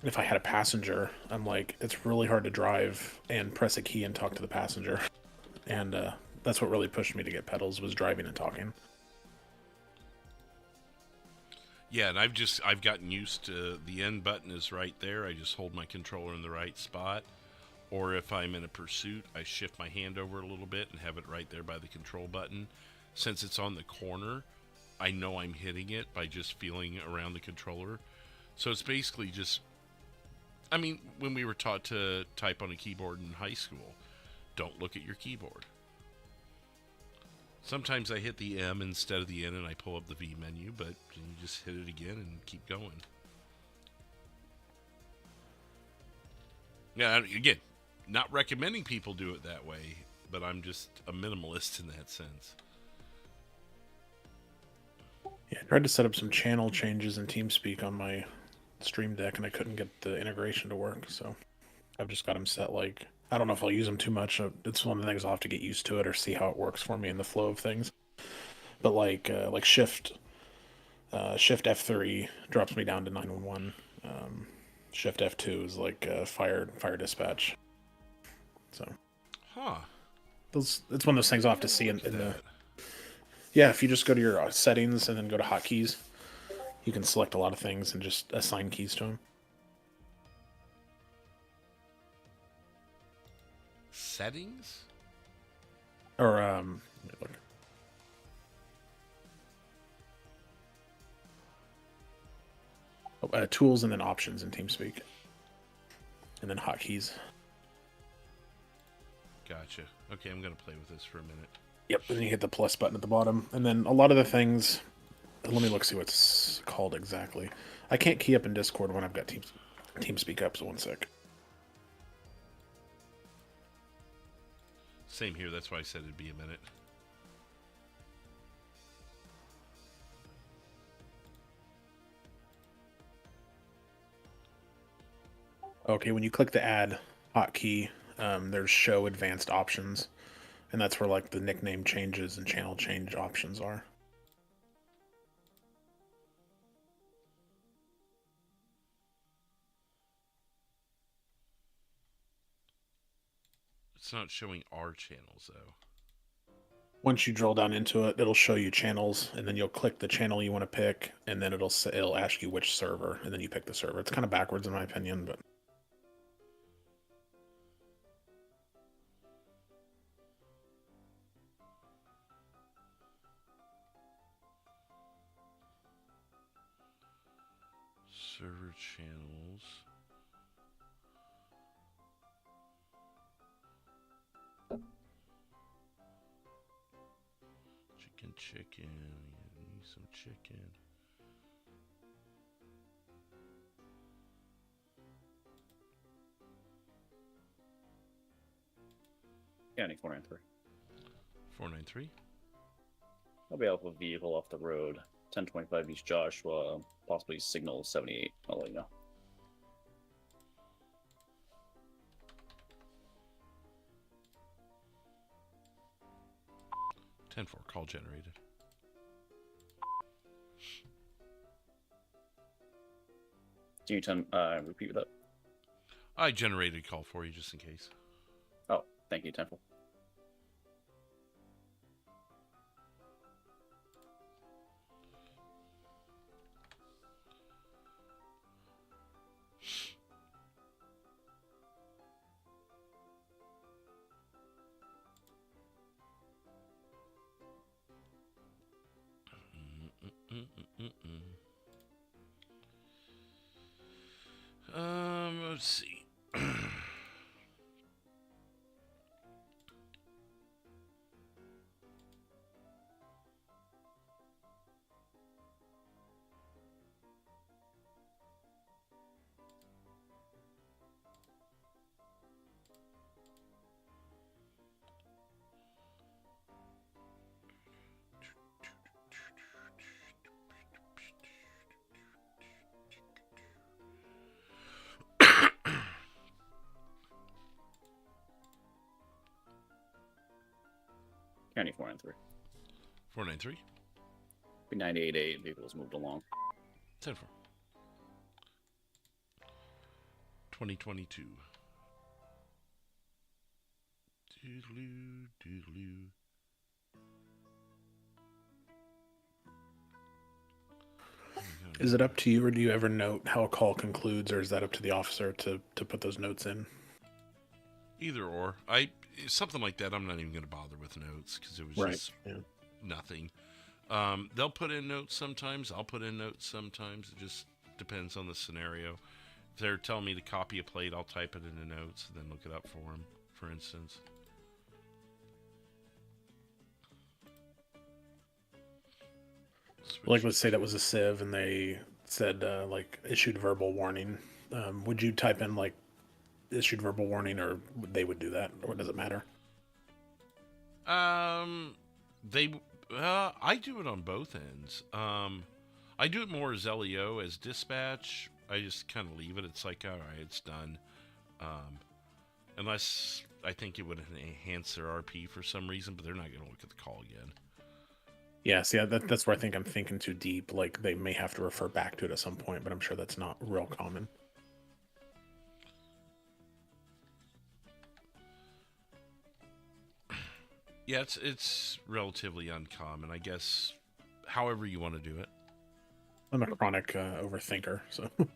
if I had a passenger, I'm like, it's really hard to drive and press a key and talk to the passenger. And that's what really pushed me to get pedals, was driving and talking. Yeah, and I've gotten used to the end button is right there. I just hold my controller in the right spot. Or if I'm in a pursuit, I shift my hand over a little bit and have it right there by the control button. Since it's on the corner, I know I'm hitting it by just feeling around the controller. So it's basically just, I mean, when we were taught to type on a keyboard in high school, don't look at your keyboard. Sometimes I hit the M instead of the N and I pull up the V menu, but you just hit it again and keep going. Yeah, again, not recommending people do it that way, but I'm just a minimalist in that sense. Yeah, I tried to set up some channel changes in TeamSpeak on my Stream Deck, and I couldn't get the integration to work, so I've just got them set, like, I don't know if I'll use them too much. It's one of the things I'll have to get used to it or see how it works for me in the flow of things. But like Shift F3 drops me down to 911. Shift F2 is like fire dispatch. So, it's one of those things I'll have to see in the. Yeah, if you just go to your settings and then go to hotkeys, you can select a lot of things and just assign keys to them. Settings? Or let me look. Tools and then options in TeamSpeak, and then hotkeys. Gotcha. Okay, I'm gonna play with this for a minute. Yep, and then you hit the plus button at the bottom, and then a lot of the things. Let me look, see what it's called exactly. I can't key up in Discord when I've got TeamSpeak up, so one sec. Same here, that's why I said it'd be a minute. Okay, when you click the add hotkey, there's show advanced options, and that's where like the nickname changes and channel change options are. It's not showing our channels though. Once you drill down into it, it'll show you channels, and then you'll click the channel you want to pick, and then it'll ask you which server, and then you pick the server. It's kind of backwards in my opinion, but. Server channels. Chicken. Need some chicken. County 493. 493. I'll be off a vehicle off the road. 1025 East Joshua, possibly signal 78. I'll let you know. Ten-4, call generated. Can you repeat that? I generated a call for you just in case. Oh, thank you, 10-4. Let's see. County 493. 493. Be 988 vehicles moved along. 10-4. 2022. Doodaloo, doodaloo. Is it up to you, or do you ever note how a call concludes, or is that up to the officer to put those notes in? Either or. Something like that, I'm not even going to bother with notes because it was just nothing. They'll put in notes sometimes. I'll put in notes sometimes. It just depends on the scenario. If they're telling me to copy a plate, I'll type it into notes and then look it up for them, for instance. Like, let's say that was a civ and they said, like, issued verbal warning. Would you type in, like, issued verbal warning, or they would do that, or does it matter? They, I do it on both ends. I do it more as LEO, as dispatch. I just kind of leave it. It's like, all right, it's done. Unless I think it would enhance their RP for some reason, but they're not going to look at the call again. Yeah, see, that's where I think I'm thinking too deep. Like, they may have to refer back to it at some point, but I'm sure that's not real common. Yeah, it's relatively uncommon, I guess. However you want to do it. I'm a chronic overthinker, so try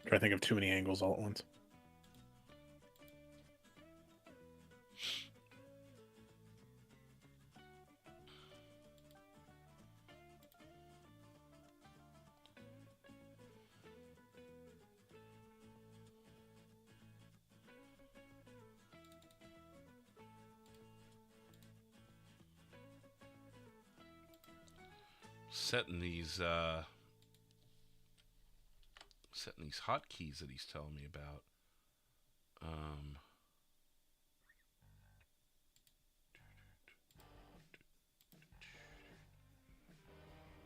to think of too many angles all at once. Setting these hotkeys that he's telling me about.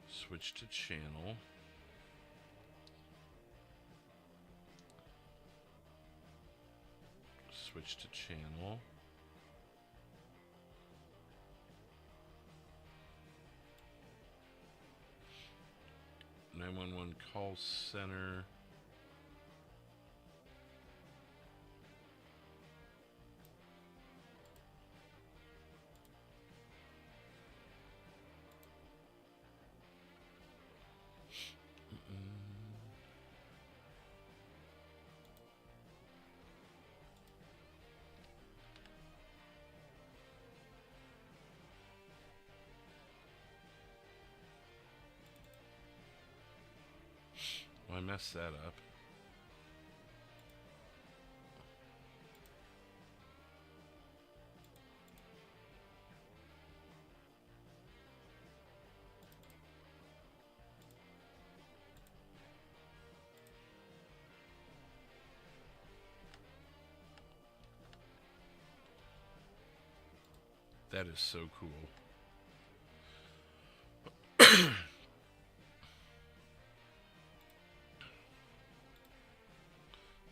Switch to channel. Switch to channel. (911) call center. I messed that up. That is so cool.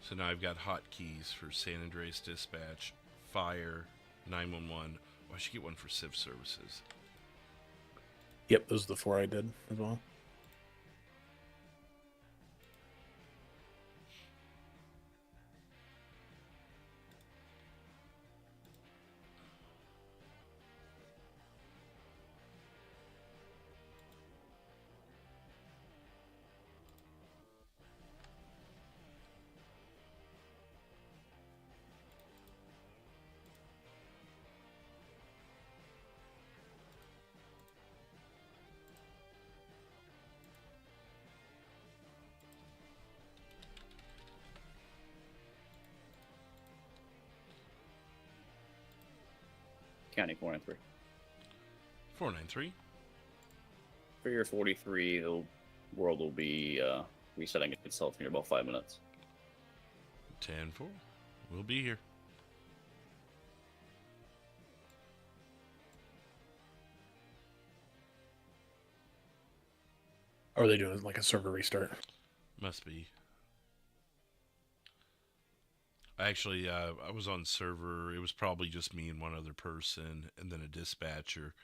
So now I've got hotkeys for San Andreas Dispatch, Fire, 911. Oh, I should get one for Civ Services. Yep, those are the 4 I did as well. County 493. 493. For your 43, the world will be resetting itself in about 5 minutes. 10-4. We'll be here. Or are they doing like a server restart? Must be. Actually, I was on server. It was probably just me and one other person, and then a dispatcher.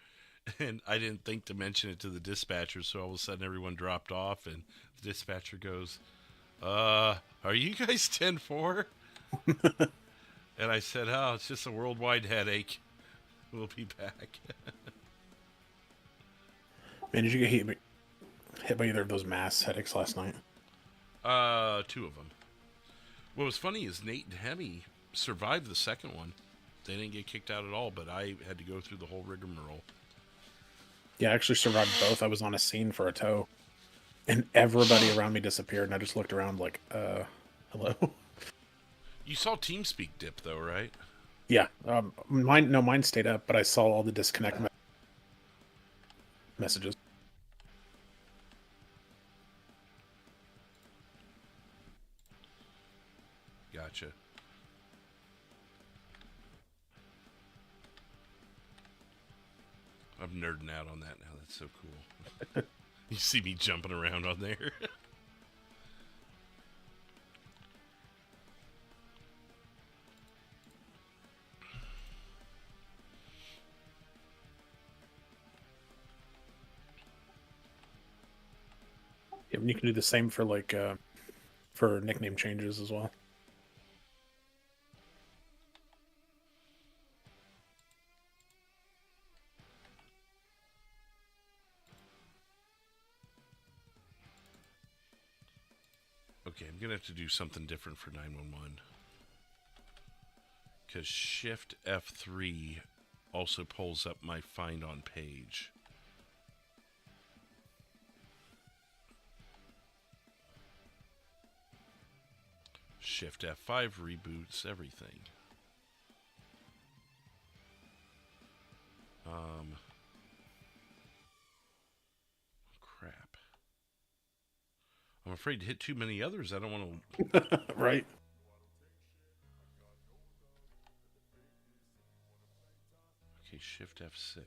And I didn't think to mention it to the dispatcher, so all of a sudden everyone dropped off, and the dispatcher goes, are you guys 10-4? And I said, oh, it's just a worldwide headache. We'll be back. Man, did you get hit by either of those mass headaches last night? 2 of them. What was funny is Nate and Hemi survived the second one. They didn't get kicked out at all, but I had to go through the whole rigmarole. Yeah, I actually survived both. I was on a scene for a tow, and everybody around me disappeared, and I just looked around like, hello? You saw TeamSpeak dip, though, right? Yeah, mine stayed up, but I saw all the disconnect. messages. Gotcha. I'm nerding out on that now. That's so cool. You see me jumping around on there. Yeah, and you can do the same for like for nickname changes as well. Okay, I'm going to have to do something different for 911. Because Shift F3 also pulls up my find on page. Shift F5 reboots everything. Crap. I'm afraid to hit too many others. I don't want to... Right. Okay, Shift F6.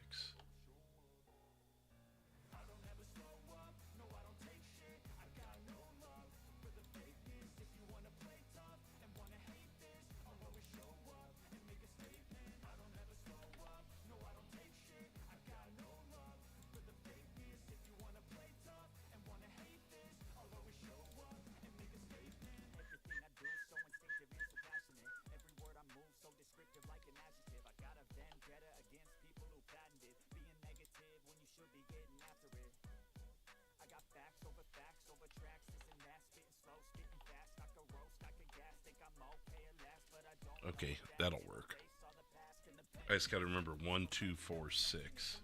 Okay, that'll work. I just gotta remember 1, 2, 4, 6.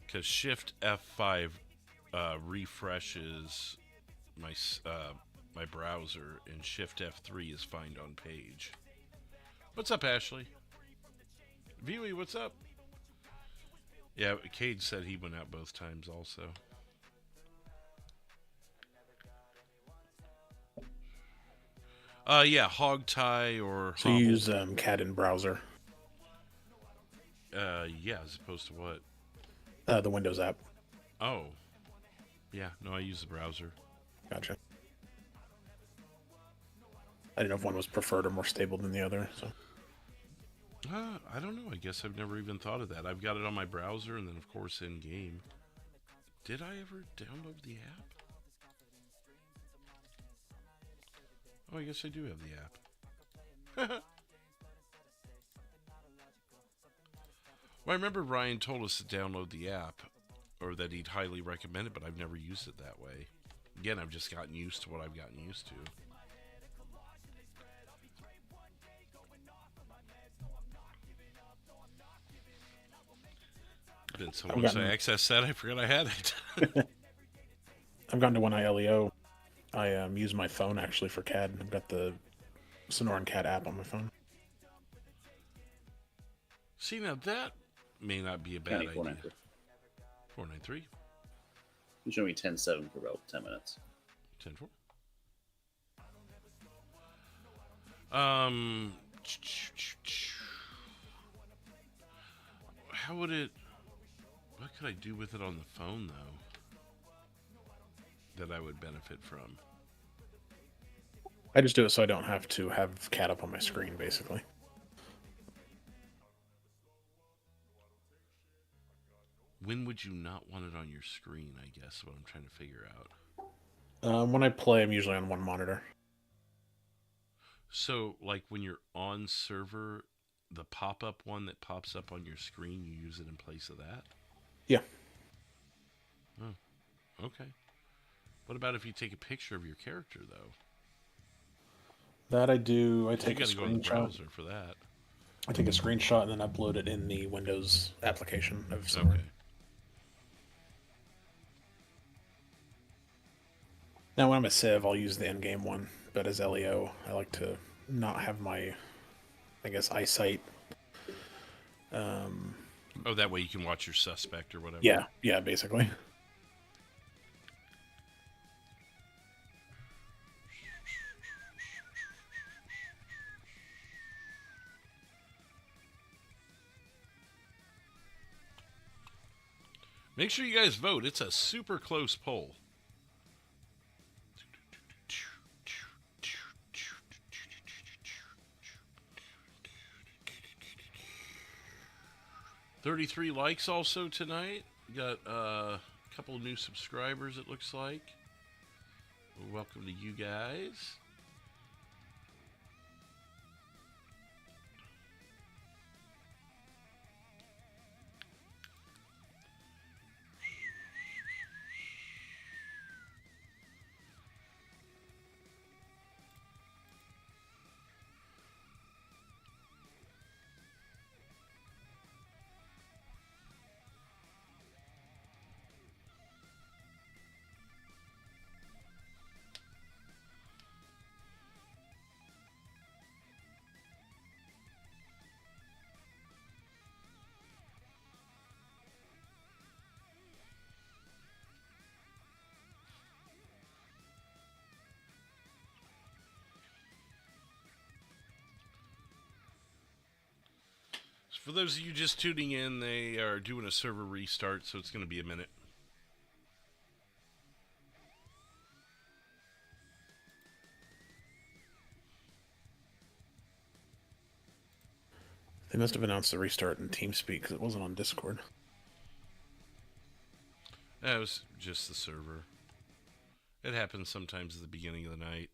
Because Shift F5 refreshes my my browser, and Shift F3 is find on page. What's up, Ashley? Viewey, what's up? Yeah, Cade said he went out both times also. Yeah, hog tie or So you use CAD in browser. Yeah, as opposed to what? The Windows app. Oh. Yeah, no, I use the browser. Gotcha. I didn't know if one was preferred or more stable than the other. So. I don't know. I guess I've never even thought of that. I've got it on my browser and then, of course, in game. Did I ever download the app? Oh, I guess I do have the app. Well, I remember Ryan told us to download the app, or that he'd highly recommend it, but I've never used it that way. Again, I've just gotten used to what I've gotten used to. Been so long since I accessed that, I forgot I had it. I've gotten to when I LEO. I use my phone actually for CAD. I've got the Sonoran CAD app on my phone. See, now that may not be a bad idea. 493. You showed me 10-7 for about 10 minutes. 10-4. How would it... What could I do with it on the phone, though, that I would benefit from? I just do it so I don't have to have CAD up on my screen, basically. When would you not want it on your screen, I guess, is what I'm trying to figure out. When I play, I'm usually on one monitor. So, like, when you're on server, the pop-up one that pops up on your screen, you use it in place of that? Yeah. Oh, okay. What about if you take a picture of your character, though? That I do. I take a screenshot. You gotta go to the browser for that. I take a screenshot and then upload it in the Windows application of Sonoran. Okay. Now, when I'm a Civ, I'll use the in-game one, but as LEO, I like to not have my, I guess, eyesight Oh, that way you can watch your suspect or whatever. Yeah, basically. Make sure you guys vote. It's a super close poll. $33 likes also tonight. We got a couple of new subscribers, it looks like. Well, welcome to you guys. For those of you just tuning in, they are doing a server restart, so it's going to be a minute. They must have announced the restart in TeamSpeak because it wasn't on Discord. That was just the server. It happens sometimes at the beginning of the night,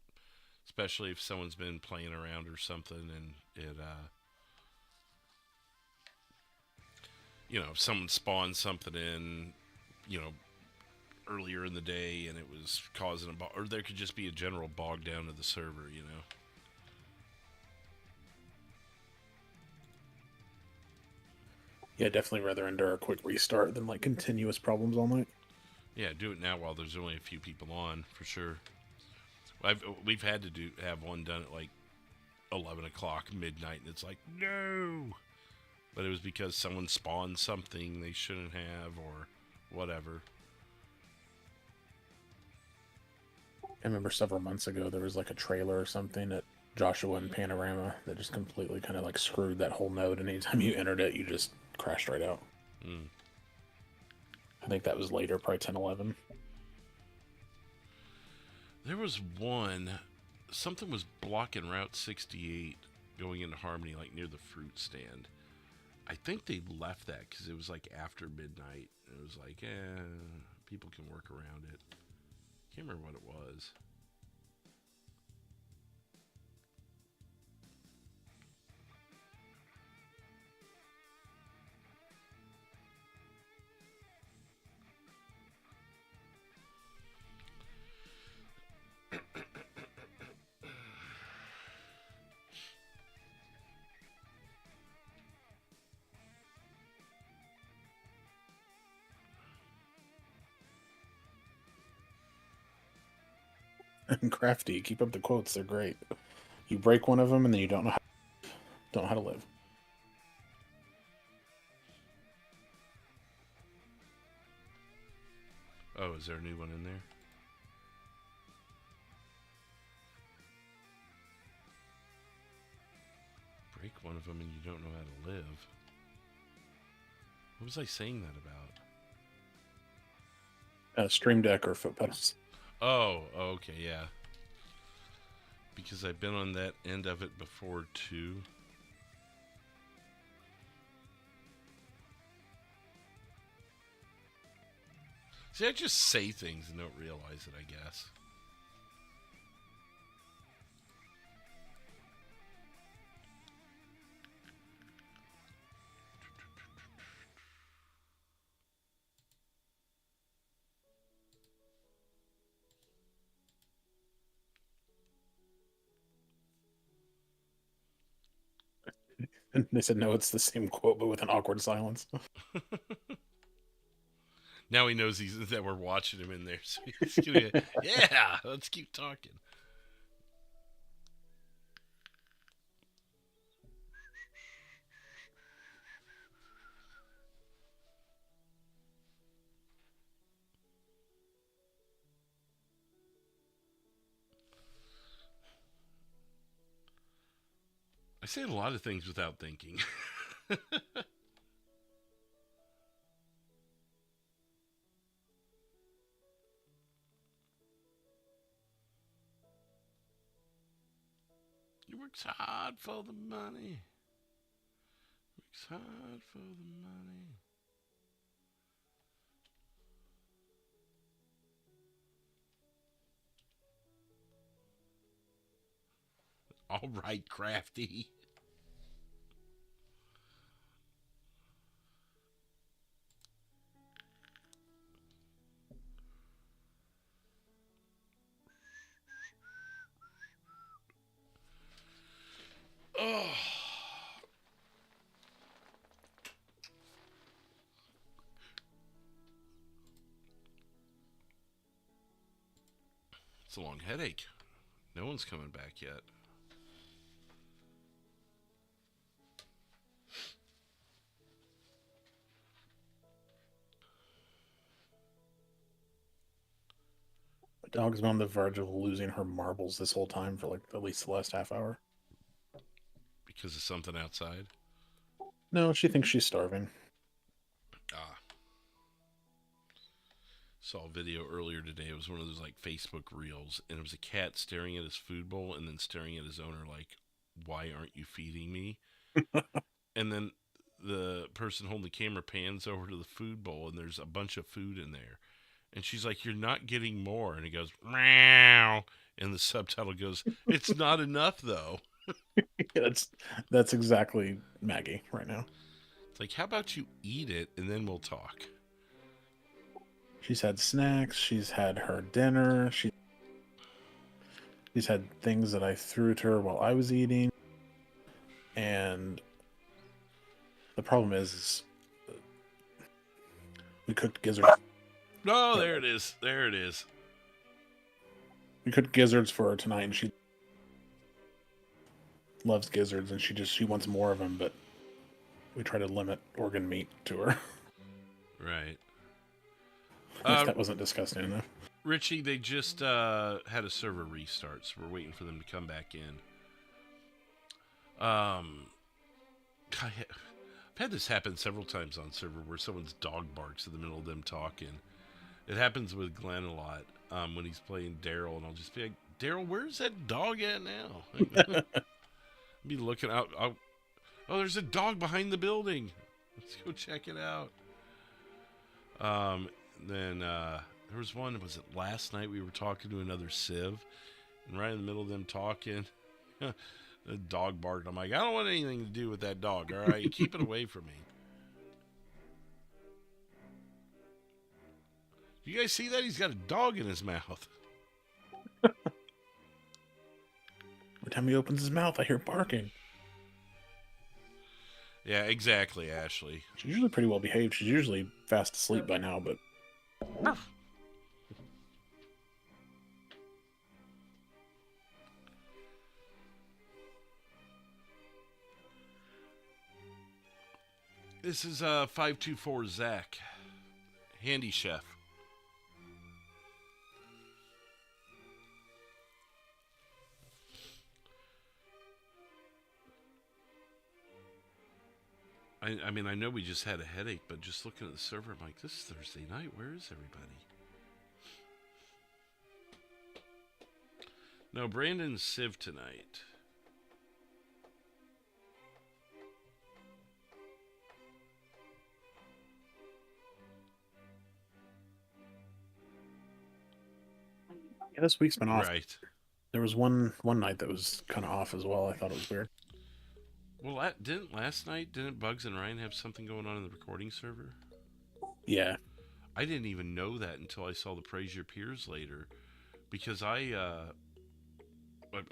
especially if someone's been playing around or something, and it, if someone spawned something in, earlier in the day, and it was causing a or there could just be a general bog down to the server, Yeah, definitely rather endure a quick restart than like continuous problems all night. Yeah, do it now while there's only a few people on, for sure. We've had to have one done at like 11 o'clock midnight, and it's like, no! But it was because someone spawned something they shouldn't have, or whatever. I remember several months ago there was like a trailer or something at Joshua and Panorama that just completely kind of like screwed that whole node, and anytime you entered it, you just crashed right out. I think that was later, probably 10, 11. There was one, something was blocking Route 68 going into Harmony, like near the fruit stand. I think they left that because it was like after midnight. It was like, people can work around it. Can't remember what it was. Crafty, keep up the quotes, they're great. You break one of them and then you don't know how to live. Oh, is there a new one in there? Break one of them and you don't know how to live. What was I saying that about? Stream Deck or foot pedals. Oh, okay, yeah. Because I've been on that end of it before, too. See, I just say things and don't realize it, I guess. And they said, no, it's the same quote, but with an awkward silence. Now he knows that we're watching him in there. So he's gonna, yeah, let's keep talking. I say a lot of things without thinking. He works hard for the money. Works hard for the money. All right, Crafty. Oh. It's a long headache. No one's coming back yet. My dog's been on the verge of losing her marbles this whole time for like at least the last half hour. Because of something outside? No, she thinks she's starving. Ah. Saw a video earlier today. It was one of those like Facebook reels, and it was a cat staring at his food bowl and then staring at his owner like, "Why aren't you feeding me?" And then the person holding the camera pans over to the food bowl, and there's a bunch of food in there. And she's like, "You're not getting more." And he goes, "Meow." And the subtitle goes, "It's not enough, though." That's exactly Maggie right now. It's like, how about you eat it, and then we'll talk. She's had snacks. She's had her dinner. She's had things that I threw to her while I was eating. And the problem is we cooked gizzards. Oh, there it is. There it is. We cooked gizzards for her tonight, and she loves gizzards, and she wants more of them, but we try to limit organ meat to her. Right. If that wasn't disgusting enough. Richie, they just had a server restart, so we're waiting for them to come back in. I've had this happen several times on server where someone's dog barks in the middle of them talking. It happens with Glenn a lot when he's playing Daryl, and I'll just be like, "Daryl, where's that dog at now?" Be looking out. Oh, there's a dog behind the building. Let's go check it out. Then there was one. Was it last night? We were talking to another Civ, and right in the middle of them talking, the dog barked. I'm like, "I don't want anything to do with that dog. All right, keep it away from me." You guys see that? He's got a dog in his mouth. Every time he opens his mouth, I hear barking. Yeah, exactly, Ashley. She's usually pretty well behaved. She's usually fast asleep by now, but... This is 524 Zach, Handy Chef. I mean, I know we just had a headache, but just looking at the server, I'm like, this is Thursday night. Where is everybody? No, Brandon's Civ tonight. Yeah, this week's been off. Right. There was one night that was kind of off as well. I thought it was weird. Well, didn't Bugs and Ryan have something going on in the recording server? Yeah. I didn't even know that until I saw the Praise Your Peers later, because I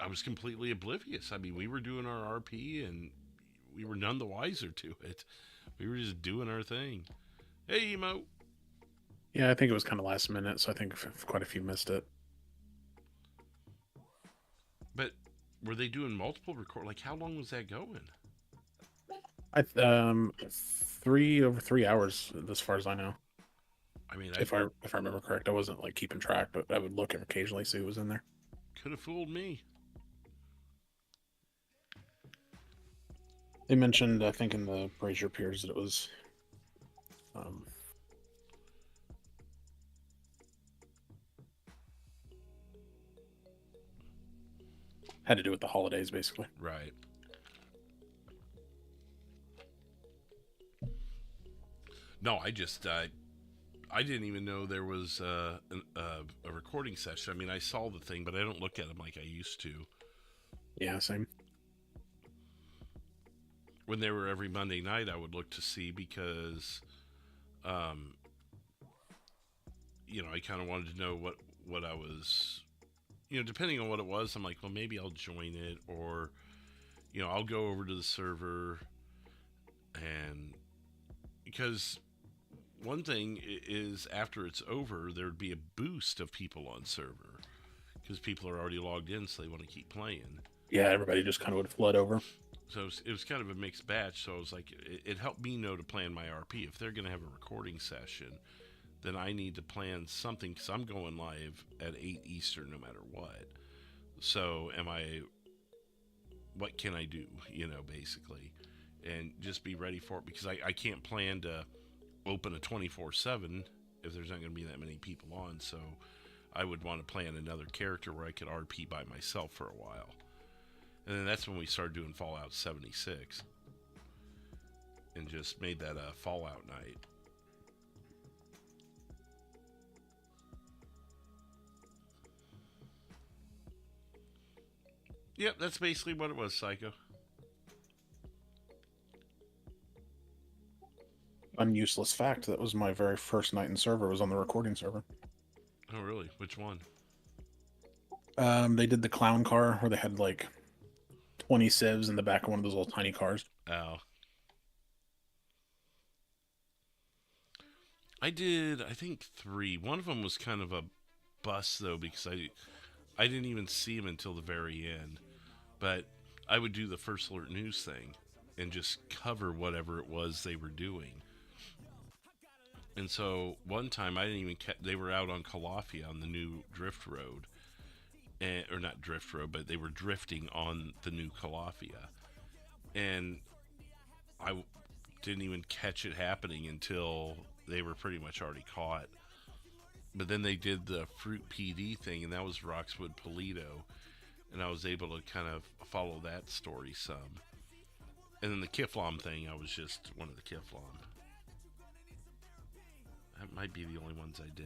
was completely oblivious. I mean, we were doing our RP, and we were none the wiser to it. We were just doing our thing. Hey, Emo. Yeah, I think it was kind of last minute, so I think quite a few missed it. But were they doing multiple record? Like, how long was that going? Over 3 hours, as far as I know. I mean, if I remember correct, I wasn't like keeping track, but I would look and occasionally see who was in there. Could have fooled me. They mentioned, I think, in the Brazier Peers that it was had to do with the holidays, basically. Right. No, I just I didn't even know there was a recording session. I mean, I saw the thing, but I don't look at them like I used to. Yeah, same. When they were every Monday night, I would look to see because, I kind of wanted to know what I was, depending on what it was. I'm like, well, maybe I'll join it, or I'll go over to the server, and because one thing is after it's over, there'd be a boost of people on server because people are already logged in, so they want to keep playing. Yeah, everybody just kind of would flood over. So it was kind of a mixed batch. So I was like, it helped me know to plan my RP. If they're going to have a recording session, then I need to plan something because I'm going live at 8 Eastern no matter what. So what can I do, basically, and just be ready for it because I can't plan to open a 24/7 if there's not going to be that many people on. So I would want to plan another character where I could RP by myself for a while. And then that's when we started doing Fallout 76 and just made that a Fallout night. Yep, that's basically what it was, Psycho. Unuseless fact, that was my very first night in server, was on the recording server. Oh, really? Which one? They did the clown car where they had like 20 civs in the back of one of those little tiny cars. Oh. I did, I think 3. One of them was kind of a bust, though, because I didn't even see him until the very end. But I would do the First Alert News thing and just cover whatever it was they were doing. And so one time I didn't even they were out on Calafia on the new drift road. Or not drift road, but they were drifting on the new Calafia. And I didn't even catch it happening until they were pretty much already caught. But then they did the Fruit PD thing, and that was Roxwood Polito. And I was able to kind of follow that story some. And then the Kiflom thing, I was just one of the Kiflom. That might be the only ones I did.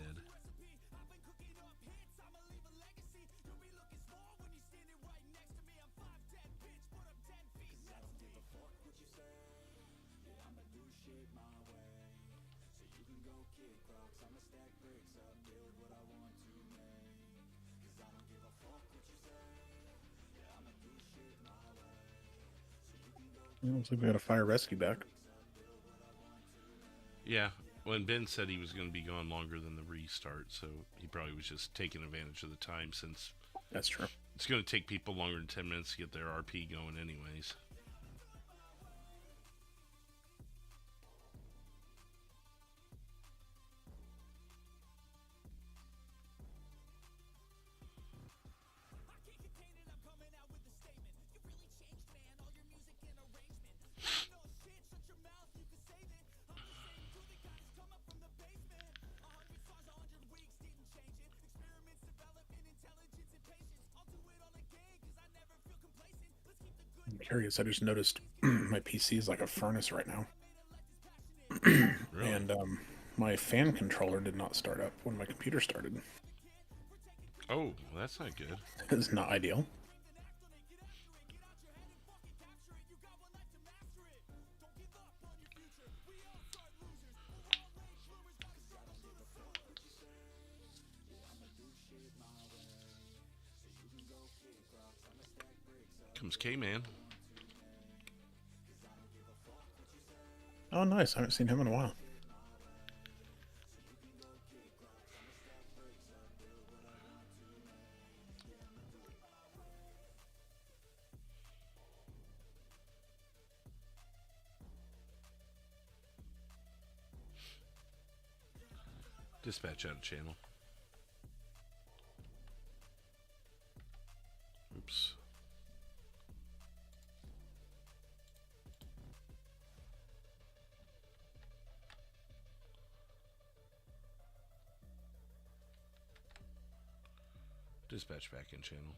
Looks like we got a fire rescue back. Yeah, when Ben said he was going to be gone longer than the restart, so he probably was just taking advantage of the time since That's true. it's going to take people longer than 10 minutes to get their RP going anyways. I'm curious. I just noticed my PC is like a furnace right now. Really? And my fan controller did not start up when my computer started. Oh, well, that's not good. It's not ideal. Comes K-Man. Oh, nice. I haven't seen him in a while. Dispatch out of channel. Oops. Dispatch back-end channel.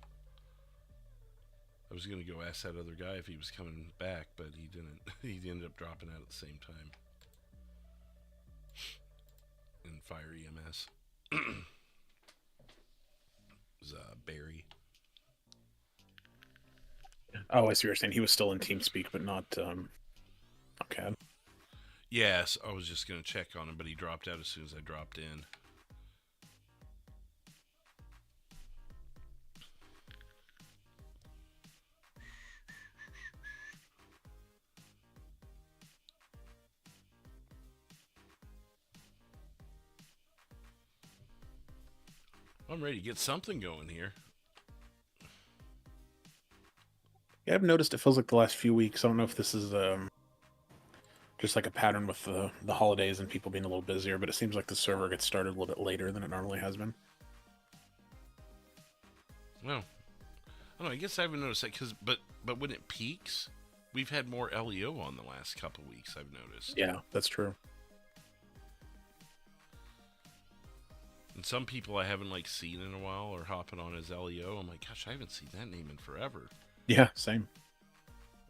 I was going to go ask that other guy if he was coming back, but he didn't. He ended up dropping out at the same time. In Fire EMS. It was Barry. Oh, I see what you're saying. He was still in TeamSpeak, but not CAD. Yes, I was just going to check on him, but he dropped out as soon as I dropped in. I'm ready to get something going here. Yeah, I've noticed it feels like the last few weeks. I don't know if this is just like a pattern with the holidays and people being a little busier, but it seems like the server gets started a little bit later than it normally has been. Well, I don't know. I guess I haven't noticed that but when it peaks, we've had more LEO on the last couple weeks. I've noticed. Yeah, that's true. And some people I haven't seen in a while are hopping on as LEO. I'm like, gosh, I haven't seen that name in forever. Yeah, same.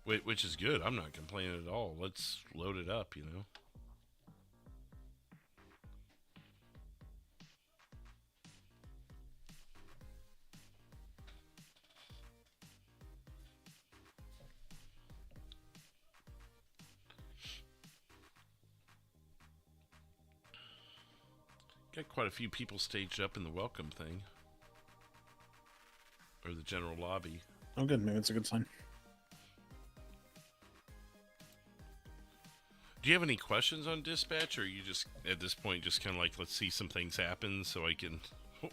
Which is good. I'm not complaining at all. Let's load it up, you know. Got quite a few people staged up in the welcome thing. Or the general lobby. Oh, good. Maybe it's a good sign. Do you have any questions on dispatch, or are you just, at this point, just kind of like, let's see some things happen so I can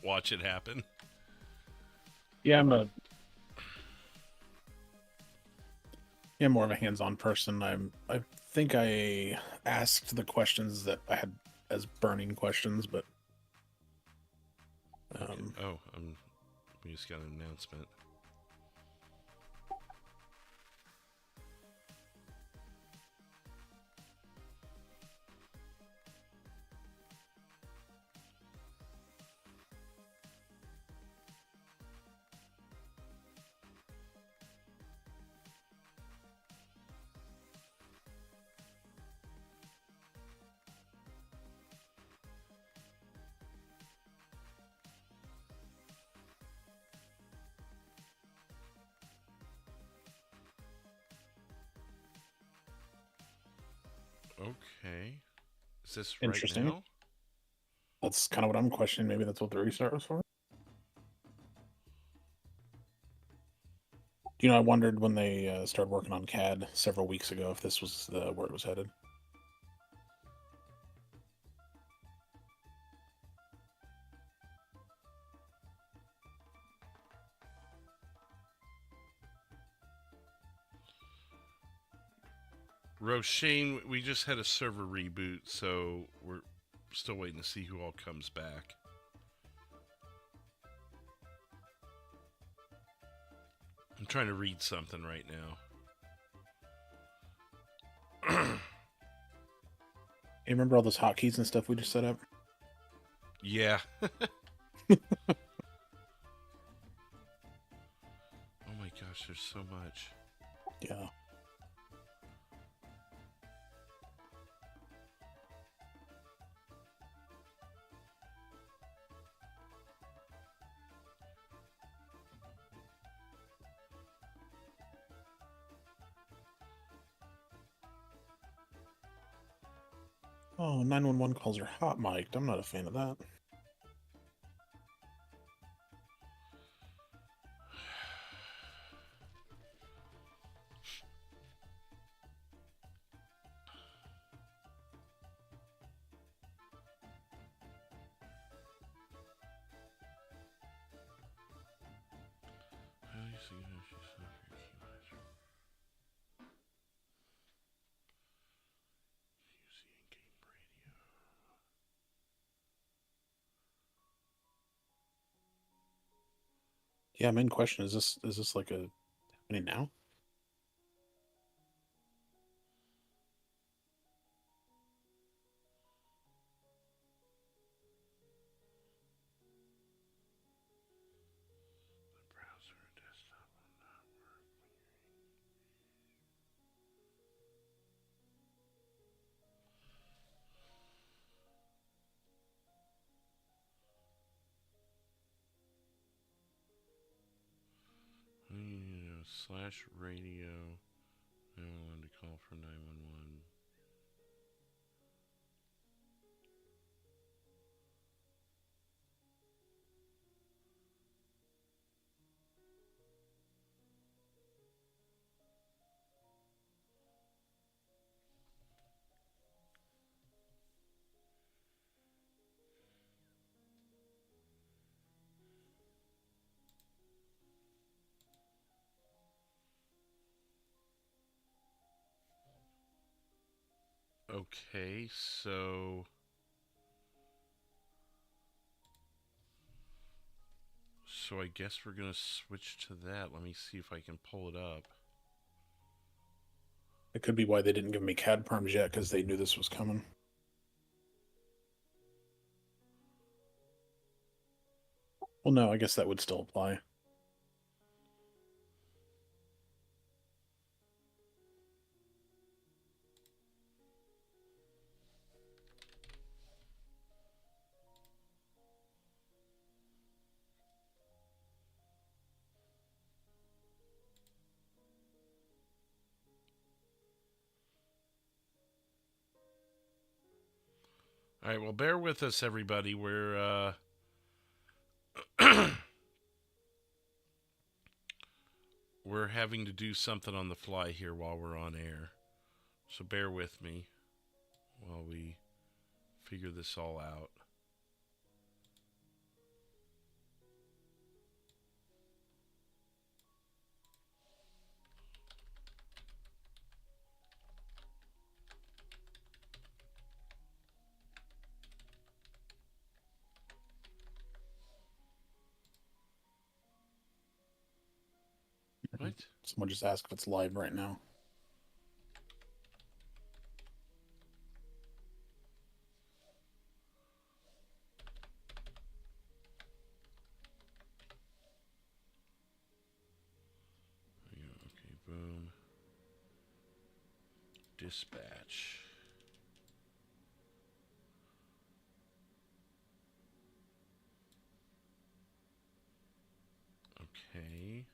watch it happen? Yeah, I'm more of a hands-on person. I think I asked the questions that I had as burning questions, but we just got an announcement. Okay. Is this right interesting. now? That's kind of what I'm questioning. Maybe that's what the restart was for. You know, I wondered when they started working on CAD several weeks ago if this was where it was headed. Roshane, we just had a server reboot, so we're still waiting to see who all comes back. I'm trying to read something right now. You remember all those hotkeys and stuff we just set up? Yeah. Oh my gosh, there's so much. Yeah. Oh, 911 calls are hot mic'd. I'm not a fan of that. Yeah, main question is this like a happening now? / radio. I wanted to call for 911. Okay, so I guess we're gonna switch to that. Let me see if I can pull it up. It could be why they didn't give me CAD perms yet, because they knew this was coming. Well, no, I guess that would still apply. All right, well, bear with us, everybody. We're we're having to do something on the fly here while we're on air, so bear with me while we figure this all out. What? Someone just asked if it's live right now. Okay, boom. Dispatch. Okay.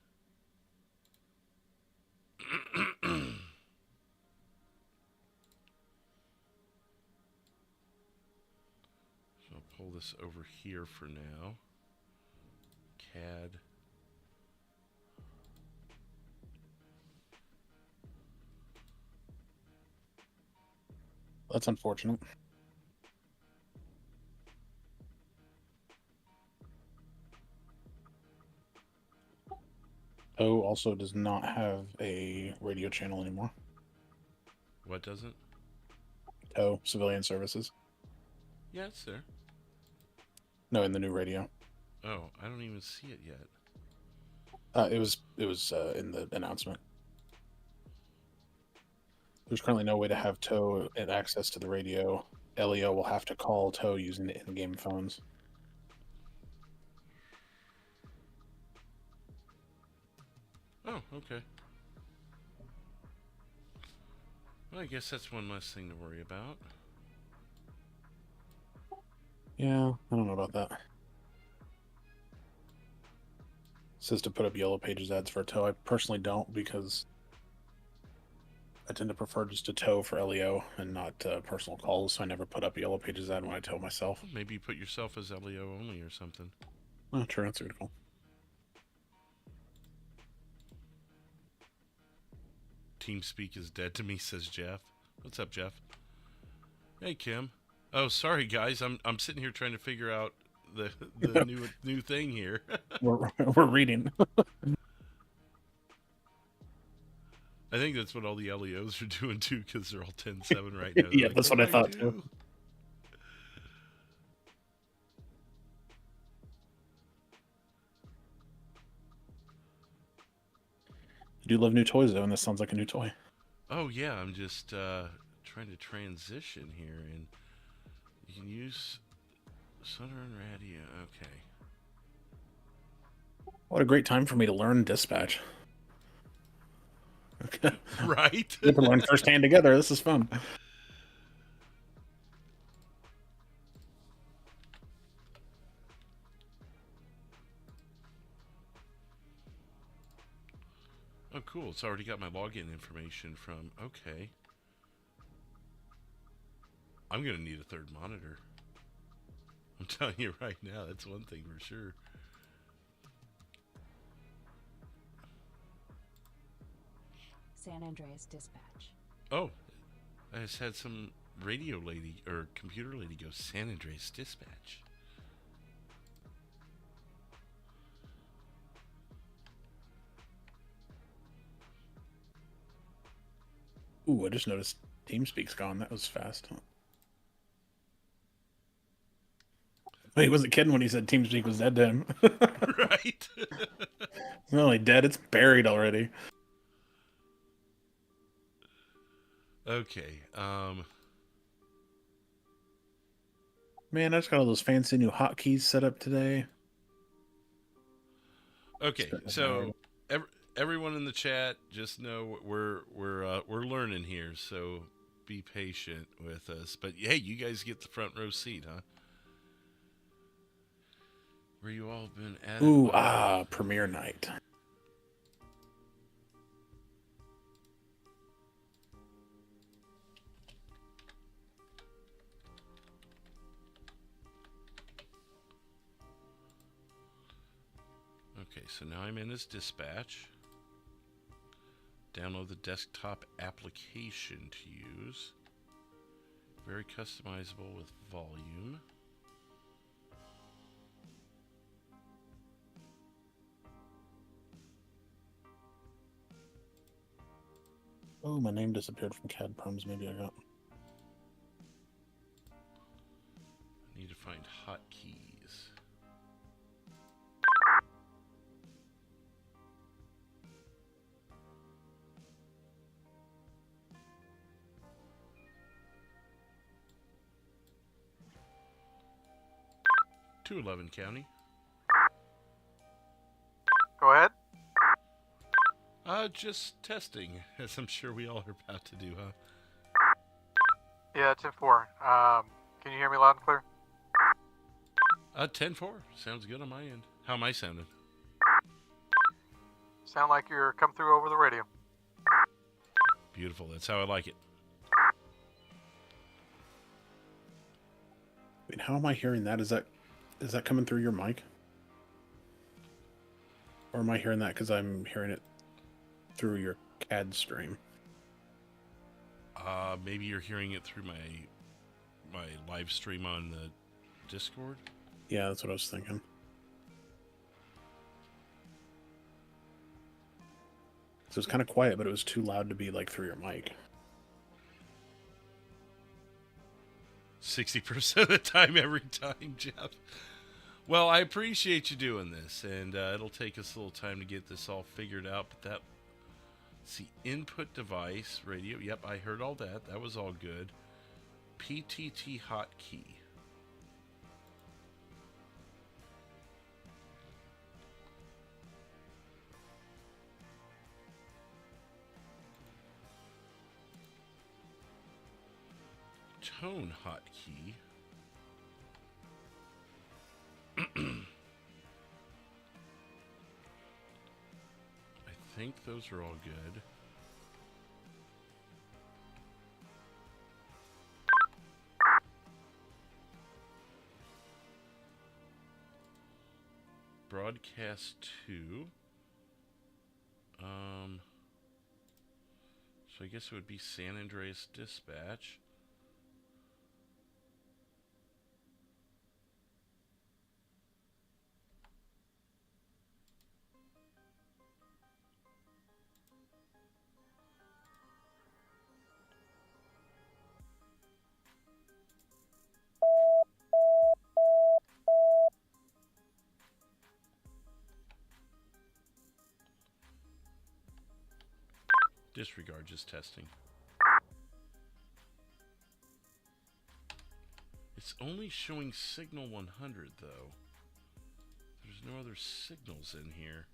So I'll pull this over here for now. CAD. That's unfortunate. O also does not have a radio channel anymore. What doesn't? O, civilian services. Yeah, it's there. No, in the new radio. Oh, I don't even see it yet. It was in the announcement. There's currently no way to have TOW and access to the radio. LEO will have to call TOW using the in-game phones. Oh, okay. Well, I guess that's one less thing to worry about. Yeah, I don't know about that. It says to put up Yellow Pages ads for TOW. I personally don't, because I tend to prefer just a TOW for LEO and not personal calls, so I never put up Yellow Pages ad when I TOW myself. Well, maybe you put yourself as LEO only or something. Oh, true, that's beautiful. TeamSpeak is dead to me, says Jeff. What's up, Jeff? Hey, Kim. Oh, sorry, guys. I'm sitting here trying to figure out the new thing here. We're reading. I think that's what all the LEOs are doing too, because they're all 10-7 right now. Yeah, like, that's what I thought do? too. I do love new toys though, and this sounds like a new toy. Oh yeah, I'm just trying to transition here, and you can use Sonar and Radio. Okay. What a great time for me to learn dispatch. Right? We get to learn firsthand together. This is fun. cool. It's already got my login information from... Okay. I'm going to need a third monitor. I'm telling you right now, that's one thing for sure. San Andreas Dispatch. Oh, I just had some radio lady or computer lady go, San Andreas Dispatch. Ooh, I just noticed TeamSpeak's gone. That was fast. He wasn't kidding when he said TeamSpeak was dead to him. Right? It's not only dead, it's buried already. Okay. Man, I just got all those fancy new hotkeys set up today. Okay. So everyone in the chat, just know we're learning here. So be patient with us. But hey, you guys get the front row seat, huh? Where you all been at? Ooh, premiere night. Okay, so now I'm in his dispatch. Download the desktop application to use. Very customizable with volume. Oh, my name disappeared from CAD Proms. Maybe I got... I need to find hotkeys. .211 County. Go ahead. Just testing, as I'm sure we all are about to do, huh? Yeah, 10-4. Can you hear me loud and clear? 10-4. Sounds good on my end. How am I sounding? Sound like you're come through over the radio. Beautiful. That's how I like it. Wait, how am I hearing that? Is that coming through your mic? Or am I hearing that because I'm hearing it through your CAD stream? Maybe you're hearing it through my live stream on the Discord. Yeah, that's what I was thinking. So it's kind of quiet, but it was too loud to be like through your mic. 60% of the time, every time, Jeff. Well, I appreciate you doing this, and it'll take us a little time to get this all figured out, but let's see, input device, radio, yep, I heard all that. That was all good. PTT hotkey. Tone hotkey. I think those are all good. Broadcast 2. So I guess it would be San Andreas Dispatch. Disregard, just testing. It's only showing signal 100 though. There's no other signals in here.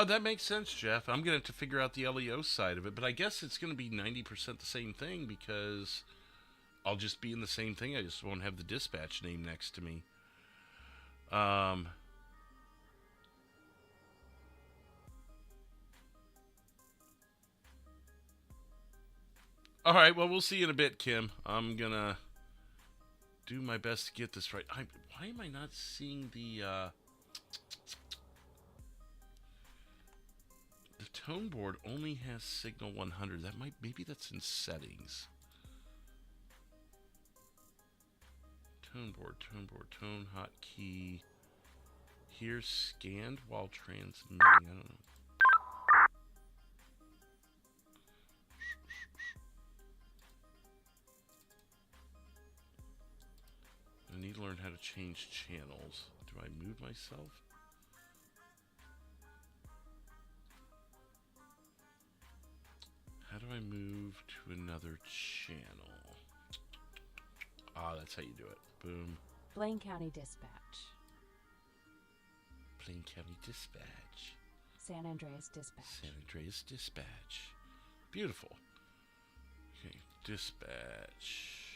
That makes sense, Jeff. I'm going to have to figure out the LEO side of it, but I guess it's going to be 90% the same thing because I'll just be in the same thing. I just won't have the dispatch name next to me. All right, well, we'll see you in a bit, Kim. I'm going to do my best to get this right. Why am I not seeing the tone board only has signal 100. Maybe that's in settings. Tone board, tone hotkey. Here, scanned while transmitting. I don't know. I need to learn how to change channels. Do I move myself? How do I move to another channel? Ah, that's how you do it. Boom. Blaine County Dispatch. Plain County Dispatch. San Andreas Dispatch. San Andreas Dispatch. Beautiful. Okay, dispatch.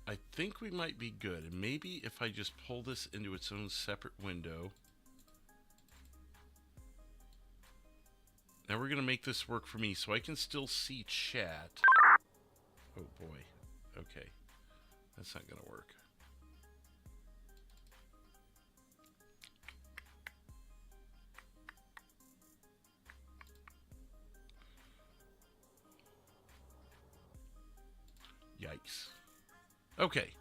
I think we might be good. And maybe if I just pull this into its own separate window. Now we're going to make this work for me so I can still see chat. Oh boy. Okay. That's not going to work. Yikes. Okay.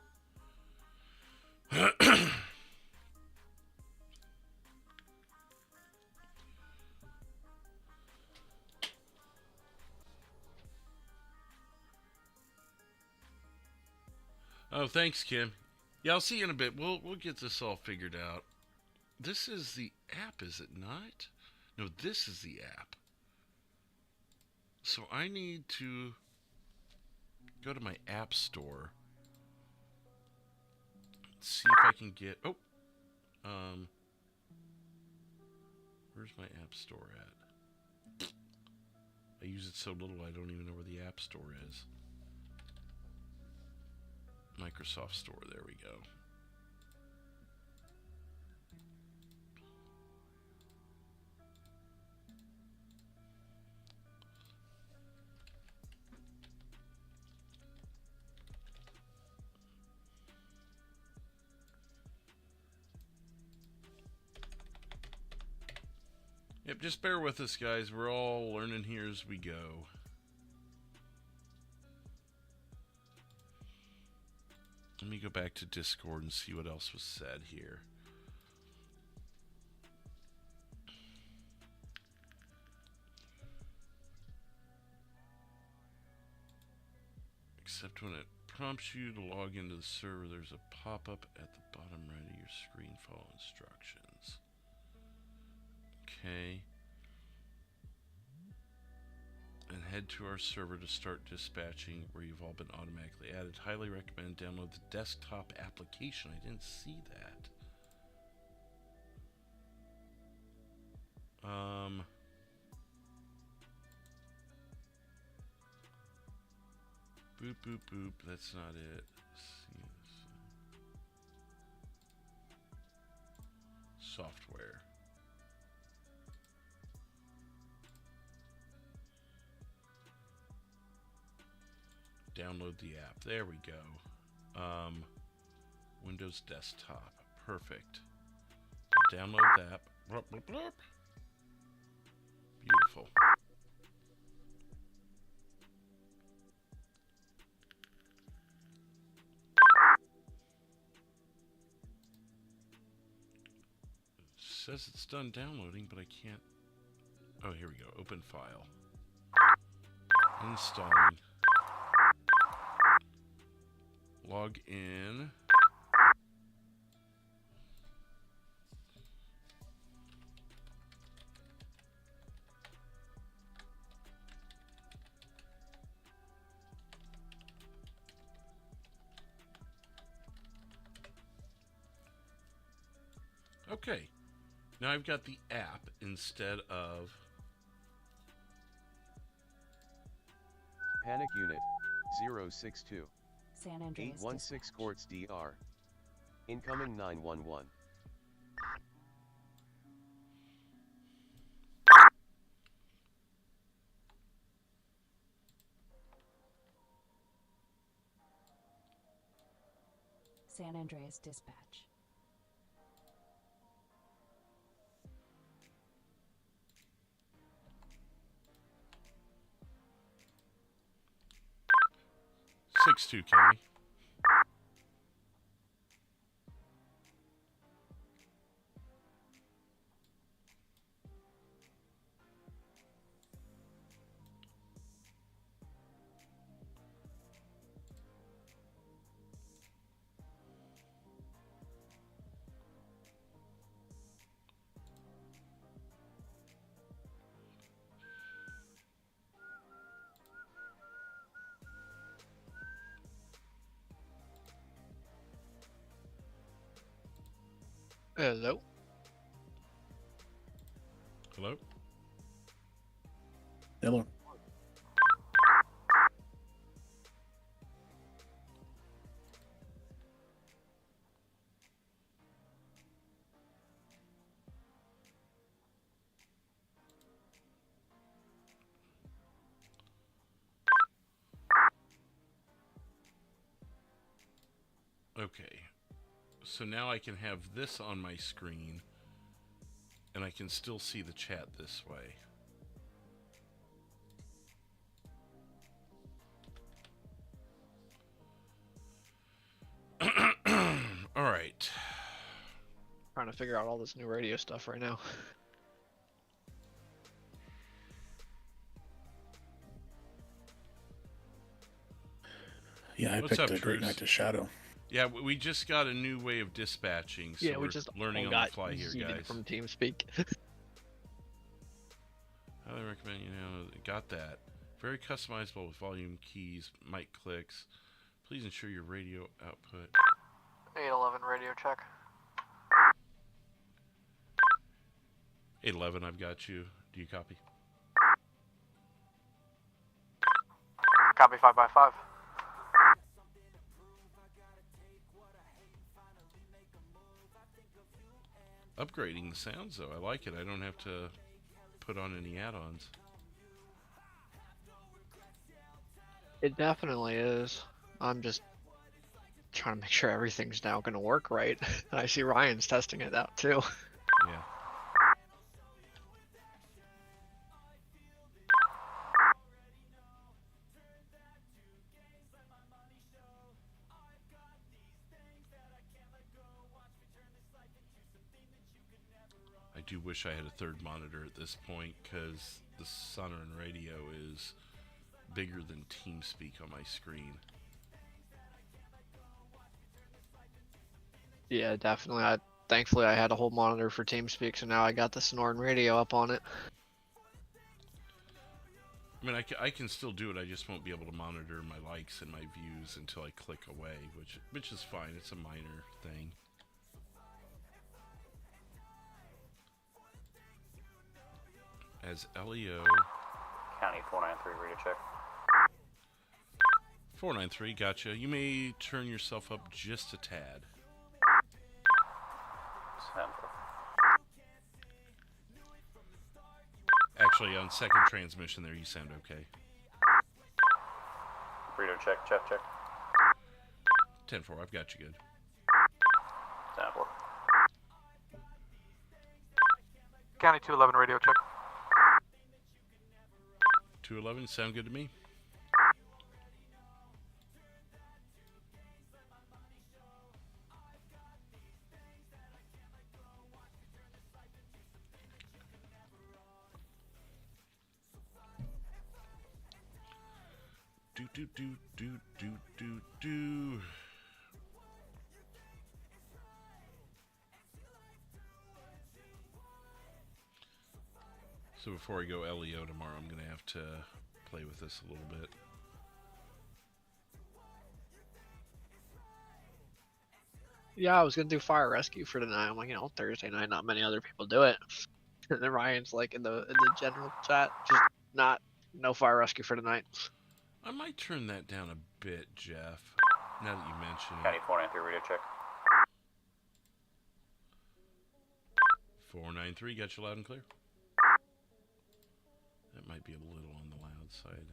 Oh, thanks, Kim. Yeah, I'll see you in a bit. We'll get this all figured out. This is the app, is it not? No, this is the app. So I need to go to my app store. See if I can get... Oh! Where's my app store at? I use it so little I don't even know where the app store is. Microsoft Store, there we go. Yep, just bear with us, guys. We're all learning here as we go. Let me go back to Discord and see what else was said here. Except when it prompts you to log into the server, there's a pop-up at the bottom right of your screen. Follow instructions. Okay. And head to our server to start dispatching where you've all been automatically added. Highly recommend download the desktop application. I didn't see that. Boop, boop, boop. That's not it. Software. Download the app. There we go. Windows Desktop. Perfect. Download that. Blup, blup, blup. Beautiful. It says it's done downloading, but I can't. Oh, here we go. Open file. Installing. Log in. Okay. Now I've got the app instead of... Panic Unit 062 San Andreas 816 Dispatch. Quartz DR. Incoming 911. San Andreas Dispatch. Six two County. Hello. Hello? Hello. Okay. So now I can have this on my screen, and I can still see the chat this way. All right. Trying to figure out all this new radio stuff right now. Yeah, I What's picked up, a Great Truce? Night to Shadow. Yeah, we just got a new way of dispatching, so Yeah, we we're just learning all on got the fly here, yeeted guys. from TeamSpeak. Highly recommend, got that. Very customizable with volume, keys, mic clicks. Please ensure your radio output. 811 radio check. 811, I've got you. Do you copy? Copy 5x5. Upgrading the sounds, though. I like it. I don't have to put on any add-ons. It definitely is. I'm just trying to make sure everything's now going to work right. I see Ryan's testing it out too. Yeah. I do wish I had a third monitor at this point, because the Sonoran radio is bigger than TeamSpeak on my screen. Yeah, definitely. Thankfully I had a whole monitor for TeamSpeak, so now I got the Sonoran radio up on it. I mean, I can still do it. I just won't be able to monitor my likes and my views until I click away, which is fine. It's a minor thing. As LEO County 493 radio check. 493, gotcha. You may turn yourself up just a tad. 10. Actually, on second transmission there, you sound okay. Radio check, check. 10-4, I've got you good. 10-4. County 211 radio check. 211, sound good to me. Do. So before I go LEO tomorrow, I'm going to have to play with this a little bit. Yeah, I was gonna do fire rescue for tonight. I'm like, Thursday night, not many other people do it. And then Ryan's like in the general chat, just no fire rescue for tonight. I might turn that down a bit, Jeff. Now that you mention County it. 493 radio check. 493, got you loud and clear. That might be a little on the loud side.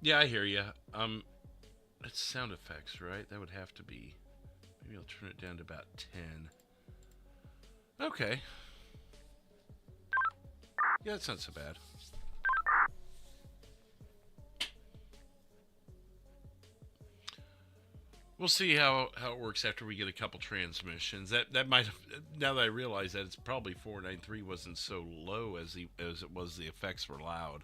Yeah, I hear you. It's sound effects, right? That would have to be. Maybe I'll turn it down to about 10. Okay. Yeah, that's not so bad. We'll see how it works after we get a couple transmissions. That might have, now that I realize that, it's probably 493 wasn't so low as it was the effects were loud.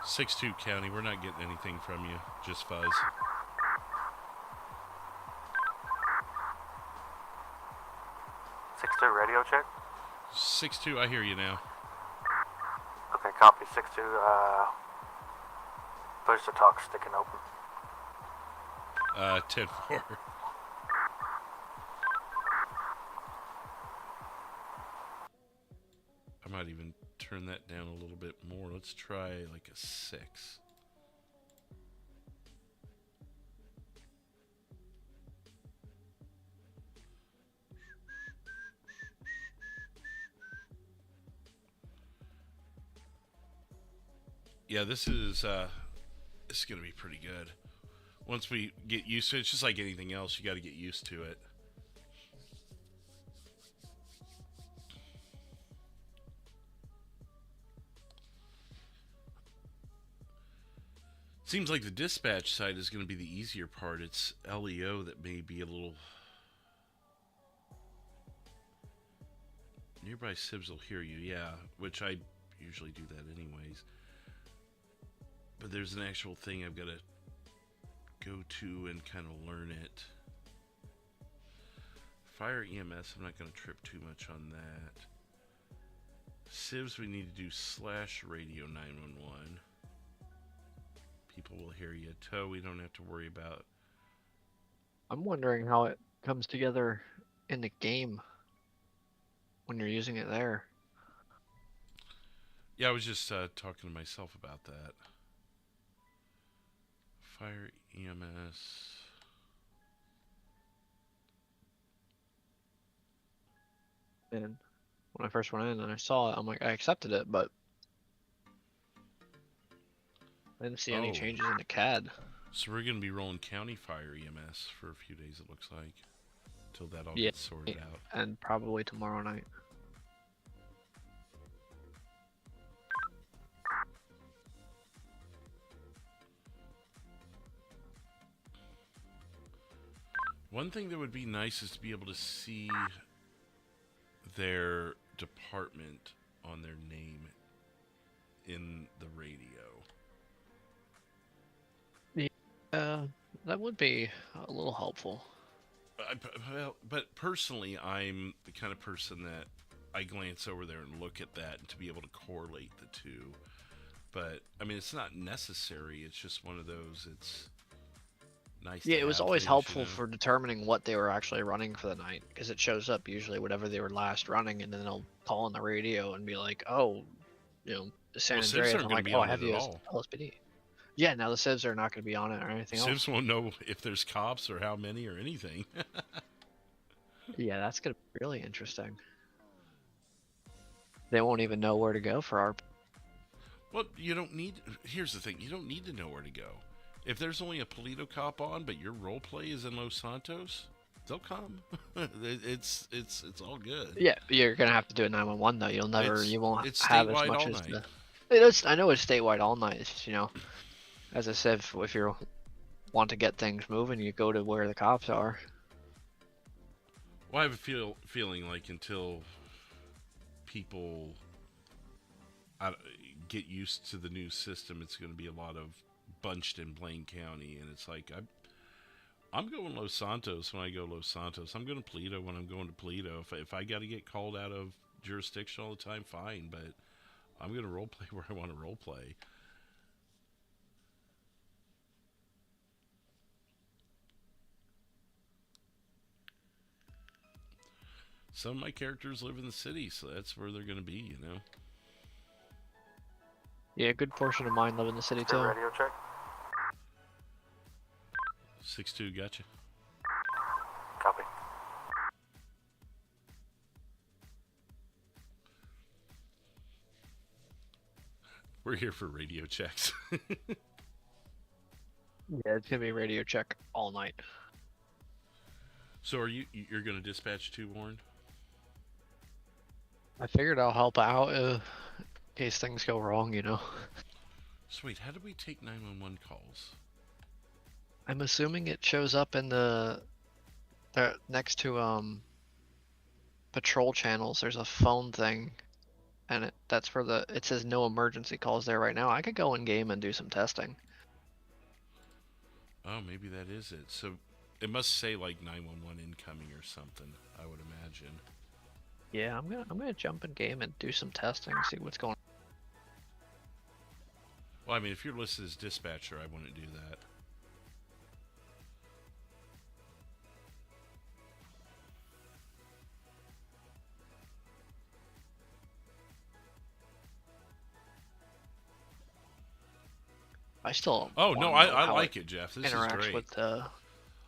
(6-2) County, we're not getting anything from you, just fuzz. 6-2 radio check. 6-2, I hear you now. Okay, copy 6-2. Push the talk sticking open. 10-4. I might even turn that down a little bit more. Let's try like a 6. Yeah, this is going to be pretty good. Once we get used to it, it's just like anything else. You got to get used to it. Seems like the dispatch side is going to be the easier part. It's LEO that may be a little... Nearby Sibs will hear you, yeah, which I usually do that anyways. But there's an actual thing I've got to go to and kind of learn it. Fire EMS, I'm not going to trip too much on that. Sibs, we need to do /radio 911. People will hear you. Tow, we don't have to worry about. I'm wondering how it comes together in the game when you're using it there. Yeah, I was just talking to myself about that. Fire EMS. And when I first went in and I saw it, I'm like, I accepted it, but I didn't see any changes in the CAD. So we're going to be rolling county fire EMS for a few days, it looks like. Until that all Yeah, gets sorted out. And probably tomorrow night. One thing that would be nice is to be able to see their department on their name in the radio. That would be a little helpful. But personally, I'm the kind of person that I glance over there and look at that and to be able to correlate the two. But, I mean, it's not necessary. It's just one of those, it's nice to Yeah, it was have always things, helpful you know? for determining what they were actually running for the night, because it shows up usually whatever they were last running, and then they'll call on the radio and be like, oh, San Well, Sibs Andreas. aren't I'm gonna like, be oh, on I have it you at as all. LSPD. Yeah, now the Sibs are not going to be on it or anything else. Sibs won't know if there's cops or how many or anything. Yeah, that's going to be really interesting. They won't even know where to go for our... Well, you don't need... Here's the thing. You don't need to know where to go. If there's only a Polito cop on, but your role play is in Los Santos, they'll come. It's all good. Yeah, you're going to have to do it 911 though. You won't it's have as statewide much all as night. I know it's statewide all night. It's just, as I said, if you want to get things moving, you go to where the cops are. Well, I have a feeling like until people get used to the new system, it's going to be a lot of bunched in Blaine County, and it's like I'm going Los Santos when I go Los Santos. I'm going to Paleto when I'm going to Paleto. If I got to get called out of jurisdiction all the time, fine, but I'm going to roleplay where I want to roleplay. Some of my characters live in the city, so that's where they're going to be, you know? Yeah, a good portion of mine live in the city too. Radio check. 6-2, gotcha. Copy. We're here for radio checks. Yeah, it's gonna be radio check all night. So you're going to dispatch too, Warren? I figured I'll help out in case things go wrong, you know. Sweet, how do we take 911 calls? I'm assuming it shows up in the next to patrol channels. There's a phone thing, and that's where it says no emergency calls there right now. I could go in game and do some testing. Oh, maybe that is it. So it must say like 911 incoming or something, I would imagine. Yeah, I'm gonna jump in game and do some testing, see what's going on. Well, I mean, if you're listed as dispatcher, I wouldn't do that. I still. Oh no, wanna know I how like it, Jeff. This is interacts great. with the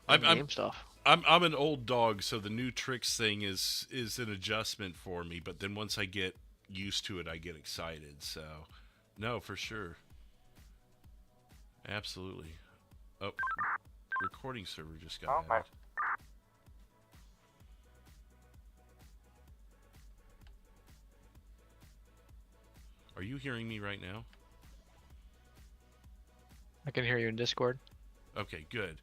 I'm game stuff. I'm an old dog, so the new tricks thing is an adjustment for me. But then once I get used to it, I get excited. So, no, for sure, absolutely. Oh, recording server just got added. Are you hearing me right now? I can hear you in Discord. Okay, good.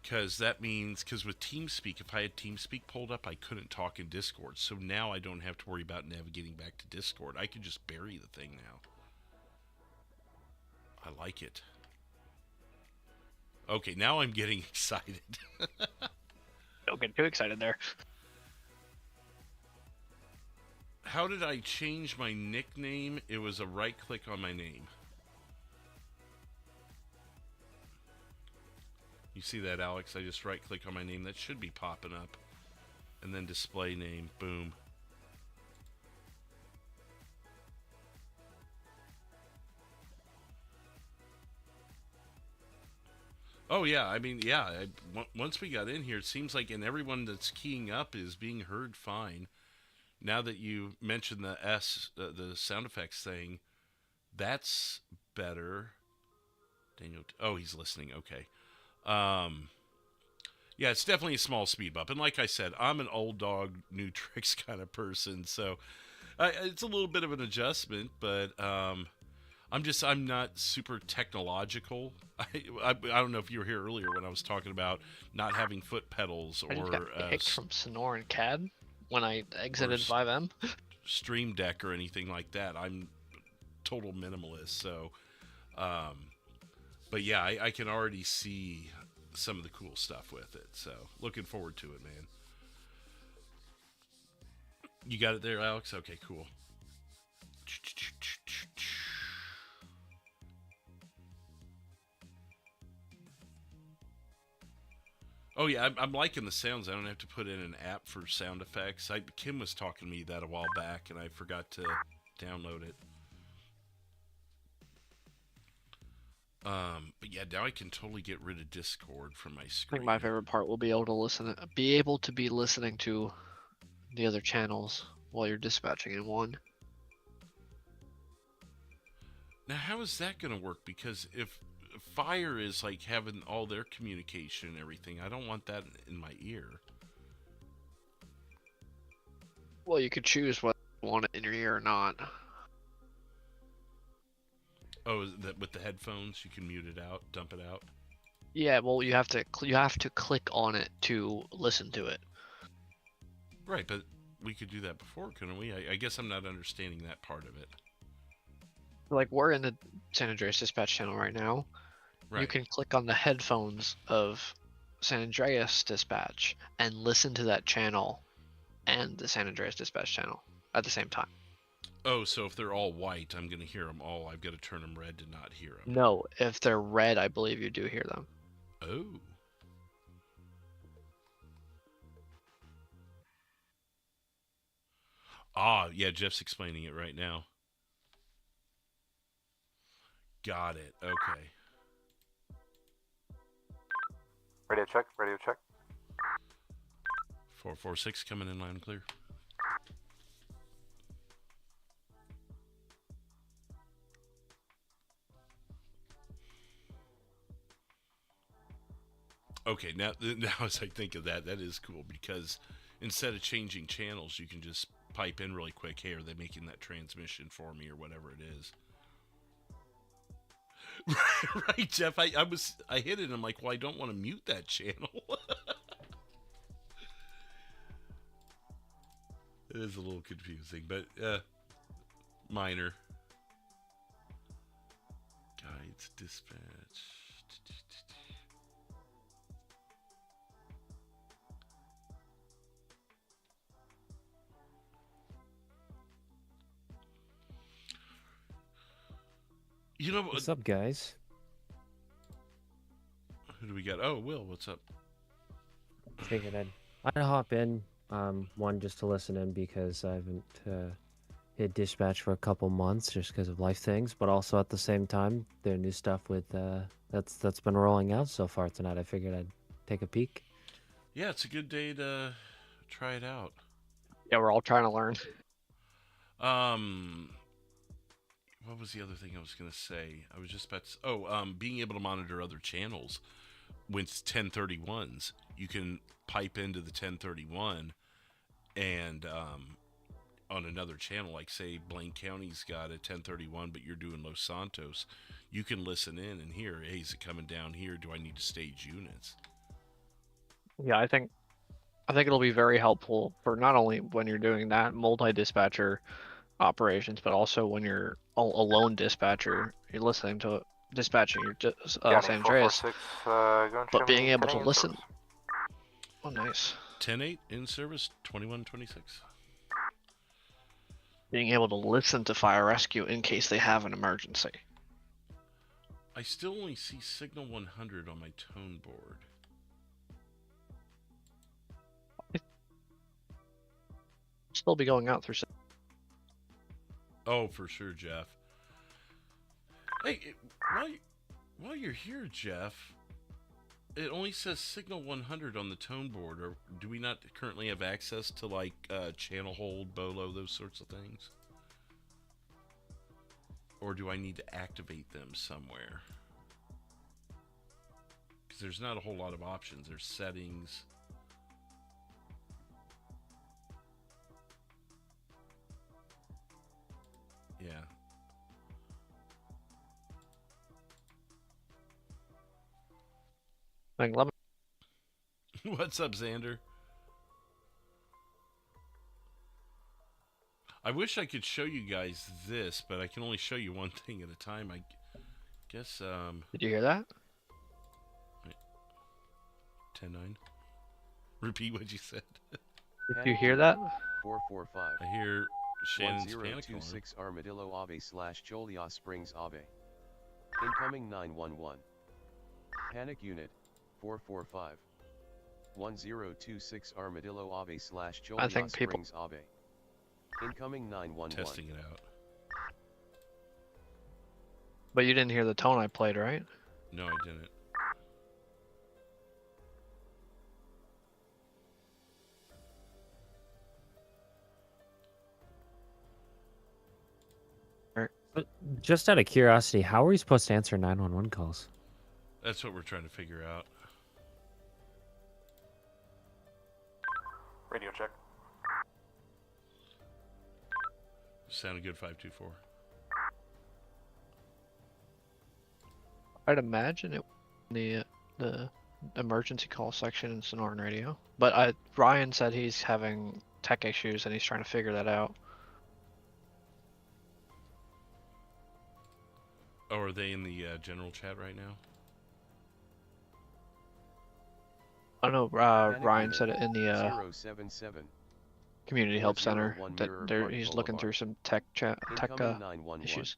Because that means, because with TeamSpeak, if I had TeamSpeak pulled up, I couldn't talk in Discord. So now I don't have to worry about navigating back to Discord. I can just bury the thing now. I like it. Okay, now I'm getting excited. Don't get too excited there. How did I change my nickname? It was a right click on my name. You see that, Alex? I just right click on my name. That should be popping up. And then display name. Boom. Oh, yeah. I mean, yeah. Once we got in here, it seems like everyone that's keying up is being heard fine. Now that you mentioned the the sound effects thing, that's better. Daniel, oh, he's listening. Okay. Yeah, it's definitely a small speed bump. And like I said, I'm an old dog, new tricks kind of person. So it's a little bit of an adjustment, but I'm not super technological. I don't know if you were here earlier when I was talking about not having foot pedals I just or got kicked from Sonor and CAD when I exited FiveM. Stream Deck or anything like that. I'm total minimalist. So, but yeah, I can already see some of the cool stuff with it. So looking forward to it, man. You got it there, Alex? Okay, cool. Oh yeah, I'm liking the sounds. I don't have to put in an app for sound effects. Kim was talking to me that a while back, and I forgot to download it. But yeah, now I can totally get rid of Discord from my I screen. think my favorite part will be able to be listening to the other channels while you're dispatching in one. Now, how is that going to work? Because if Fire is like having all their communication and everything, I don't want that in my ear. Well, you could choose whether you want it in your ear or not. Oh, is that with the headphones you can mute it out, dump it out? Yeah, well, you have to click on it to listen to it. Right, but we could do that before, couldn't we? I guess I'm not understanding that part of it. Like, we're in the San Andreas dispatch channel right now. You Right. can click on the headphones of San Andreas dispatch and listen to that channel and the San Andreas dispatch channel at the same time. Oh, so if they're all white, I'm going to hear them all. I've got to turn them red to not hear them. No, if they're red, I believe you do hear them. Oh. Ah, yeah, Jeff's explaining it right now. Got it. Okay. Radio check. Radio check. 446 coming in loud and clear. Okay, now as I think of that, that is cool because instead of changing channels, you can just pipe in really quick. Hey, are they making that transmission for me or whatever it is? Right, Jeff. I hit it and I'm like, well, I don't want to mute that channel. It is a little confusing, but minor. Guides, dispatch. You know What's up, guys? Who do we got? Oh, Will, what's up? Figured I'd hop in, one just to listen in because I haven't hit dispatch for a couple months just because of life things, but also at the same time, their new stuff with that's been rolling out so far tonight. I figured I'd take a peek. Yeah, it's a good day to try it out. Yeah, we're all trying to learn. What was the other thing I was going to say? I was just about to... being able to monitor other channels. When it's 1031s, you can pipe into the 1031 and on another channel, like say Blaine County's got a 1031, but you're doing Los Santos, you can listen in and hear, hey, is it coming down here? Do I need to stage units? Yeah, I think it'll be very helpful for not only when you're doing that multi-dispatcher operations, but also when you're a lone dispatcher, you're listening to dispatching your San Andreas, but being able to listen. Oh, nice. 10-8 in service, 2126. Being able to listen to fire rescue in case they have an emergency. I still only see signal 100 on my tone board. Still be going out through. Oh, for sure, Jeff. Hey, while you're here, Jeff, it only says signal 100 on the tone board. Or do we not currently have access to like channel hold, bolo, those sorts of things? Or do I need to activate them somewhere? Because there's not a whole lot of options. There's settings. Yeah. What's up, Xander? I wish I could show you guys this, but I can only show you one thing at a time. I guess, Did you hear that? 10-9. Repeat what you said. Did you hear that? 445. I hear Shannon's panic alarm. 1026 Armadillo Ave / Joliet Springs Ave. Incoming 911. Panic unit, 445. 1026 Armadillo Ave / Joliet Springs Ave. Incoming 911. Testing it out. But you didn't hear the tone I played, right? No, I didn't. But just out of curiosity, how are we supposed to answer 911 calls? That's what we're trying to figure out. Radio check. Sounded good, 524. I'd imagine it the emergency call section in Sonoran Radio. But Ryan said he's having tech issues, and he's trying to figure that out. Oh, are they in the general chat right now? I know Ryan said it in the 077. community help center 401 that Mirror he's Park looking through Boulevard. some tech Incoming 911. issues.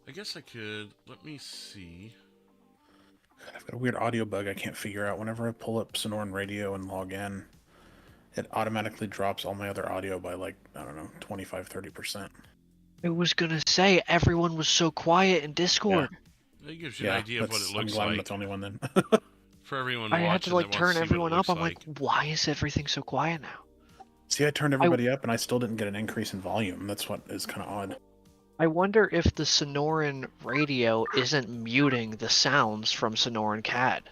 I guess I could. Let me see. I've got a weird audio bug I can't figure out. Whenever I pull up Sonoran Radio and log in, it automatically drops all my other audio by like, I don't know, 25, 30%. I was gonna say, everyone was so quiet in Discord. It gives you an idea of what it looks I'm glad I'm like. not the only one then. For everyone I watching, had to like that turn wants to see what everyone it up. looks I'm like. like, why is everything so quiet now? See, I turned everybody up and I still didn't get an increase in volume. That's what is kind of odd. I wonder if the Sonoran radio isn't muting the sounds from Sonoran CAD.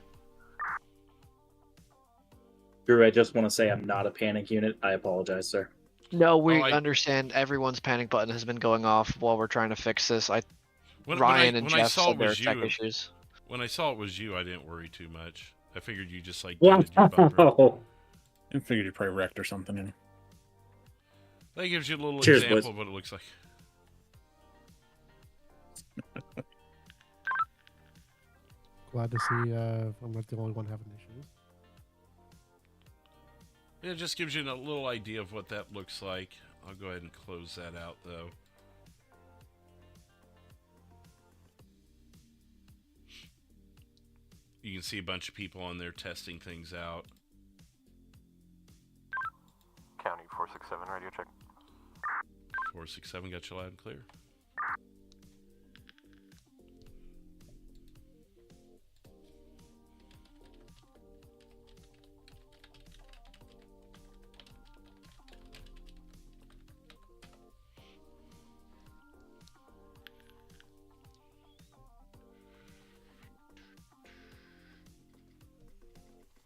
Drew, I just want to say I'm not a panic unit. I apologize, sir. No, we understand everyone's panic button has been going off while we're trying to fix this. Ryan and Jeff said there are tech issues. When I saw it was you, I didn't worry too much. I figured you just like Wow. did your bumper. I figured you probably wrecked or something. You know? That gives you a little Cheers, example boys. of what it looks like. Glad to see I'm not the only one having issues. It just gives you a little idea of what that looks like. I'll go ahead and close that out, though. You can see a bunch of people on there testing things out. County 467 radio check. 467 got you loud and clear.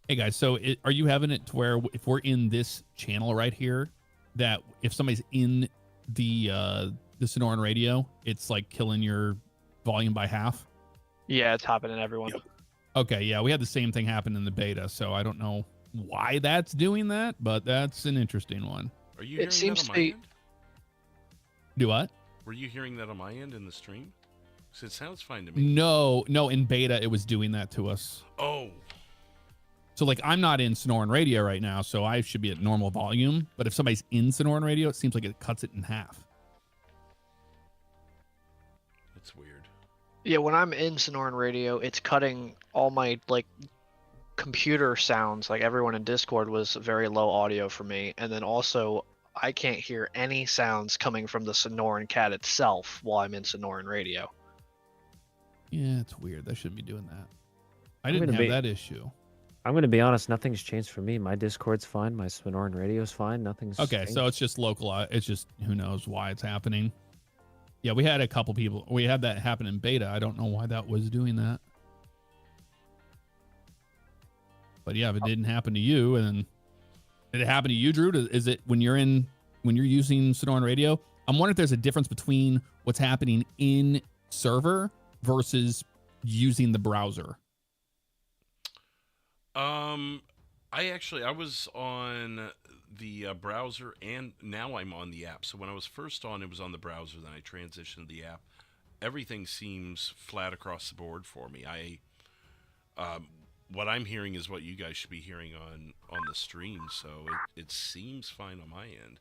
Hey guys, so are you having it to where if we're in this channel right here, that if somebody's in the Sonoran radio, it's like killing your volume by half? Yeah, it's happening everyone. Yep. Okay, yeah, we had the same thing happen in the beta, so I don't know why that's doing that, but that's an interesting one. Are you It hearing seems that to on my be- end? Do what? Were you hearing that on my end in the stream? Because it sounds fine to me. No, in beta it was doing that to us. Oh. So like I'm not in Sonoran radio right now, so I should be at normal volume. But if somebody's in Sonoran radio, it seems like it cuts it in half. That's weird. Yeah, when I'm in Sonoran radio, it's cutting all my like computer sounds. Like everyone in Discord was very low audio for me, and then also I can't hear any sounds coming from the Sonoran CAD itself while I'm in Sonoran radio. Yeah, it's weird. They shouldn't be doing that. I didn't have that issue. I'm going to be honest, nothing's changed for me. My Discord's fine. My Sonoran radio's fine. Nothing's Okay, changed. so it's just local. It's just who knows why it's happening. Yeah, we had a couple people. We had that happen in beta. I don't know why that was doing that. But yeah, if it didn't happen to you, and then did it happen to you, Drew? Is it when you're using Sonoran radio? I'm wondering if there's a difference between what's happening in server versus using the browser. I was on the browser, and now I'm on the app. So when I was first on, it was on the browser. Then I transitioned to the app. Everything seems flat across the board for me. What I'm hearing is what you guys should be hearing on the stream. So it seems fine on my end.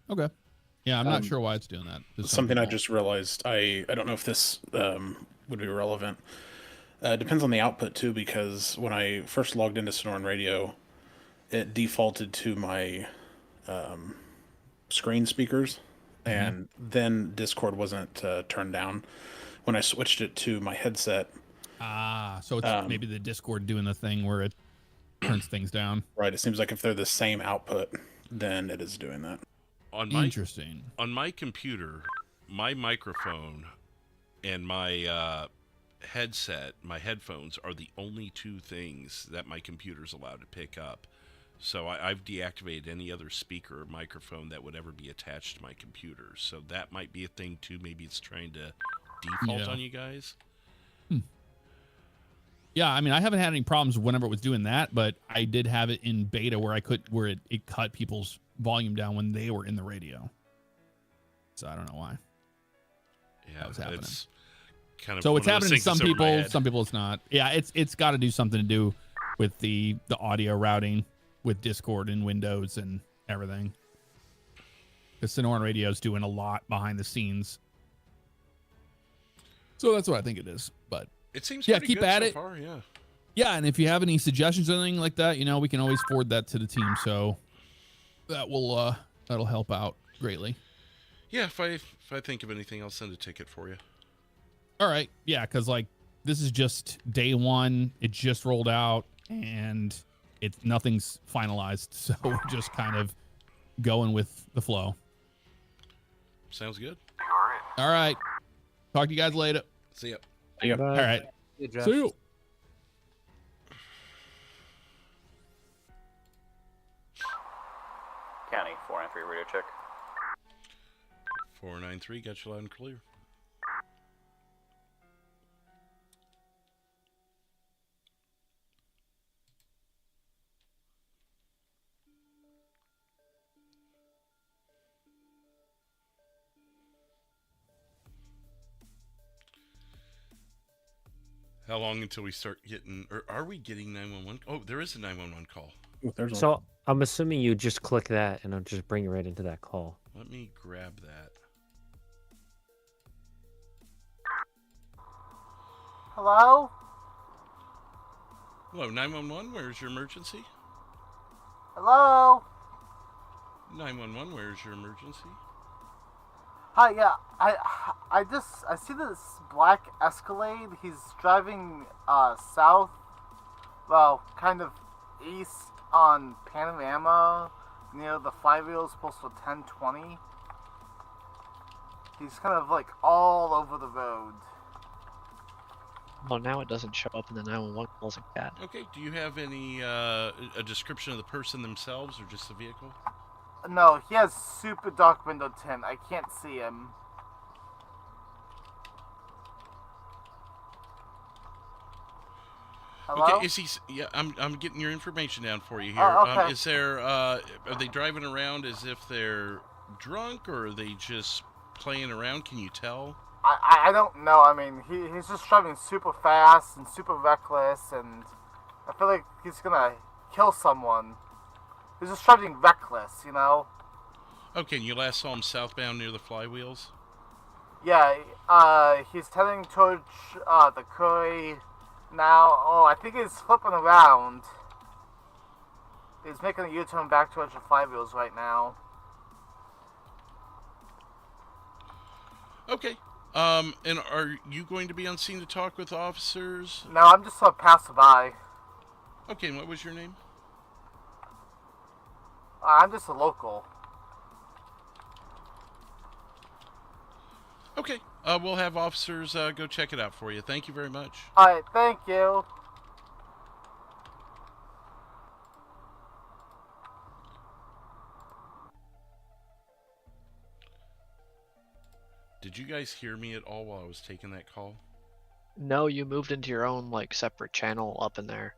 Okay. Yeah, I'm not sure why it's doing that. Something I just realized. I don't know if this would be relevant. It depends on the output too, because when I first logged into Sonoran Radio, it defaulted to my screen speakers, and then Discord wasn't turned down. When I switched it to my headset, so it's maybe the Discord doing the thing where it turns things down. Right. It seems like if they're the same output, then it is doing that. Interesting. On my computer, my microphone and my headset, my headphones are the only two things that my computer's allowed to pick up. So I've deactivated any other speaker or microphone that would ever be attached to my computer. So that might be a thing too. Maybe it's trying to default on you guys. Yeah, I mean, I haven't had any problems whenever it was doing that, but I did have it in beta where it cut people's volume down when they were in the radio. So I don't know why. Yeah, that was happening. It's kind of so it's one of those happening to things some that's over my people. head. Some people it's not. Yeah, it's got to do something to do with the audio routing with Discord and Windows and everything. The Sonoran Radio is doing a lot behind the scenes. So that's what I think it is. But It seems yeah, pretty keep good at so it. far, yeah. Yeah, and if you have any suggestions or anything like that, we can always forward that to the team. So that will that'll help out greatly. Yeah, if I think of anything, I'll send a ticket for you. All right. Yeah, because this is just day one. It just rolled out and nothing's finalized. So we're just kind of going with the flow. Sounds good. All right. Talk to you guys later. See ya. Yep. All right. See you. County 493 radio check. 493, got you loud and clear. How long until we start getting, or are we getting 911? Oh, there is a 911 call. So I'm assuming you just click that and it'll just bring you right into that call. Let me grab that. Hello? Hello, 911, where's your emergency? Hello? 911, where's your emergency? Hi, yeah, I see this black Escalade. He's driving south, well, kind of east on Panorama near the flywheels postal 1020. He's kind of all over the road. Well, now it doesn't show up in the 911 calls like that. Okay, do you have any, a description of the person themselves or just the vehicle? No, he has super dark window tint. I can't see him. Hello? Okay, is he? Yeah, I'm getting your information down for you here. Oh, okay. Is there? Are they driving around as if they're drunk, or are they just playing around? Can you tell? I don't know. I mean, he's just driving super fast and super reckless, and I feel like he's gonna kill someone. He's just driving reckless, you know? Okay, and you last saw him southbound near the flywheels? Yeah, he's heading towards the Curry now. Oh, I think he's flipping around. He's making a U-turn back towards the flywheels right now. Okay. And are you going to be on scene to talk with officers? No, I'm just a passerby. Okay, and what was your name? I'm just a local. Okay, we'll have officers go check it out for you. Thank you very much. Alright, thank you. Did you guys hear me at all while I was taking that call? No, you moved into your own separate channel up in there.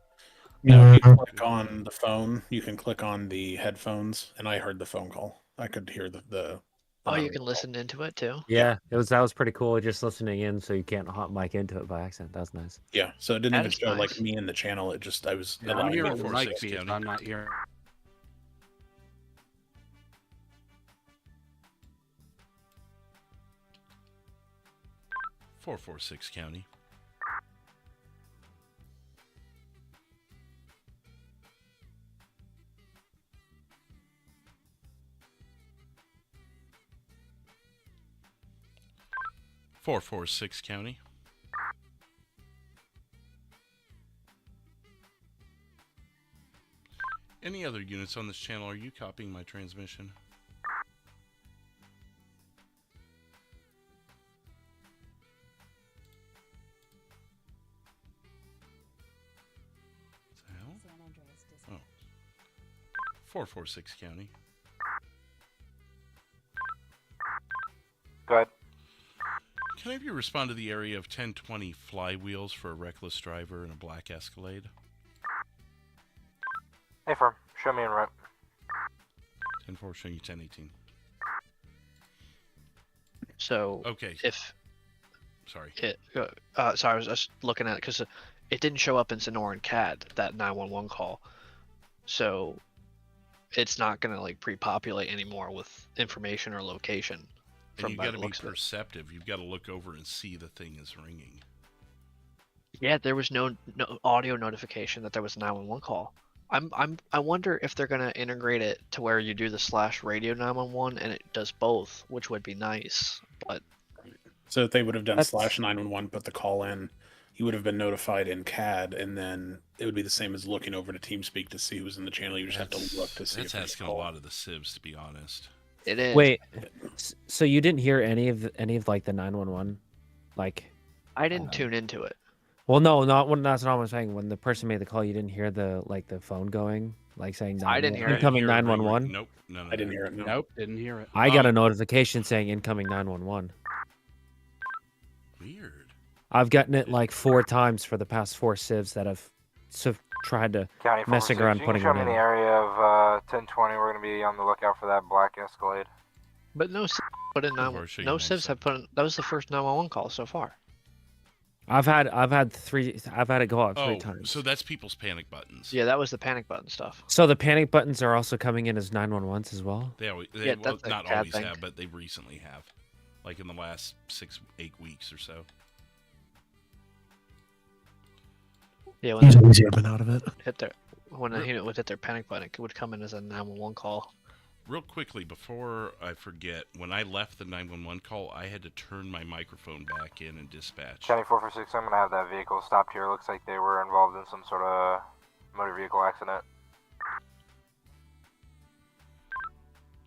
No, you can click on the phone. You can click on the headphones, and I heard the phone call. I could hear the Oh, you can listen into it too? Yeah, that was pretty cool. Just listening in, so you can't hot mic into it by accident. That was nice. Yeah, so it didn't That even is show nice. me in the channel. It just I was. I'm hearing the 446 mic feed, County. but I'm not hearing. 446 County. County. Any other units on this channel, are you copying my transmission? What the hell? San Andreas Dispatch. Oh. 446 County. Go ahead. Can I have you respond to the area of 1020 flywheels for a reckless driver and a black Escalade? Hey, firm. Show me en route. 10-4, showing you 1018. So Okay. if Sorry. Sorry, I was just looking at it because it didn't show up in Sonoran CAD, that 911 call. So it's not gonna like pre-populate anymore with information or location. And you got to be perceptive. You've got to look over and see the thing is ringing. Yeah, there was no audio notification that there was a 911 call. I wonder if they're gonna integrate it to where you do the /radio 911 and it does both, which would be nice. But so if they would have done /911, put the call in, you would have been notified in CAD, and then it would be the same as looking over to TeamSpeak to see who's in the channel. You just have to look to see. That's asking a lot of the civs, to be honest. It is. Wait, so you didn't hear any of like the 911, like? I didn't tune into it. Well, no, not when. That's not what I'm saying. When the person made the call, you didn't hear the phone going, like saying I didn't hear it. incoming 911. Nope, no, I didn't hear it. No. Nope, didn't hear it. I got a notification saying incoming 911. Weird. I've gotten it like 4 times for the past 4 civs that have tried to messing around putting it Show me in. the area of 1020. We're gonna be on the lookout for that black Escalade. But no civs put in no civs have put in. That was the first 911 call so far. I've had it go out 3 times. So that's people's panic buttons. Yeah, that was the panic button stuff. So the panic buttons are also coming in as 911s as well? They Yeah, well, that's a not CAD always thing. have, but they recently have. Like in the last 6-8 weeks or so. Yeah, He's always been out of it. When a unit would hit their panic button, it would come in as a 911 call. Real quickly, before I forget, when I left the 911 call, I had to turn my microphone back in and dispatch. County 446, I'm gonna have that vehicle stopped here. Looks like they were involved in some sort of motor vehicle accident.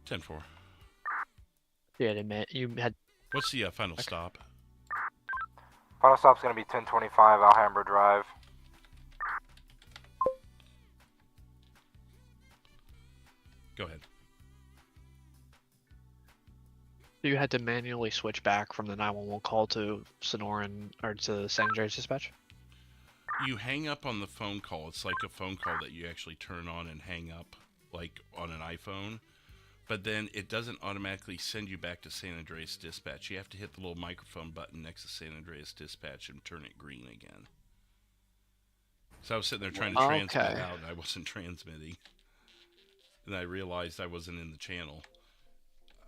10-4. Yeah, you had. What's the final stop? Final stop's gonna be 1025 Alhambra Drive. Go ahead. You had to manually switch back from the 911 call to Sonoran or to San Andreas dispatch. You hang up on the phone call. It's like a phone call that you actually turn on and hang up, like on an iPhone. But then it doesn't automatically send you back to San Andreas dispatch. You have to hit the little microphone button next to San Andreas dispatch and turn it green again. So I was sitting there trying to transmit out, and I wasn't transmitting. And I realized I wasn't in the channel.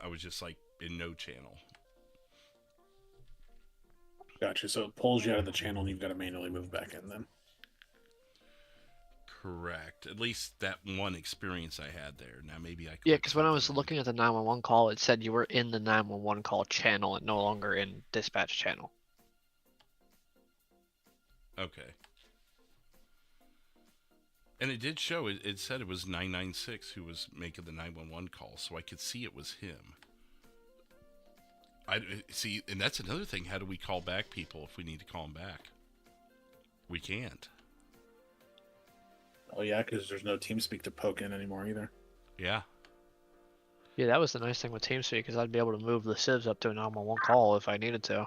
I was just like in no channel. Gotcha. So it pulls you out of the channel, and you've got to manually move back in then. Correct. At least that one experience I had there. Now maybe I could. Yeah, because when I was looking at the 911 call, it said you were in the 911 call channel and no longer in dispatch channel. Okay. And it did show, it said it was 996 who was making the 911 call, so I could see it was him. I see, and that's another thing. How do we call back people if we need to call them back? We can't. Oh yeah, because there's no TeamSpeak to poke in anymore either. Yeah. Yeah, that was the nice thing with TeamSpeak, because I'd be able to move the civs up to a 911 call if I needed to.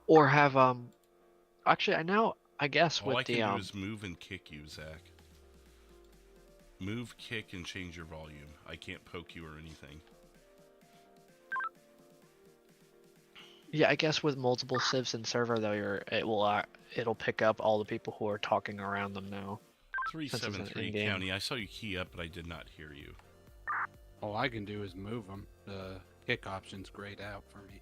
Or have, actually, I guess all with I the, can do is move and kick you, Zach. Move, kick, and change your volume. I can't poke you or anything. Yeah, I guess with multiple civs in server though, it'll pick up all the people who are talking around them now. 373 County. I saw you key up, but I did not hear you. All I can do is move them. The kick option's grayed out for me.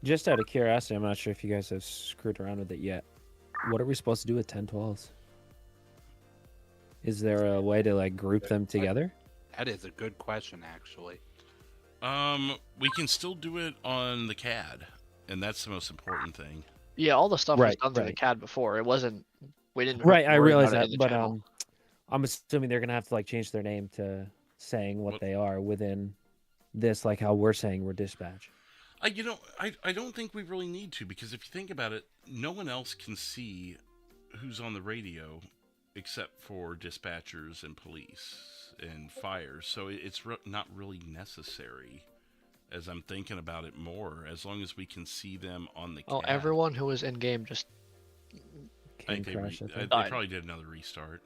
Just out of curiosity, I'm not sure if you guys have screwed around with it yet. What are we supposed to do with 1012s? Is there a way to like group them together? That is a good question, actually. We can still do it on the CAD, and that's the most important thing. Yeah, all the stuff was done through the CAD before. It wasn't. We didn't. Right, I worry realize about it that, in the but channel. I'm assuming they're gonna have to like change their name to saying what they are within this, like how we're saying we're dispatch. I don't think we really need to, because if you think about it, no one else can see who's on the radio except for dispatchers and police and fire. So it's not really necessary, as I'm thinking about it more, as long as we can see them on the Oh, CAD. everyone who was in game just I think they probably did another restart.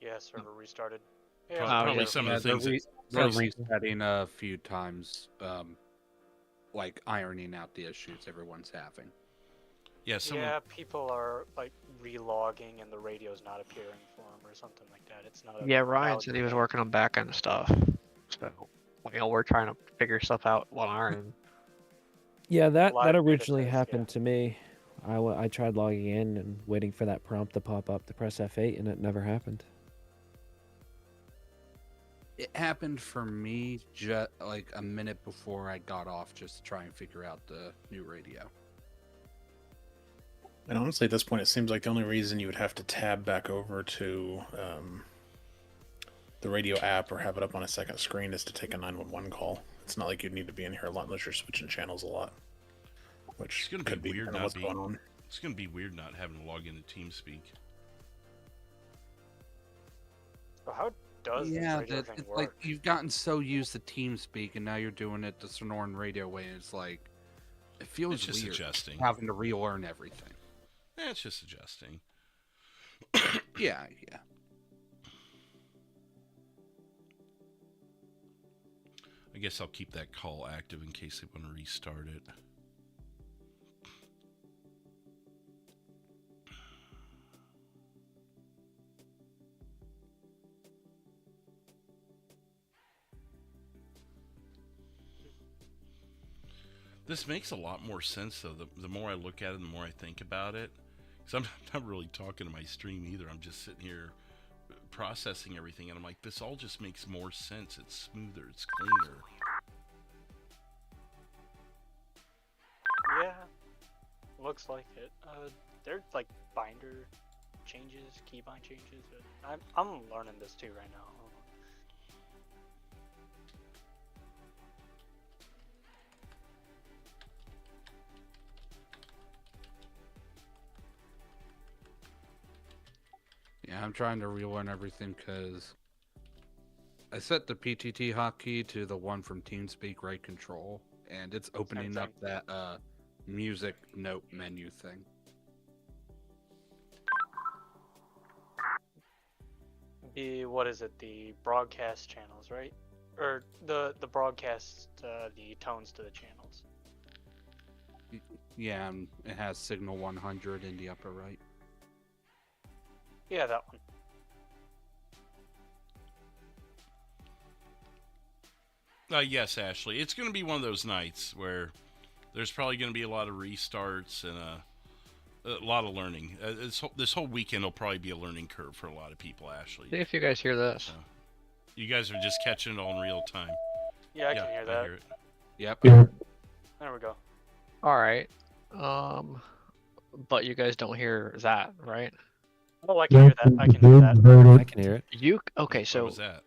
Yeah, server restarted. Probably some of the things. They're resetting a few times, like ironing out the issues everyone's having. Yeah, people are like relogging and the radio's not appearing for them or something like that. It's not. Yeah, Ryan said he was working on back end stuff. So, we're trying to figure stuff out on our end. Yeah, that Live originally beta test, happened to me. I tried logging in and waiting for that prompt to pop up to press F8, and it never happened. It happened for me just like a minute before I got off, just to try and figure out the new radio. And honestly, at this point, it seems like the only reason you would have to tab back over to the radio app or have it up on a second screen is to take a 911 call. It's not like you'd need to be in here a lot unless you're switching channels a lot. Which It's gonna could be be weird kind of not what's being. going on. It's gonna be weird not having to log into TeamSpeak. So how does this radio thing it's work? like you've gotten so used to TeamSpeak, and now you're doing it the Sonoran radio way, and it's like it feels It's just weird adjusting. having to relearn everything. It's just adjusting. Yeah. I guess I'll keep that call active in case they want to restart it. This makes a lot more sense, though. The more I look at it, the more I think about it. Because I'm not really talking to my stream either. I'm just sitting here processing everything, and I'm like, this all just makes more sense. It's smoother. It's cleaner. Yeah, looks like it. There's like binder changes, keybind changes. I'm learning this too right now. Yeah, I'm trying to relearn everything because I set the PTT hotkey to the one from TeamSpeak right control, and it's opening up that music note menu thing. What is it? The broadcast channels, right? Or the broadcast, the tones to the channels. Yeah, and it has signal 100 in the upper right. Yeah, that one. Yes, Ashley. It's going to be one of those nights where there's probably going to be a lot of restarts and a lot of learning. This whole weekend will probably be a learning curve for a lot of people, Ashley. See if you guys hear this. So, you guys are just catching it all in real time. Yeah, I can hear that. I hear it. Yep. Yeah. There we go. All right. But you guys don't hear that, right? Oh, I can hear that. I can hear that. I can hear it. Okay? What So was that?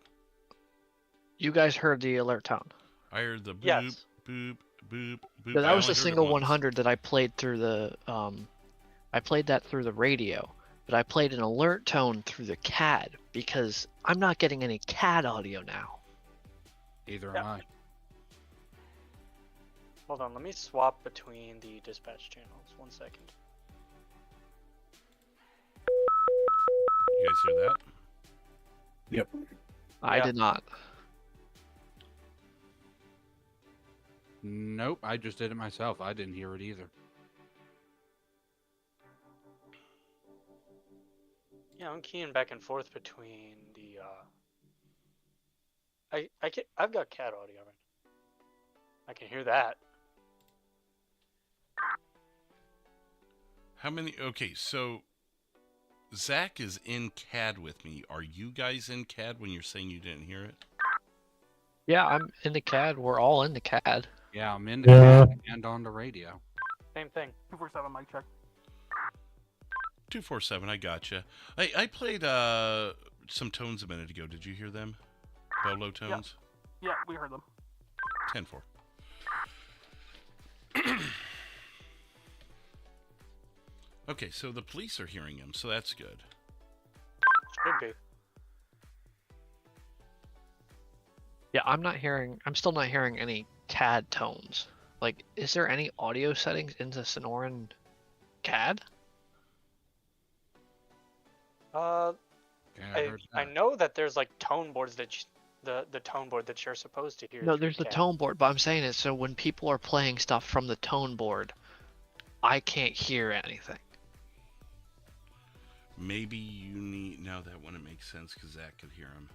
you guys heard the alert tone. I heard the boop, Yes. boop, boop, boop. So that I was only the heard it single once. 100 that I played through the I played that through the radio, but I played an alert tone through the CAD because I'm not getting any CAD audio now. Either am I. Hold on, let me swap between the dispatch channels. 1 second. You guys hear that? Yep. I did not. Nope, I just did it myself. I didn't hear it either. Yeah, I'm keying back and forth between the. I've got CAD audio right now. I can hear that. How many? Okay, so Zach is in CAD with me. Are you guys in CAD when you're saying you didn't hear it? Yeah, I'm in the CAD. We're all in the CAD. Yeah, I'm in the CAD and on the radio. Same thing. 247 mic check. 247, I gotcha. I played some tones a minute ago. Did you hear them? Bolo tones? Yeah, we heard them. 10-4. Okay, so the police are hearing him, so that's good. Could be. Yeah, I'm still not hearing any CAD tones. Like, is there any audio settings into Sonoran CAD? I know that there's like tone boards that the tone board that you're supposed to hear. No, through there's the CAD. tone board, but I'm saying is so when people are playing stuff from the tone board, I can't hear anything. Maybe you need... Now that wouldn't make sense because Zach could hear him.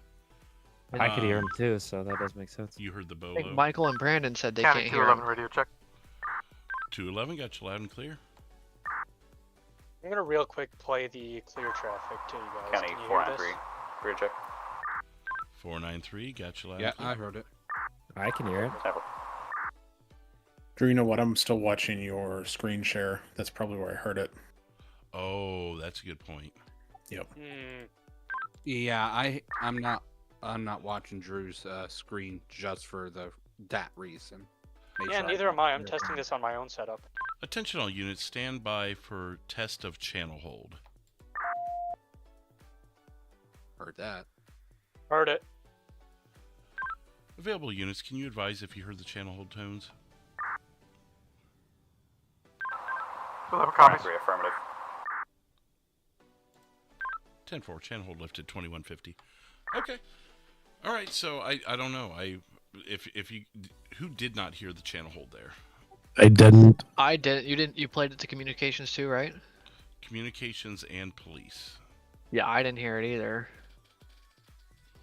I could hear him too, so that does make sense. You heard the I think bolo? Michael and Brandon said they County can't hear him. 211 radio check. 211 got you loud and clear. I'm gonna real quick play the clear traffic to you guys. County Can you hear 493. this? Rear check. 493 got you loud Yeah, and clear. I heard it. I can hear it. Drew, you know what? I'm still watching your screen share. That's probably where I heard it. Oh, that's a good point. Yep. Yeah, I'm not watching Drew's screen just for that reason. Make Yeah, sure neither can am I. I'm hear testing him. this on my own setup. Attention all units, stand by for test of channel hold. Heard that. Heard it. Available units, can you advise if you heard the channel hold tones? 11 copies. 493 affirmative. 10-4, channel hold lifted 2150. Okay. All right, so I don't know. If you who did not hear the channel hold there? I didn't. I didn't. You didn't. You played it to communications too, right? Communications and police. Yeah, I didn't hear it either.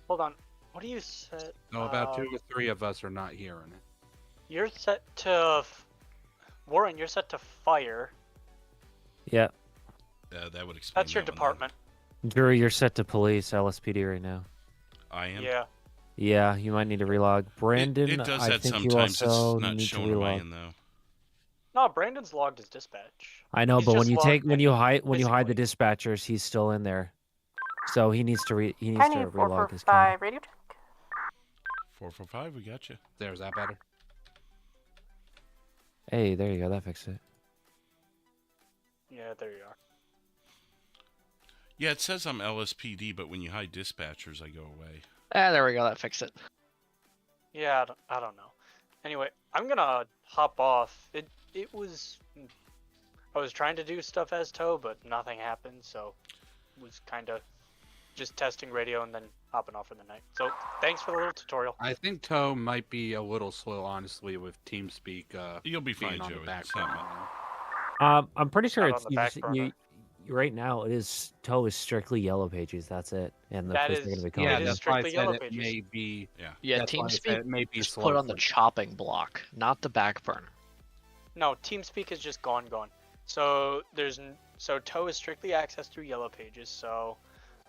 Hold on. What do you set? No, about 2 or 3 of us are not hearing it. You're set to Warren. You're set to fire. Yeah. That would explain. That's your that one department. Drew, you're set to police, LSPD right now. then. I am. Yeah. Yeah, you might need to relog. Brandon, It does I that think you sometimes. also It's not need to showing away relog. in though. No, Brandon's logged as dispatch. I know, He's but when just you logged when you hide the dispatchers, he's still in there. So he needs to relog his county. radio check. 445, we got you. There's that better. Hey, there you go. That fixed it. Yeah, there you are. Yeah, it says I'm LSPD, but when you hide dispatchers, I go away. Ah, there we go. That fixed it. Yeah, I don't know. Anyway, I'm gonna hop off. It was... I was trying to do stuff as Toe, but nothing happened, so... was kind of just testing radio and then hopping off for the night. So, thanks for the little tutorial. I think Toe might be a little slow, honestly, with TeamSpeak. You'll be being fine, on the Joey. back It's not burner. I'm pretty sure Not it's on the back burner. right now. It is Toe is strictly yellow pages. That's it, and the That police is- are going to be it calling. is you. that's why I strictly said yellow it pages. may be. Yeah. Yeah, That's why I said TeamSpeak it may be just slow put on the for- chopping block, not the back burner. No, TeamSpeak is just gone. So so Toe is strictly accessed through yellow pages. So,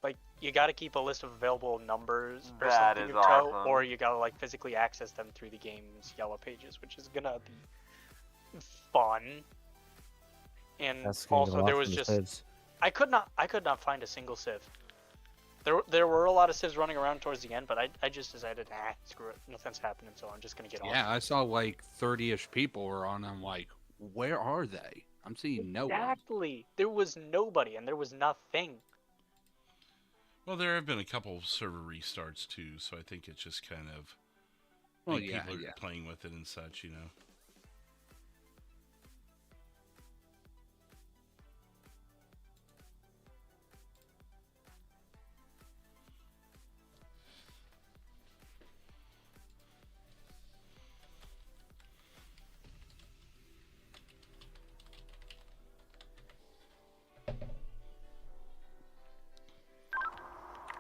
like, you got to keep a list of available numbers or That something is of Toe, awesome. or you got to like physically access them through the game's yellow pages, which is gonna be fun. And That's gonna also go there off was in the just feds. I could not find a single civ. There were a lot of civs running around towards the end, but I just decided, screw it, nothing's happening, so I'm just gonna get off. Yeah, I saw like 30-ish people were on. I'm like, where are they? I'm seeing no one. Exactly. There was nobody, and there was nothing. Well, there have been a couple server restarts too, so I think it's just kind of. Well, think yeah, people are yeah. playing with it and such, you know.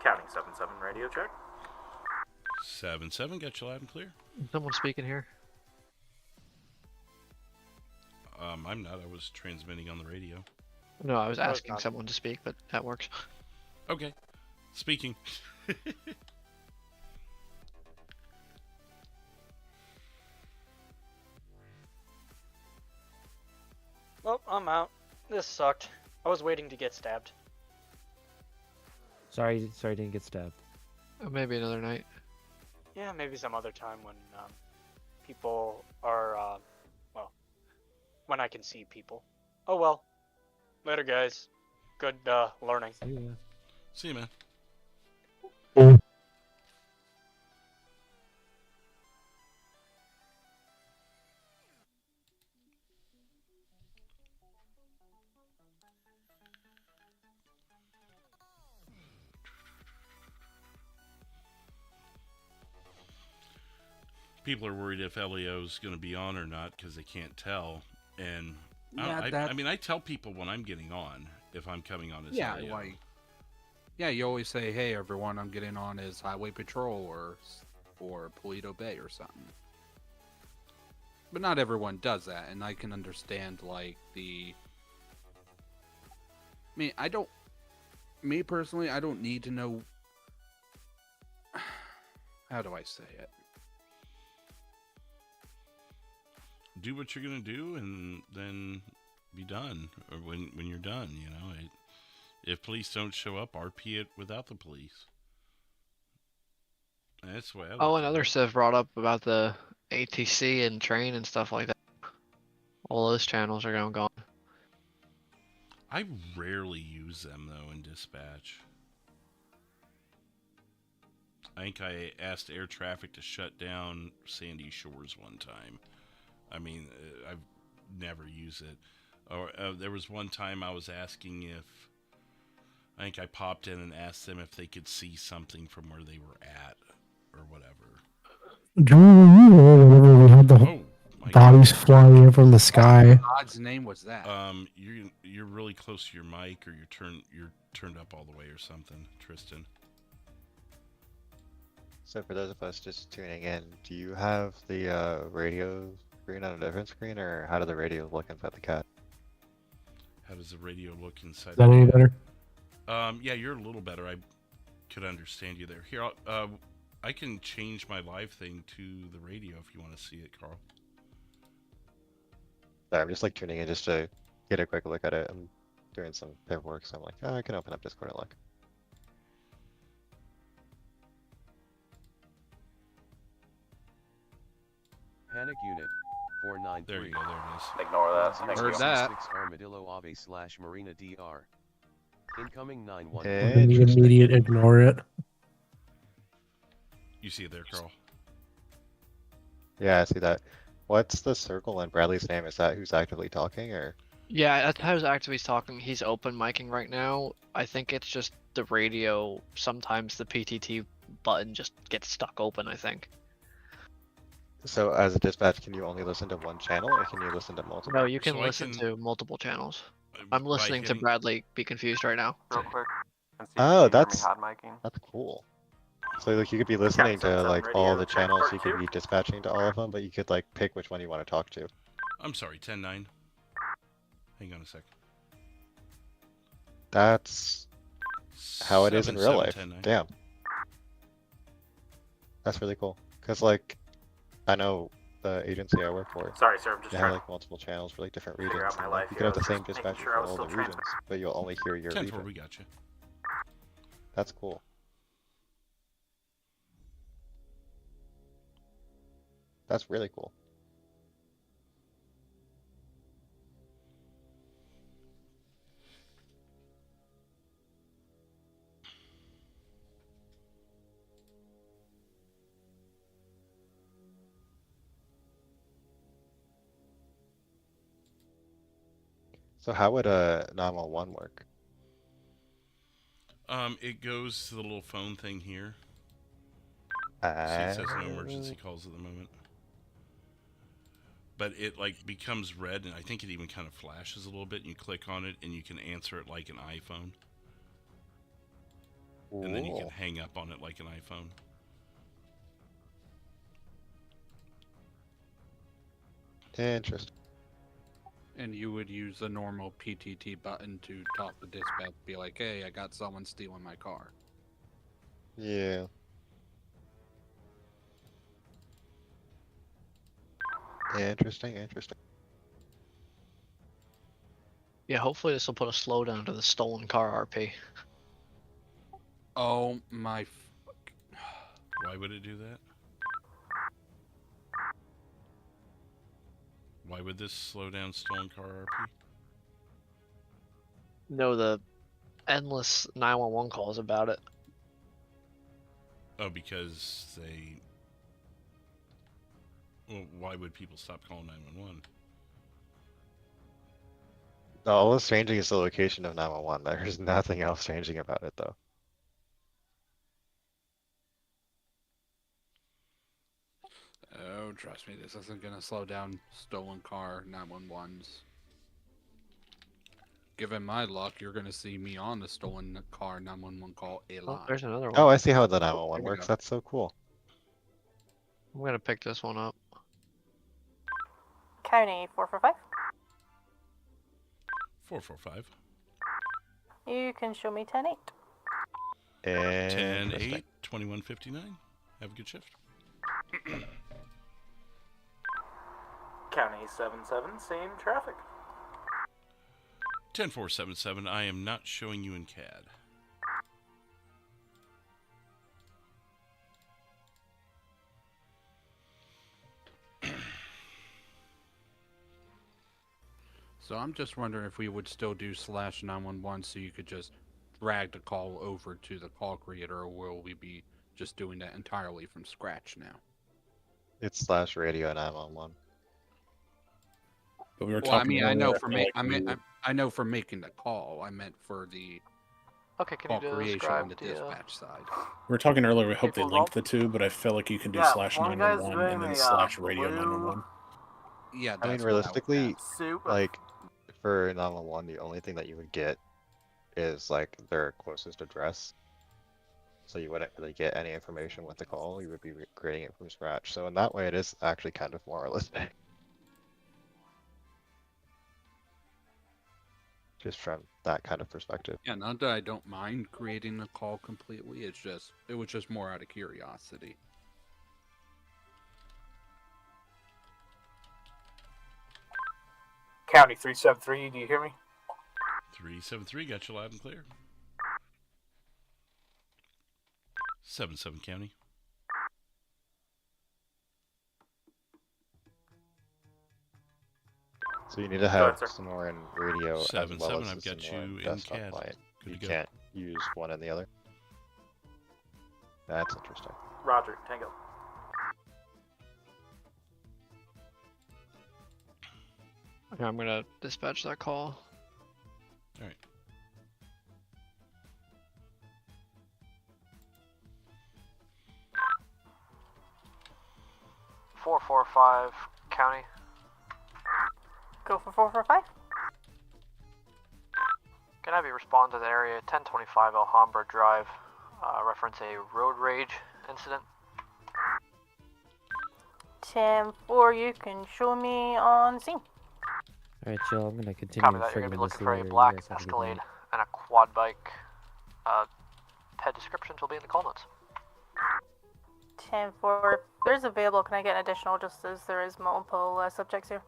County 7-7 radio check. 7-7, got you loud and clear. Someone speaking here. I'm not. I was transmitting on the radio. No, I was I was asking not. someone to speak, but that works. Okay. Speaking. Well, I'm out. This sucked. I was waiting to get stabbed. Sorry, didn't get stabbed. Maybe another night. Yeah, maybe some other time when people are, well, when I can see people. Oh well. Later, guys. Good learning. Yeah. See you, man. People are worried if LEO's going to be on or not because they can't tell. And Yeah, I mean, I tell people when I'm getting on if I'm coming on as LEO. Like, yeah, you always say, "Hey, everyone, I'm getting on as Highway Patrol or Polito Bay or something." But not everyone does that, and I can understand like the. I mean, me personally, I don't need to know. How do I say it? Do what you're going to do and then be done. Or when you're done, you know. If police don't show up, RP it without the police. That's the way I look at another it. Civ brought up about the ATC and train and stuff like that. All those channels are gone. I rarely use them, though, in dispatch. I think I asked air traffic to shut down Sandy Shores one time. I mean, I've never used it. Or there was one time I was asking if... I think I popped in and asked them if they could see something from where they were at, or whatever. Do you remember whenever we had the bodies flying in from the sky? What God's name was that? You're really close to your mic, or you're turned up all the way, or something, Tristan. So for those of us just tuning in, do you have the radio screen on a different screen, or how does the radio look inside the cat? How does the radio look inside? Is that any better? Yeah, you're a little better. I could understand you there. Here, I can change my live thing to the radio if you want to see it, Carl. Sorry, I'm just like tuning in just to get a quick look at it. I'm doing some paperwork, so I'm like, oh, I can open up Discord and look. Panic Unit 493. There you go, there it is. Ignore that. Heard that. Armadillo Ave / Marina DR. Incoming 911. Then you immediate ignore it. You see it there, Carl? Yeah, I see that. What's the circle in Bradley's name? Is that who's actively talking, or? Yeah, that's how actively talking. He's open micing right now. I think it's just the radio. Sometimes the PTT button just gets stuck open, I think. So as a dispatch, can you only listen to one channel, or can you listen to multiple? No, you can listen to multiple channels. I'm listening to Bradley be confused right now. Real quick. Oh, that's hot micing. that's cool. So like you could be listening to like all the channels, you could be dispatching to all of them, but you could like pick which one you want to talk to. I'm sorry, 10-9. Hang on a sec. That's how it is in real life. 10-9. Damn. That's really cool. Cause like, I know the agency I work for. Sorry, sir, I'm just they trying have like multiple channels for like different figure regions. out my And, life like, you here. could have I the was same just making dispatcher sure I for was all the still regions, but you'll only hear your 10-4, region. we got you. That's cool. That's really cool. So how would a 911 work? It goes to the little phone thing here. See, it says no emergency calls at the moment. But it like becomes red, and I think it even kind of flashes a little bit, and you click on it, and you can answer it like an iPhone. And then you can hang up on it like an iPhone. Interesting. And you would use the normal PTT button to talk to dispatch, be like, hey, I got someone stealing my car. Yeah. Interesting, interesting. Yeah, hopefully this will put a slowdown to the stolen car RP. Oh my fuck. Why would it do that? Why would this slow down stolen car RP? No, the endless 911 calls about it. Oh, because they... Well, why would people stop calling 911? All that's changing is the location of 911. There's nothing else changing about it, though. Oh, trust me, this isn't gonna slow down stolen car 911s. Given my luck, you're gonna see me on the stolen car 911 call a lot. Oh, there's another one. Oh, I see how the 911 Here we works. go. That's so cool. I'm gonna pick this one up. County 445. 445. You can show me 10-8. And 10-8, 2159. Have a good shift. County 77, same traffic. 10477, I am not showing you in CAD. So I'm just wondering if we would still do /911 so you could just drag the call over to the call creator, or will we be just doing that entirely from scratch now? It's /radio 911. But we were Well, I talking mean, I know earlier, for feel like I know for making the call. I meant for the Okay, can call you creation on the describe the dispatch side. We were talking earlier, we hope they People link don't- the two, but I feel like you can do Yeah, one guy's /911 doing and then the, /radio blue 911. Yeah, I mean, that's realistically, suit. like, for 911, the only thing that you would get is, like, their closest address. So you wouldn't really get any information with the call. You would be creating it from scratch. So in that way, it is actually kind of more realistic. Just from that kind of perspective. Yeah, not that I don't mind creating the call completely. It was just more out of curiosity. County 373, do you hear me? 373, got you loud and clear. 77 County. So you need to have Sonora and radio as well 77, as I've the got Sonora you in desktop CAD. client. Good You to go. can't use one and the other. That's interesting. Roger, Tango. Okay, I'm gonna dispatch that call. All right. .445 county. Go for 445. Can I have you respond to the area 1025 Alhambra Drive? Reference a road rage incident. 10-4, you can show me on scene. Alright, Joe, I'm gonna continue Copy that. You're gonna be figuring looking this for a later. black You guys have a good Escalade night. and a quad bike. Pet descriptions will be in the call notes. 10-4, if there's available, can I get an additional just as there is multiple subjects here?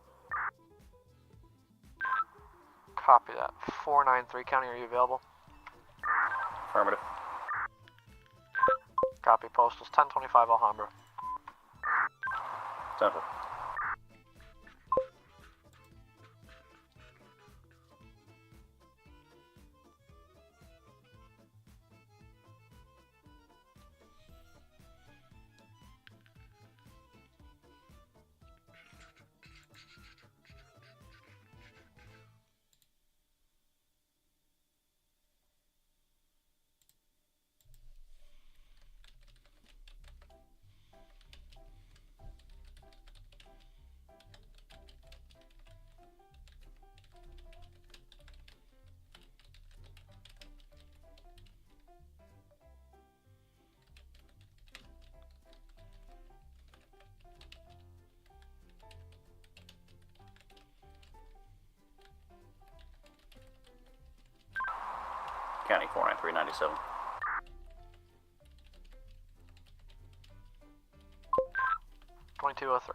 Copy that. 493 county, are you available? Affirmative. Copy. Postals 1025 Alhambra. Temple. County 49397. .2203.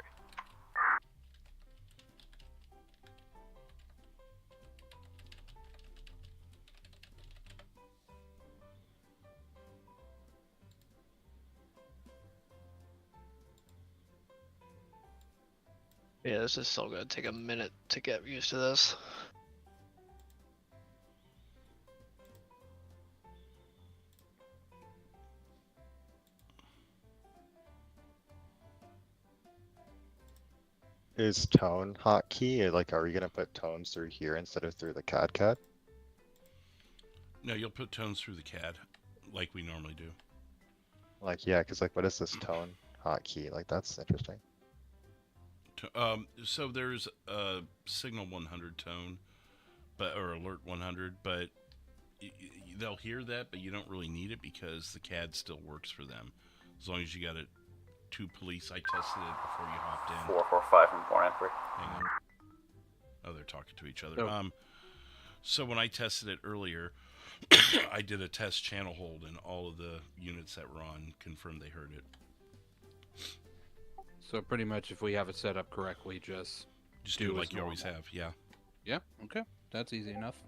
Yeah, this is still gonna take a minute to get used to this. is tone hotkey? Like, are we gonna put tones through here instead of through the CAD? No, you'll put tones through the CAD, like we normally do. Like, yeah, because like, what is this tone hotkey? Like, that's interesting. So there's a signal 100 tone, or alert 100, but they'll hear that, but you don't really need it because the CAD still works for them. As long as you got it. 2 police, I tested it before you hopped in. 445 from 493. Hang on. Oh, they're talking to each other. Oh. So when I tested it earlier, I did a test channel hold, and all of the units that were on confirmed they heard it. So pretty much, if we have it set up correctly, just do it like you always have. Yeah. Yeah. Okay. That's easy enough.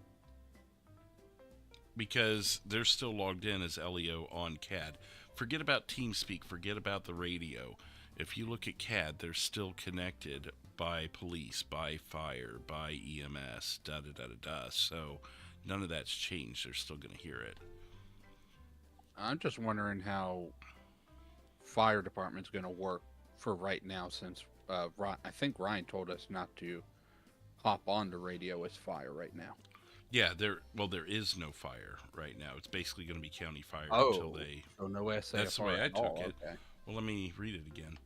Because they're still logged in as LEO on CAD. Forget about TeamSpeak, forget about the radio. If you look at CAD, they're still connected by police, by fire, by EMS, da-da-da-da-da. So none of that's changed. They're still going to hear it. I'm just wondering how fire department's going to work for right now, since I think Ryan told us not to hop on the radio as fire right now. Yeah, there is no fire right now. It's basically going to be county fire Oh, until they... so no SAFR That's the way I at took all, it. okay. Well, let me read it again.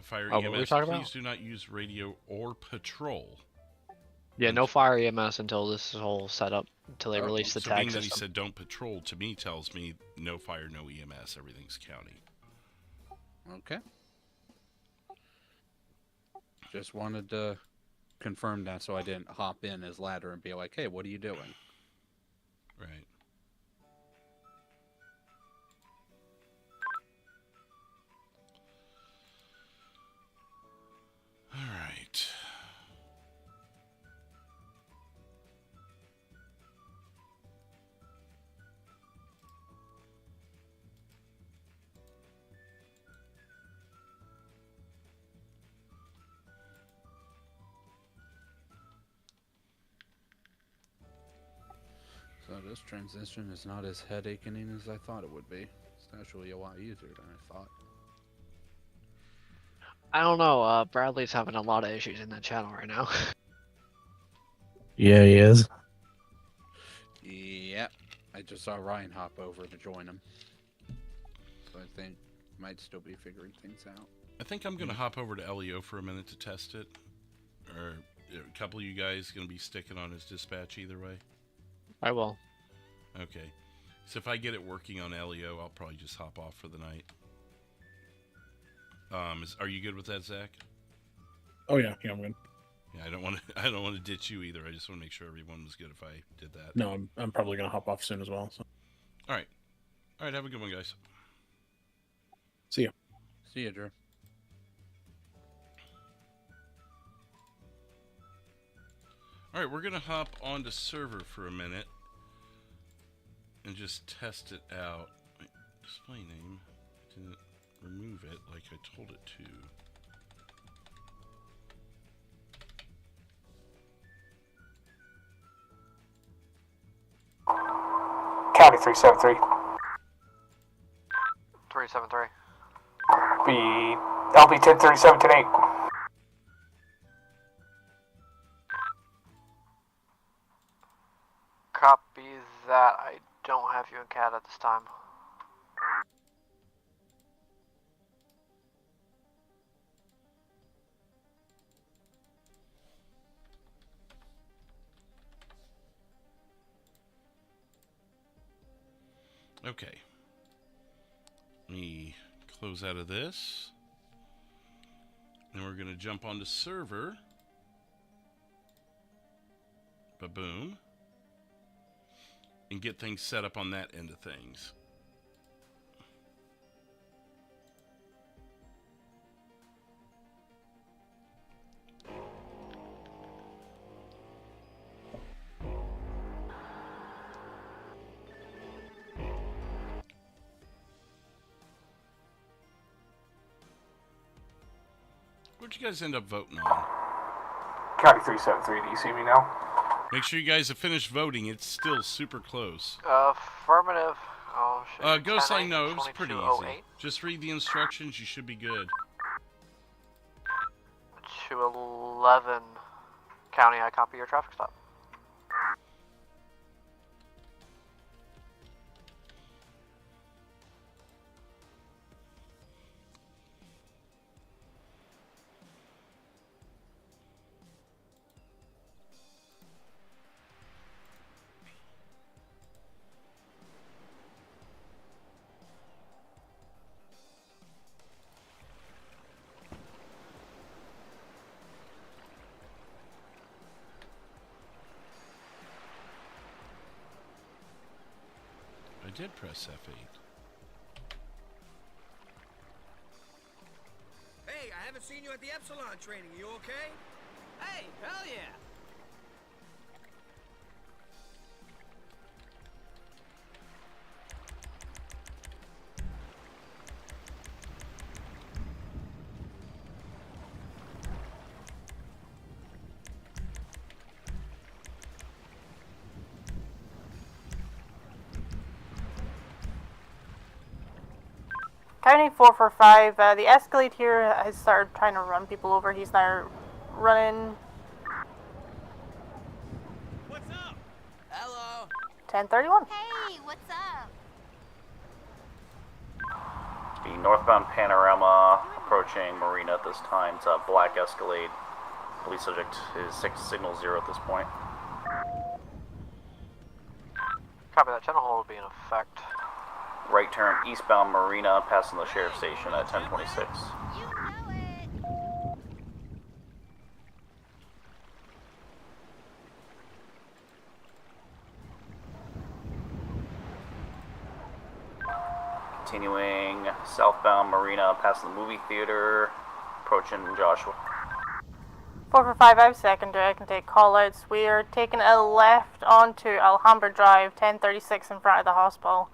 Fire Oh, what were we EMS, talking please about? do not use radio or patrol. Yeah, no fire EMS until this is all set up, until they release the so tag being that he system. said don't patrol, to me tells me no fire, no EMS, everything's county. Okay. Just wanted to confirm that so I didn't hop in as ladder and be like, hey, what are you doing? Right. All right. So this transition is not as headache-ing as I thought it would be. It's actually a lot easier than I thought. I don't know, Bradley's having a lot of issues in that channel right now. Yeah, he is. Yep. I just saw Ryan hop over to join him. So I think might still be figuring things out. I think I'm going to hop over to LEO for a minute to test it. Or a couple of you guys going to be sticking on his dispatch either way? I will. Okay. So if I get it working on LEO, I'll probably just hop off for the night. Are you good with that, Zach? Oh yeah, I'm good. Yeah, I don't want to ditch you either. I just want to make sure everyone was good if I did that. No, I'm probably gonna hop off soon as well. So. All right. Have a good one, guys. See ya. See ya, Drew. All right, we're gonna hop onto server for a minute and just test it out. Wait, display name. I didn't remove it like I told it to. County 373. 373. Be LB 1037 10 8. Copy that. I don't have you in CAD at this time. Okay. Let me close out of this. And we're going to jump onto server. Ba-boom. And get things set up on that end of things. What'd you guys end up voting on? County 373, do you see me now? Make sure you guys have finished voting. It's still super close. Affirmative. Oh shit. Ghost, I know. It's 10-8, pretty 22-08. easy. Just read the instructions. You should be good. 211 County, I copy your traffic stop. I did press F8. Hey, I haven't seen you at the Epsilon training. You okay? Hey, hell yeah! County 445, the Escalade here has started trying to run people over. He's now running. What's up? Hello. 1031. Hey, what's up? The northbound Panorama approaching Marina at this time. It's a black Escalade. Police subject is signal 0 at this point. Copy that. Channel hold will be in effect. Right turn eastbound Marina, passing the sheriff's station at 1026. You know it. Continuing southbound Marina, passing the movie theater, approaching Joshua. 445, I have secondary. I can take call-outs. We are taking a left onto Alhambra Drive, 1036 in front of the hospital.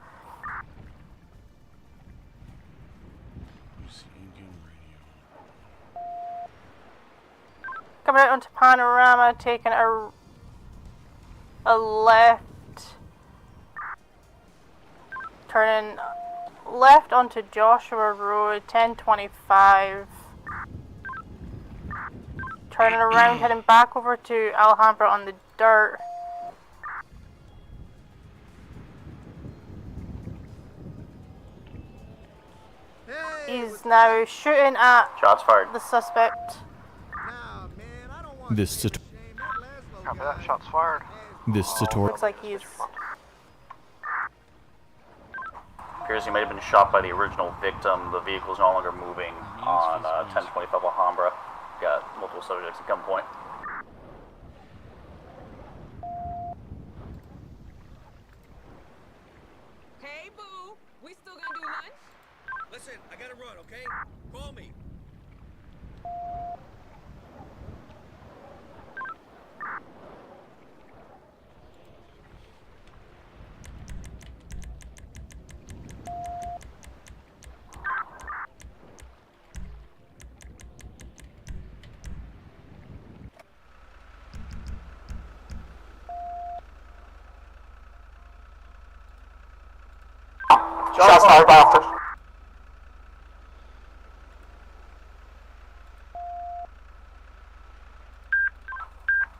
Coming out onto Panorama, taking a left, turning left onto Joshua Road, 1025, turning around, heading back over to Alhambra on the dirt. He's now shooting at shots fired. The suspect. This Copy that. Shots fired. Looks like he's. Appears he might have been shot by the original victim. The vehicle is no longer moving on 1025 Alhambra. Got multiple subjects at gunpoint. Hey, boo. We still gonna do lunch? Listen, I gotta run, okay? Call me. Shots fired by officers.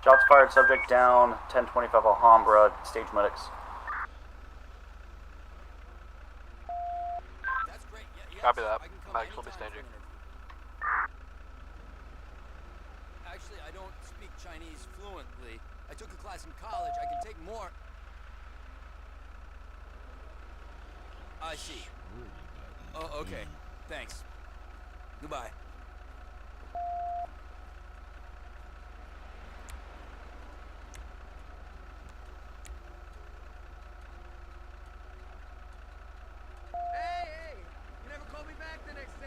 Shots fired, subject down, 1025 Alhambra, stage medics. Copy that. Medics will be staging. Actually, I don't speak Chinese fluently. I took a class in college. I can take more. I see. Oh, okay. Thanks. Goodbye. Hey! You never called me back the next day.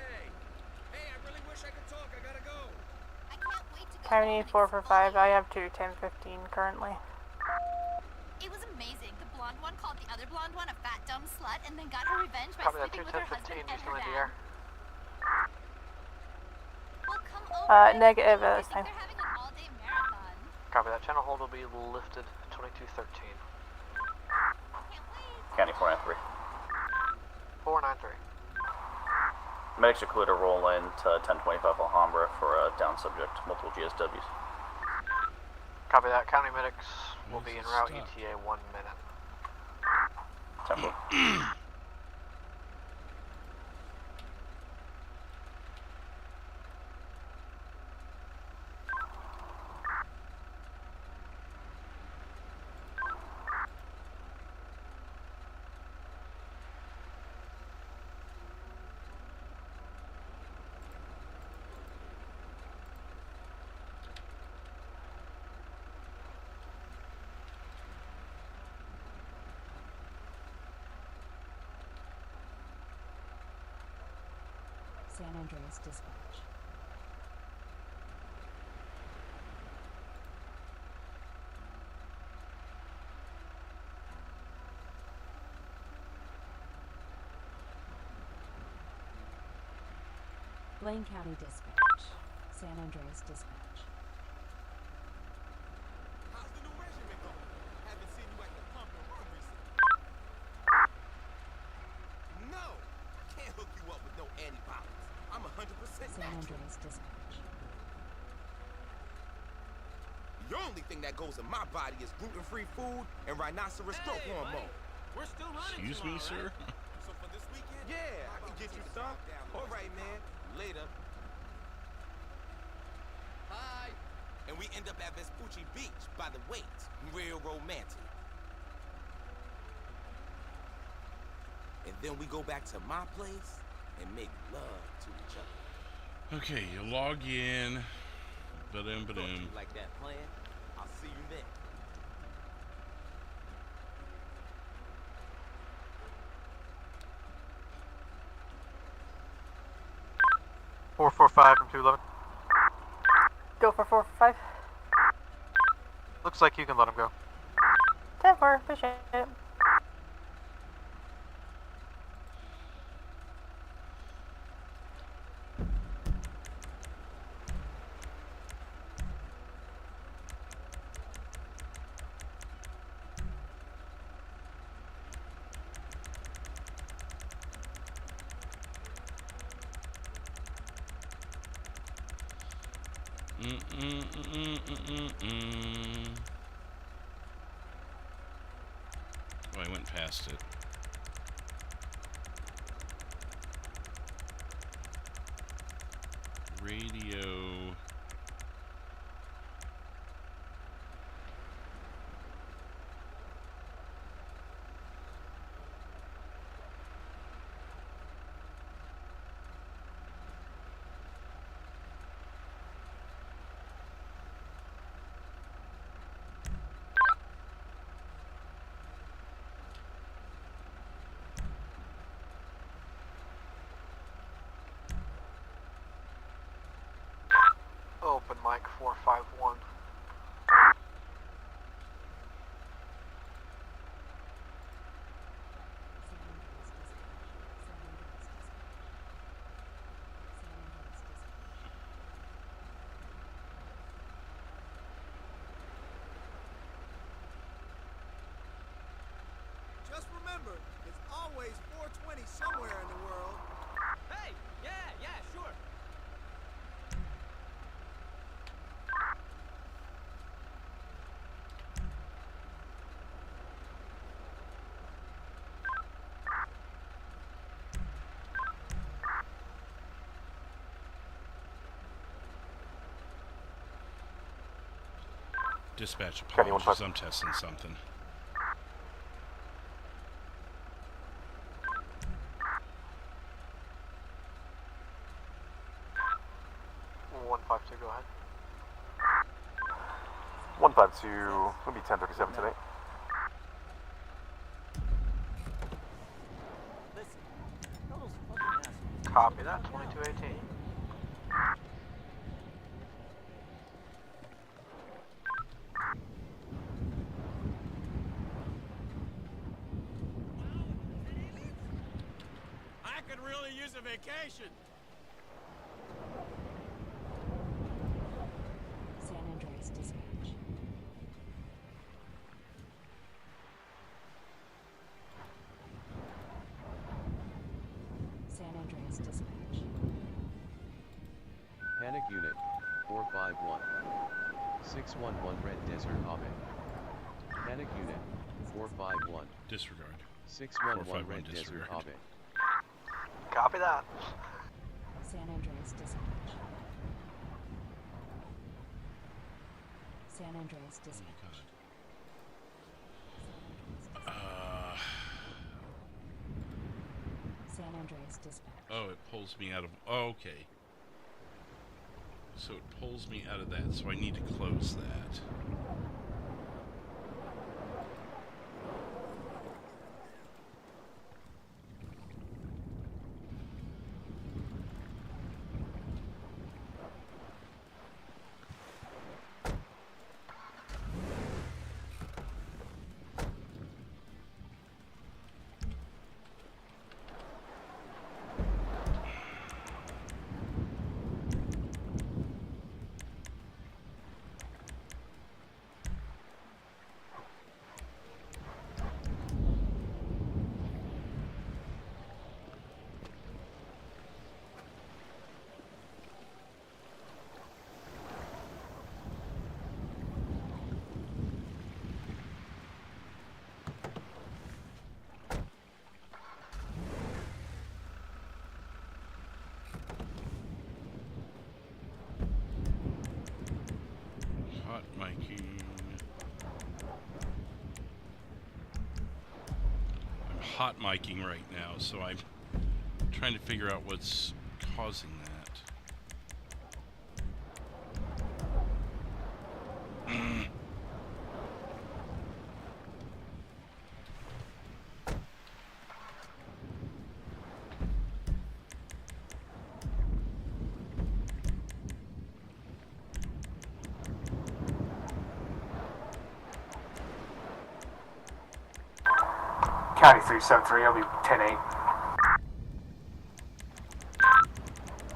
Hey, I really wish I could talk. I gotta go. I can't wait to go. County 445, I have 1015 currently. It was amazing. The blonde one called the other blonde one a fat dumb slut and then got her revenge by Copy that. sleeping with her husband and her in the dad. air. Well, come over. Negative I this think time. they're having an all-day marathon. Copy that. Channel hold will be lifted 2213. County 493. 493. Medics are clear to roll in to 1025 Alhambra for a down subject, multiple GSWs. Copy that. County medics will be en route ETA 1 minute. Temple. San Andreas Dispatch. Blaine County Dispatch. San Andreas Dispatch. How's the new regiment going? Haven't seen you at the pump and run recently. No, I can't hook you up with no antibiotics. I'm 100% San natural. Andreas Dispatch. The only thing that goes in my body is gluten-free food and rhinoceros growth hormone. We're still running. Excuse me, sir? So for this weekend? Yeah, I can get you some. All right, man. Later. Hi. And we end up at Vespucci Beach by the waves. Real romantic. And then we go back to my place and make love to each other. Okay, you log in. Ba-dum, ba-dum. You like that plan? I'll see you then. Four 445 from 211. Go for 445. Looks like you can let him go. 10-4, appreciate it. Oh, I went past it. Radio. Open mic 451. Just remember, there's always 420 somewhere in the world. Hey, yeah, sure. Dispatch apologies, I'm testing something. Go ahead. 152, it'll be 1037 today. Copy that, 2218. I could really use a vacation. San Andreas Dispatch. San Andreas Dispatch. Unit, 451. 611 Red Desert Abe. Panic Unit, 451. Disregard. 611 Red Desert Abe. Copy that. San Andreas dispatch. San Andreas dispatch. San Andreas dispatch. Oh, it pulls me out of... Oh, okay. So it pulls me out of that, so I need to close that. Hot miking. I'm hot miking right now, so I'm trying to figure out what's causing that. County 373, I'll be 10-8.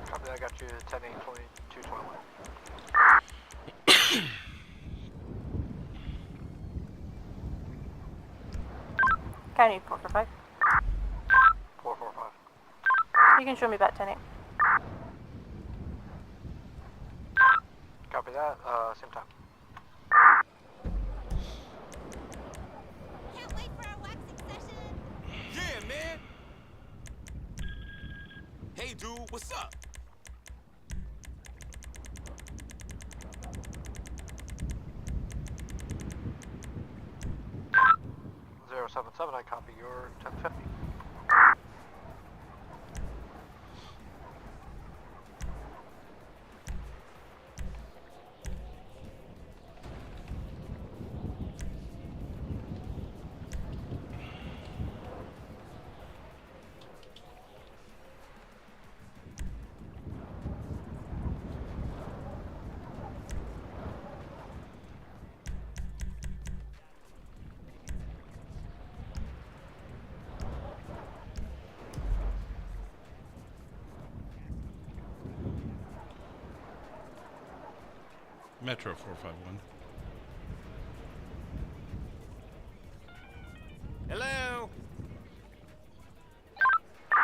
Copy, I got you 10-8, 22, 21. County 445. 445. You can show me back 10-8. Copy that, same time. Can't wait for our waxing session. Yeah, man. Hey, dude, what's up? Zero 77, I copy your 1050. Metro 451. Hello?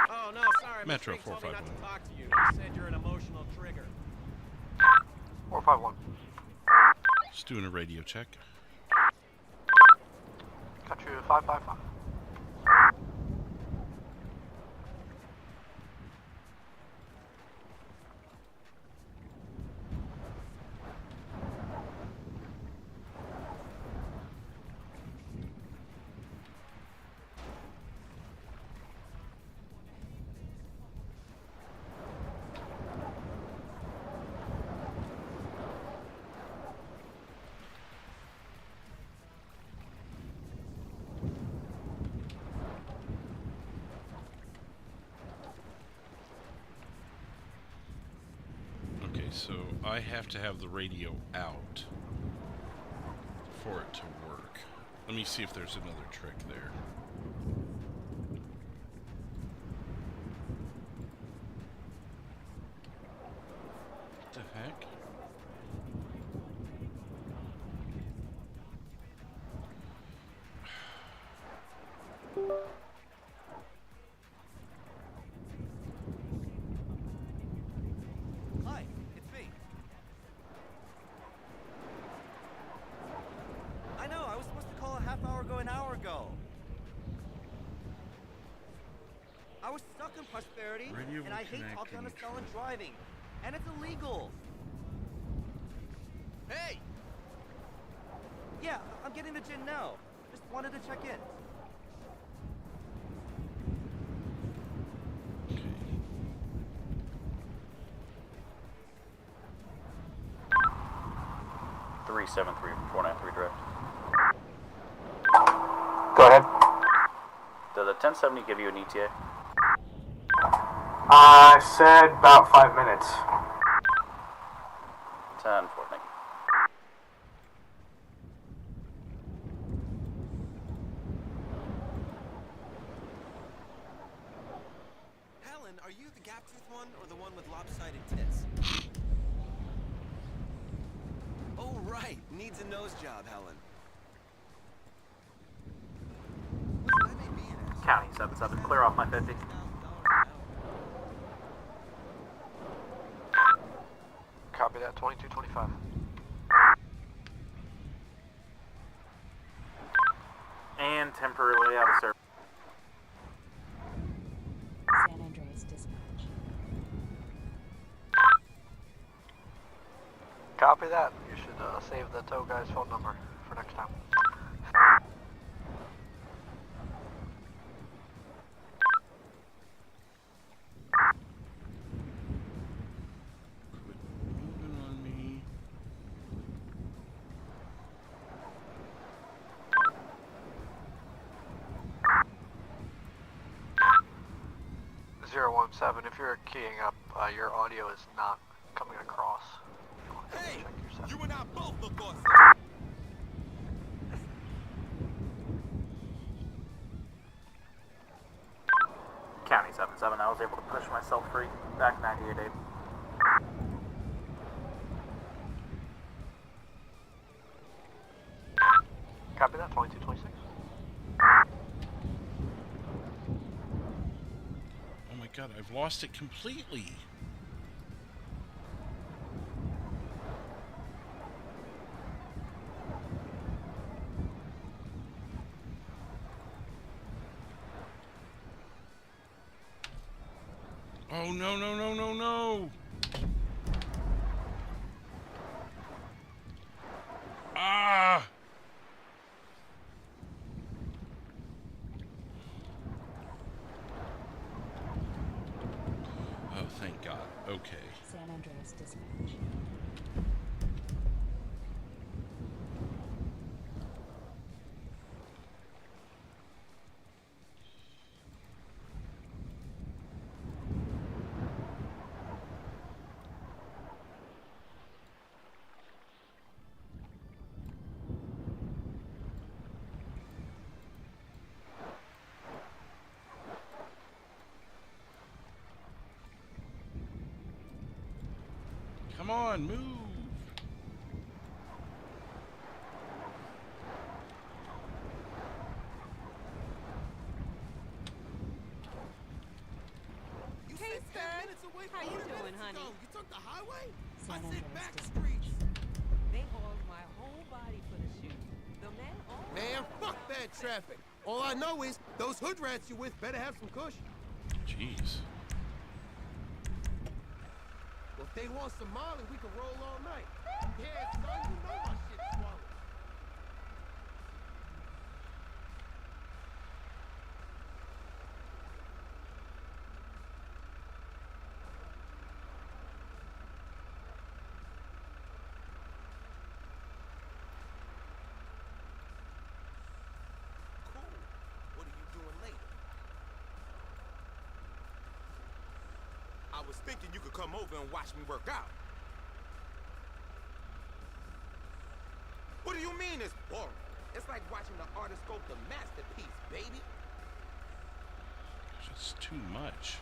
Oh, no, sorry. Metro Miss Ring told me not 451. to talk to you. She said you're an emotional trigger. 451. Just doing a radio check. Got you 555. Okay, so I have to have the radio out for it to work. Let me see if there's another trick there. What the heck? Hi, it's me. welcome prosperity, Radio and I hate talking on the cell and driving, and it's illegal. Hey! Yeah, I'm getting the gin now. Just wanted to check in. Okay. 373-493 direct. Go ahead. Did the 1070 give you an ETA? I said about 5 minutes. 10-4, thank you. Helen, are you the gap-toothed one or the one with lopsided tits? Oh, right. Needs a nose job, Helen. County 77, clear off my 50. Copy that, 2225. And temporarily out of service. San Andreas dispatch. Copy that. You should save the tow guy's phone number for next time. Moving on me. Zero 017, if you're keying up, your audio is not coming across. Hey! You and I both look awesome! County 77, I was able to push myself free. Back 98-8. Copy that, 2226. Oh my god, I've lost it completely. Oh no, no, no, no, no! Ah! Oh, thank God. Okay. San Andreas dispatch. Come on, move! You Hey, said 10 sir. minutes away How from you 40 doing, minutes honey? ago. You took the highway? San I said Andreas back dispatch. streets. They hauled my whole body for the shoot. The man all Man, fuck bad traffic. All I know is those hood rats you with better have some cushion. Jeez. Well, if they want some Molly, we can roll all night. Yeah, son, you know my shit's swallowed. Cool. What are you doing later? I was thinking you could come over and watch me work out. What do you mean it's boring? It's like watching the artist sculpt a masterpiece, baby. It's too much.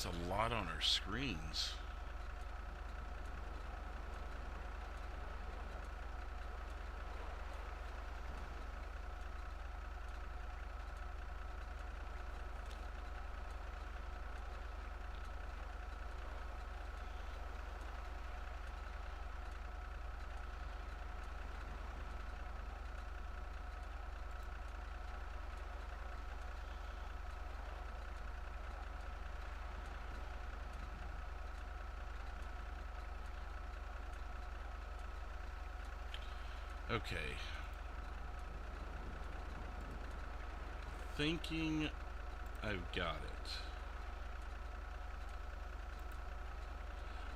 just a lot on our screens. Okay. Thinking I've got it.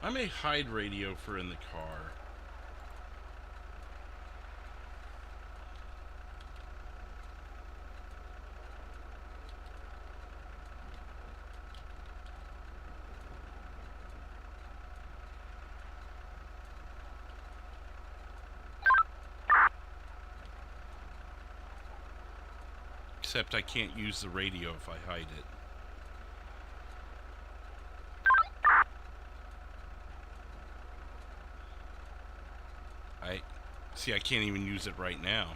I may hide radio for in the car. Except I can't use the radio if I hide it. I can't even use it right now.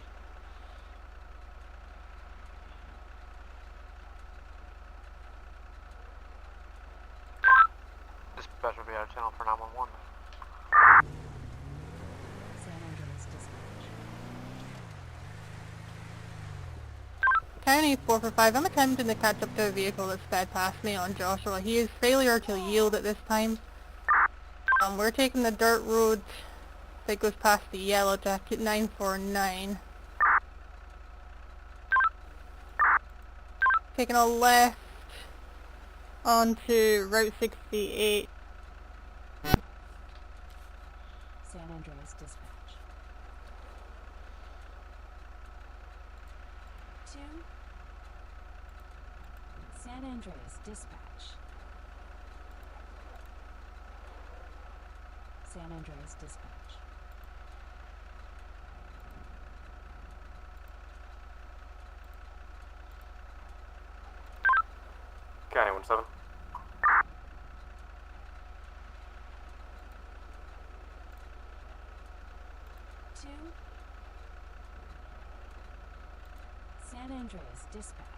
Dispatch will be out of channel for 911. San Andreas dispatch. County 445, I'm attempting to catch up to a vehicle that sped past me on Joshua. He is failure to yield at this time. We're taking the dirt road that goes past the yellow jacket 949. Taking a left onto Route 68. San Andreas dispatch. 2. San Andreas dispatch. San Andreas dispatch. County 17. San Andreas dispatch.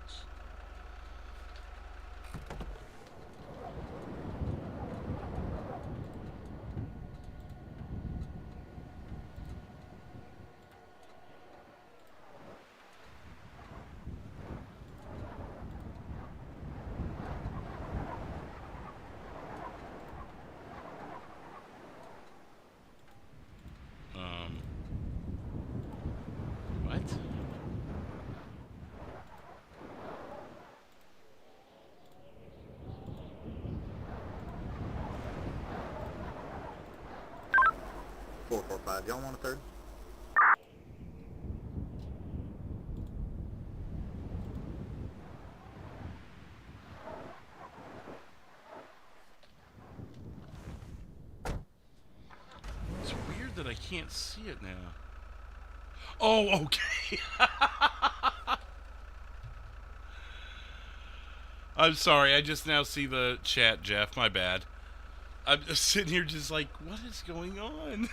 What? Y'all want a third? It's weird that I can't see it now. Oh, okay. I'm sorry, I just now see the chat, Jeff. My bad. I'm just sitting here just like, what is going on?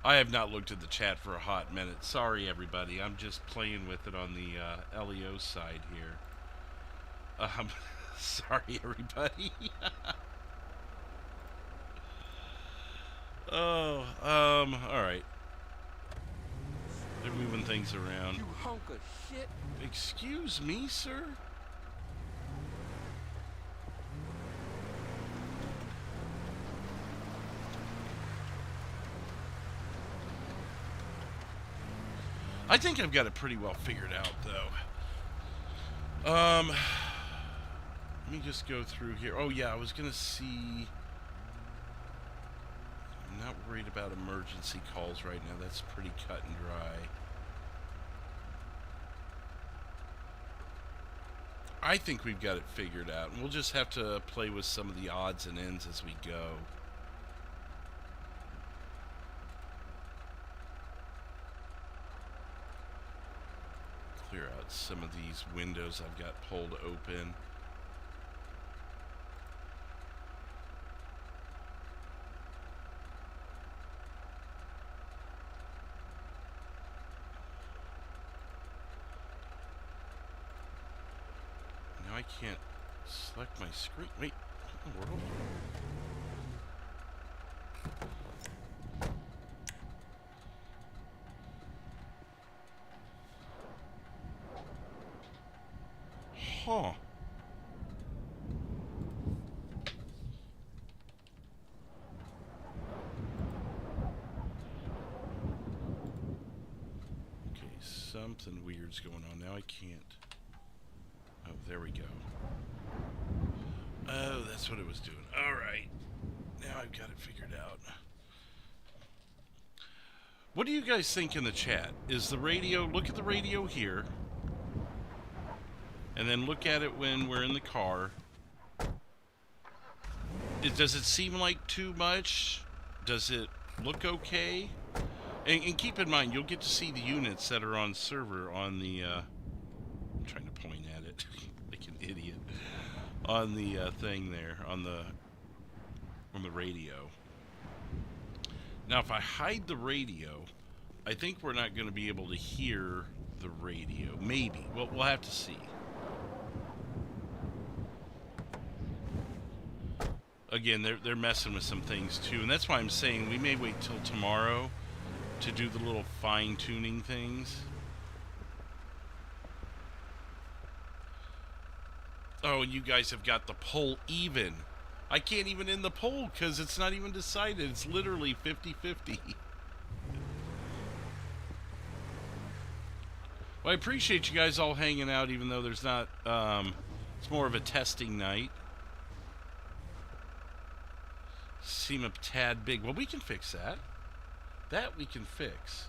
I have not looked at the chat for a hot minute. Sorry, everybody. I'm just playing with it on the LEO side here. Sorry, everybody. Oh, alright. They're moving things around. You hunk of shit. Excuse me, sir? I think I've got it pretty well figured out, though. Let me just go through here. Oh, yeah, I was gonna see... I'm not worried about emergency calls right now. That's pretty cut and dry. I think we've got it figured out, and we'll just have to play with some of the odds and ends as we go. out some of these windows I've got pulled open. Now I can't select my screen. Wait, what in the world? Huh. Okay, something weird's going on. Now I can't. Oh, there we go. Oh, that's what it was doing. All right. Now I've got it figured out. What do you guys think in the chat? Is the radio... Look at the radio here. And then look at it when we're in the car. Does it seem like too much? Does it look okay? And keep in mind, you'll get to see the units that are on server on the... I'm trying to point at it like an idiot. On the thing there, on the radio. Now, if I hide the radio, I think we're not going to be able to hear the radio. Maybe. Well, we'll have to see. Again, they're messing with some things too, and that's why I'm saying we may wait till tomorrow to do the little fine-tuning things. Oh, you guys have got the poll even. I can't even end the poll because it's not even decided. It's literally 50-50. Well, I appreciate you guys all hanging out, even though there's not, it's more of a testing night. Seem a tad big. Well, we can fix that. That we can fix.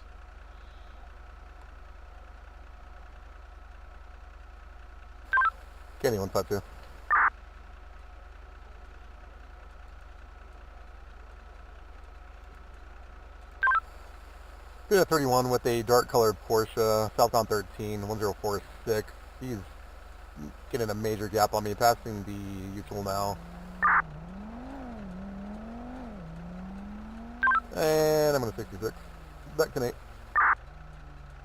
Kenny 152. Yeah, 31 with a dark colored Porsche, southbound 13, 1046. He's getting a major gap on me, passing the usual now. And I'm going to 66. Back to Nate.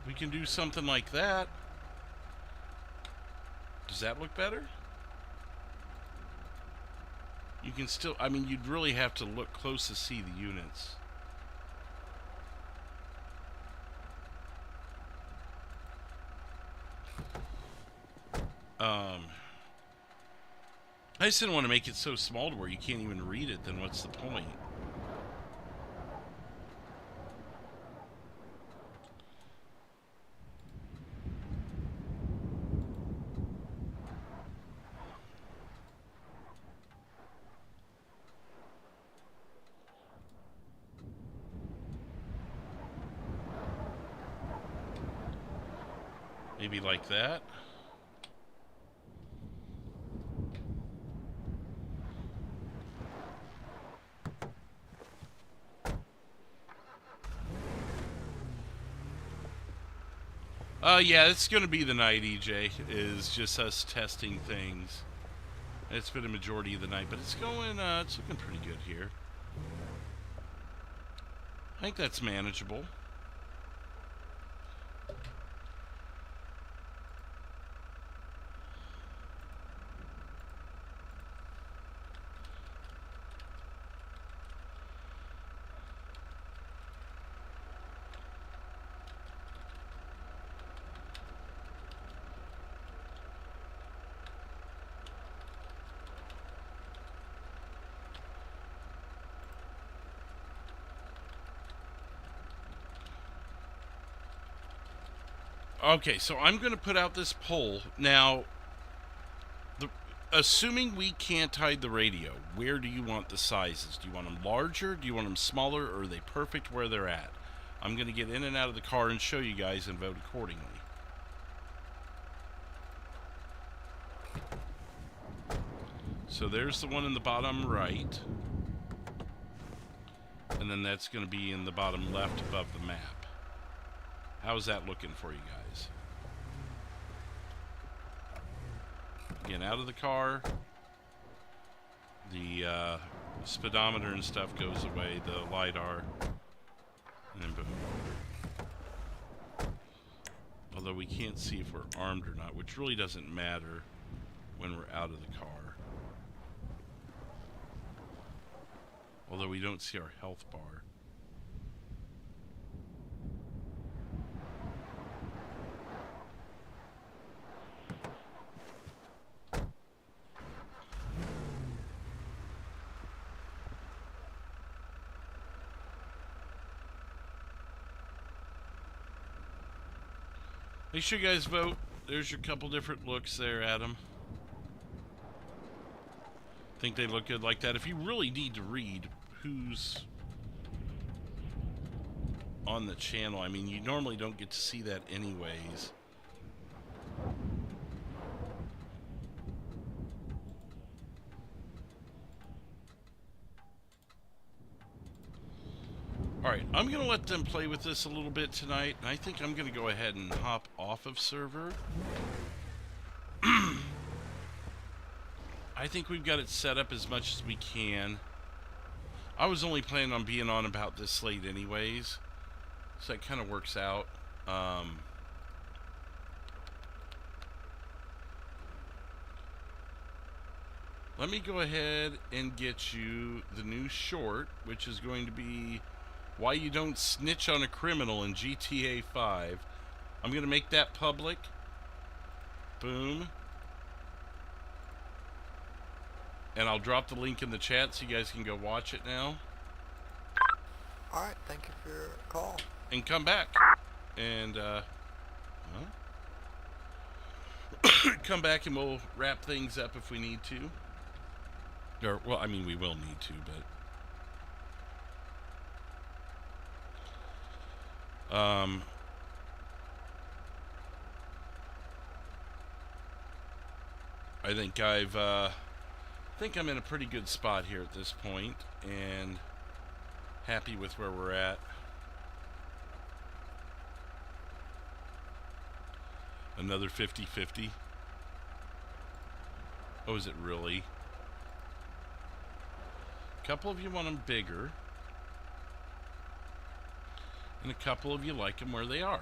We can do something like that. Does that look better? You can still, I mean, you'd really have to look close to see the units. I just didn't want to make it so small to where you can't even read it, then what's the point? Maybe like that. Yeah, it's going to be the night, EJ, is just us testing things. It's been a majority of the night, but it's going, it's looking pretty good here. I think that's manageable. Okay, so I'm going to put out this poll. Now, assuming we can't hide the radio, where do you want the sizes? Do you want them larger? Do you want them smaller? Or are they perfect where they're at? I'm going to get in and out of the car and show you guys and vote accordingly. So there's the one in the bottom right. And then that's going to be in the bottom left above the map. How's that looking for you guys? again, out of the car. The speedometer and stuff goes away, the LiDAR, and then boom. Although we can't see if we're armed or not, which really doesn't matter when we're out of the car. Although we don't see our health bar. Make sure you guys vote. There's your couple different looks there, Adam. Think they look good like that. If you really need to read who's on the channel, I mean, you normally don't get to see that anyways. Alright, I'm going to let them play with this a little bit tonight, and I think I'm going to go ahead and hop off of server. I think we've got it set up as much as we can. I was only planning on being on about this late anyways, so that kind of works out. Let me go ahead and get you the new short, which is going to be Why You Don't Snitch on a Criminal in GTA 5. I'm going to make that public. Boom. And I'll drop the link in the chat so you guys can go watch it now. Alright, thank you for your call. And come back. And, come back and we'll wrap things up if we need to. Or, well, I mean, we will need to, but... I think I'm in a pretty good spot here at this point, and happy with where we're at. Another 50-50. Oh, is it really? A couple of you want them bigger, and a couple of you like them where they are.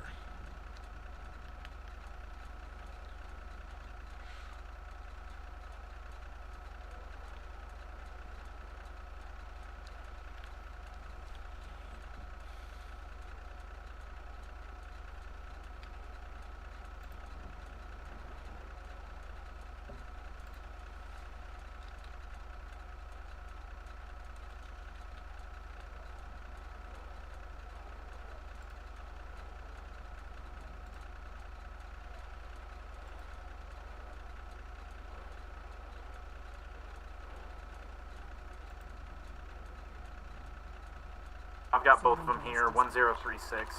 I've got both of them here, 1036.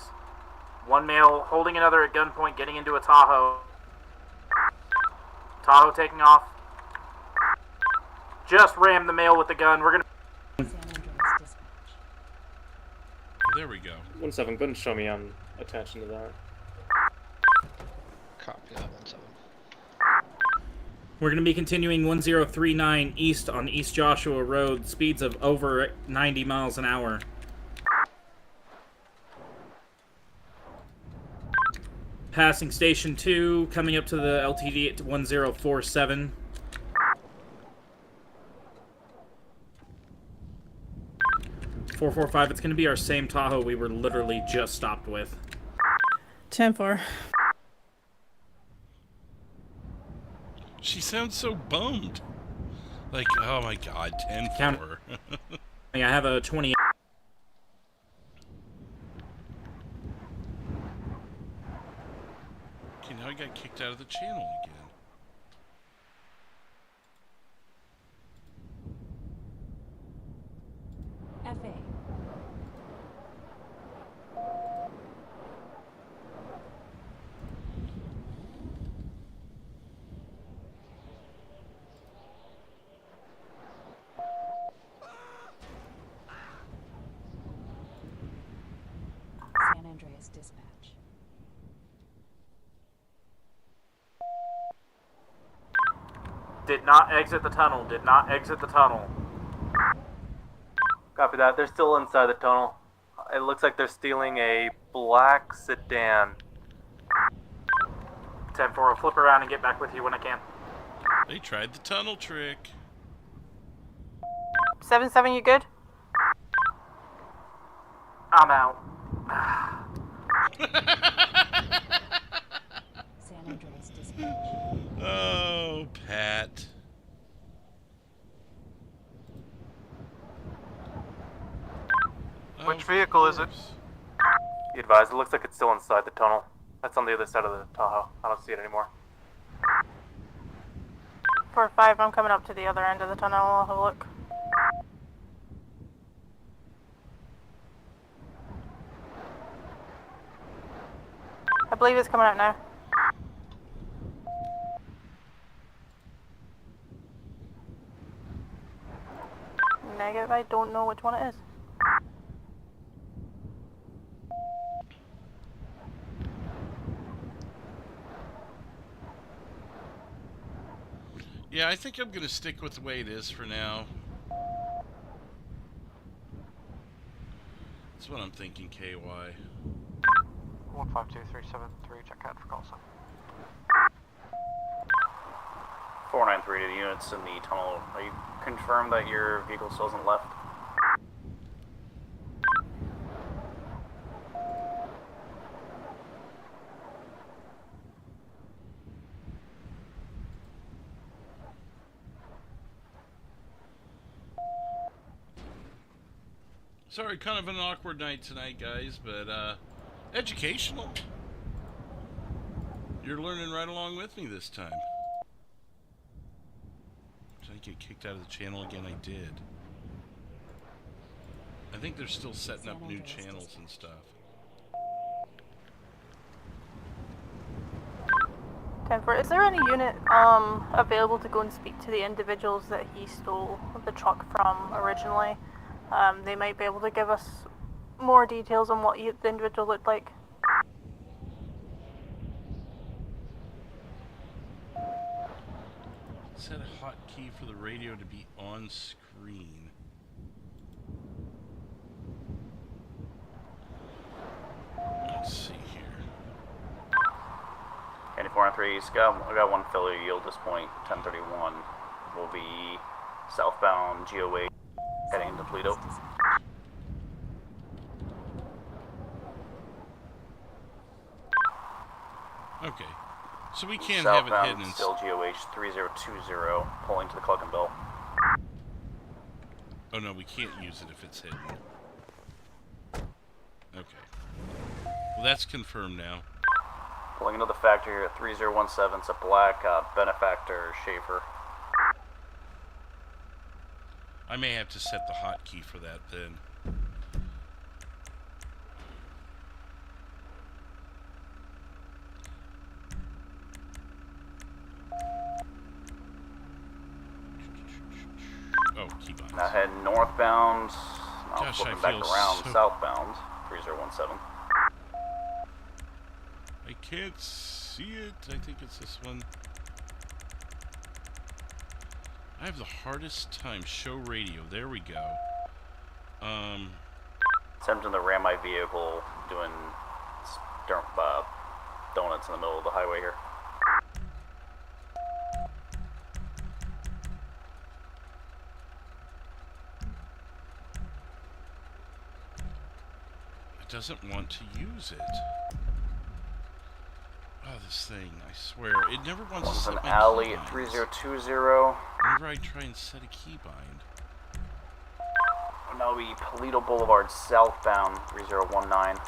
One male holding another at gunpoint, getting into a Tahoe. Tahoe taking off. Just rammed the male with the gun. We're gonna... There we go. 1-7, go ahead and show me I'm attaching to that. Copy that, 1-7. We're going to be continuing 1039 east on East Joshua Road, speeds of over 90 miles an hour. Passing Station 2, coming up to the LTD at 1047. .445, it's going to be our same Tahoe we were literally just stopped with. 10-4. She sounds so bummed. Like, oh my god, 10-4. I have a 20. Okay, now I got kicked out of the channel again. FA. San Andreas Dispatch. Did not exit the tunnel. Did not exit the tunnel. Copy that. They're still inside the tunnel. It looks like they're stealing a black sedan. 10-4, I'll flip around and get back with you when I can. They tried the tunnel trick. 7-7, you good? I'm out. San Andreas dispatch. Oh, Pat. Which vehicle is it? Be advised, it looks like it's still inside the tunnel. That's on the other side of the Tahoe. I don't see it anymore. For 5, I'm coming up to the other end of the tunnel. I'll have a look. I believe it's coming out now. Negative, I don't know which one it is. Yeah, I think I'm going to stick with the way it is for now. That's what I'm thinking, KY. 152373, check out for call sign. 493 to the units in the tunnel. Are you confirmed that your vehicle still isn't left? Sorry, kind of an awkward night tonight, guys, but educational. You're learning right along with me this time. Did I get kicked out of the channel again? I did. I think they're still setting up new channels and stuff. 10-4, is there any unit available to go and speak to the individuals that he stole the truck from originally? They might be able to give us more details on what the individual looked like. Set a hotkey for the radio to be on screen. Let's see here. 9493, I got one failure yield this point. 1031 will be southbound GOA heading to Toledo. Okay, so we can't have it hidden. Still GOH 3020, pulling to the Cluckenbill. Oh no, we can't use it if it's hidden. Okay. Well, that's confirmed now. Pulling into the factory here at 3017, it's a black Benefactor Schaefer. I may have to set the hotkey for that then. Oh, keybinds. Now head northbound. Now Gosh, flipping I back feel around so... southbound. 3017. I can't see it. I think it's this one. I have the hardest time. Show radio. There we go. Attempting to ram my vehicle, doing donuts in the middle of the highway here. It doesn't want to use it. Oh, this thing, I swear, it never wants to set an my alley keybinds. at 3020. Whenever I try and set a keybind. Now be Toledo Boulevard southbound 3019.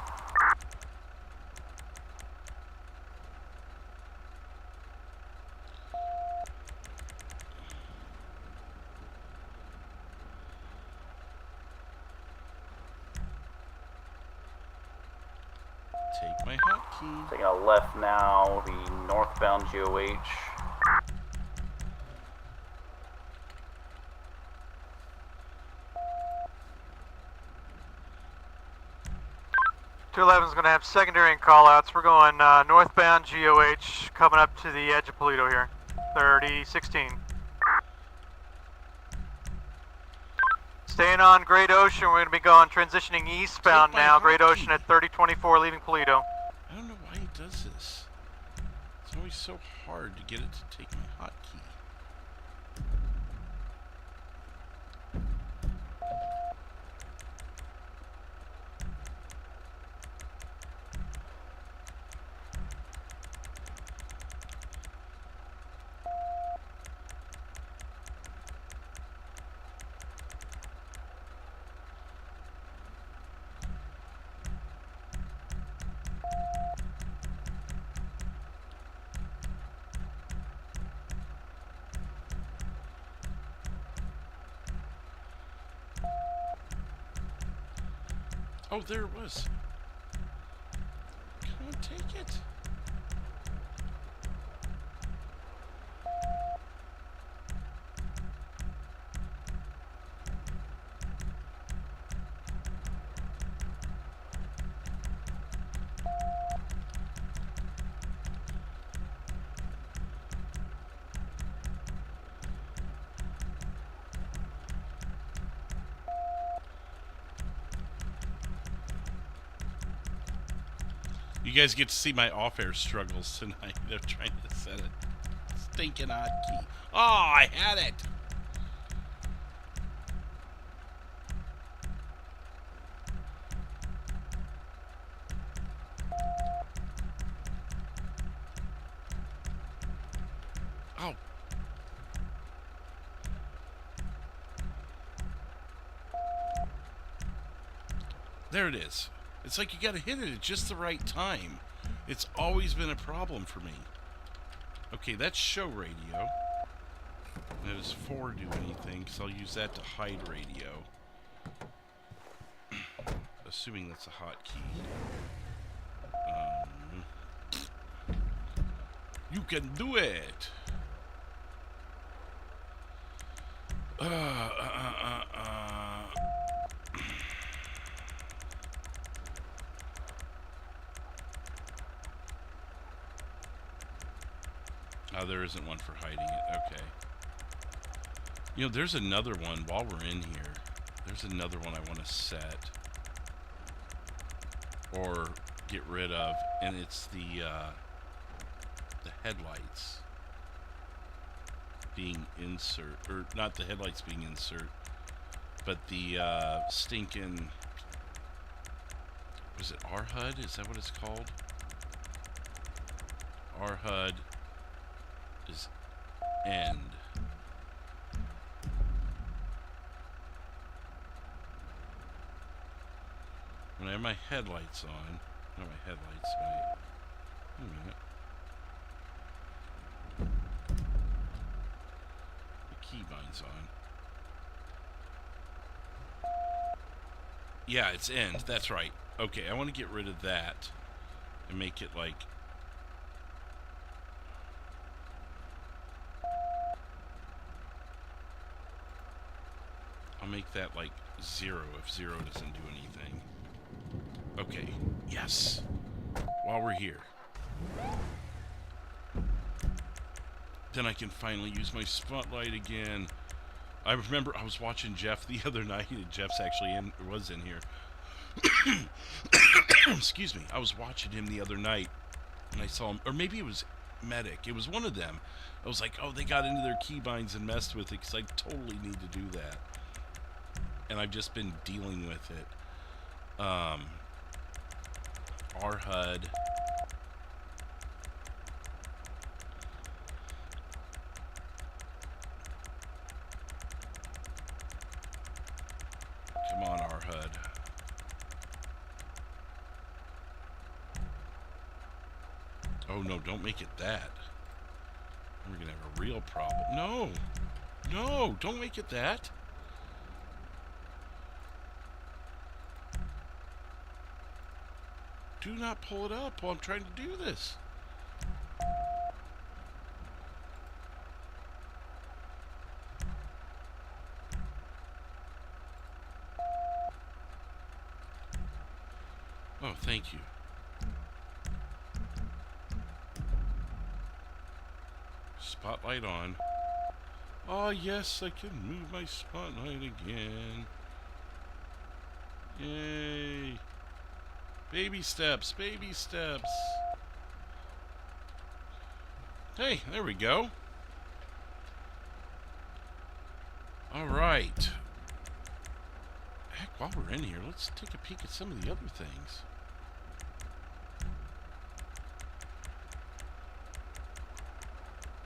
Take my hotkey. Taking a left now, the northbound GOH. .211's going to have secondary and callouts. We're going northbound GOH, coming up to the edge of Toledo here. 3016. Staying on Great Ocean, we're going to be going transitioning eastbound now. Great Ocean at 3024, leaving Toledo. I don't know why it does this. It's always so hard to get it to take my hotkey. Oh, there it was. Come on, take it. You guys get to see my off-air struggles tonight. They're trying to set a stinking hotkey. Oh, I had it! Oh. There it is. It's like you gotta hit it at just the right time. It's always been a problem for me. Okay, that's show radio. That is for do anything, because I'll use that to hide radio. Assuming that's a hotkey. You can do it! Oh, there isn't one for hiding it. Okay. You know, there's another one while we're in here. There's another one I want to set. Or get rid of. And it's the headlights being insert. Or not the headlights being insert. But the stinking... Was it RHUD? Is that what it's called? RHUD is end. When I have my headlights on, not my headlights, wait a minute. The keybind's on. Yeah, it's end, that's right. Okay, I want to get rid of that and make it like I'll make that like 0 if 0 doesn't do anything. Okay, yes. While we're here. Then I can finally use my spotlight again. I remember I was watching Jeff the other night, and Jeff's actually was in here. Excuse me. I was watching him the other night, and I saw him, or maybe it was Medic. It was one of them. I was like, oh, they got into their keybinds and messed with it, because I totally need to do that. And I've just been dealing with it. RHUD. Come on, RHUD. Oh no, don't make it that. We're gonna have a real problem. No! No! Don't make it that! Do not pull it up while I'm trying to do this. Oh, thank you. Spotlight on. Oh, yes, I can move my spotlight again. Yay. Baby steps, baby steps. Hey, there we go. Alright. Heck, while we're in here, let's take a peek at some of the other things.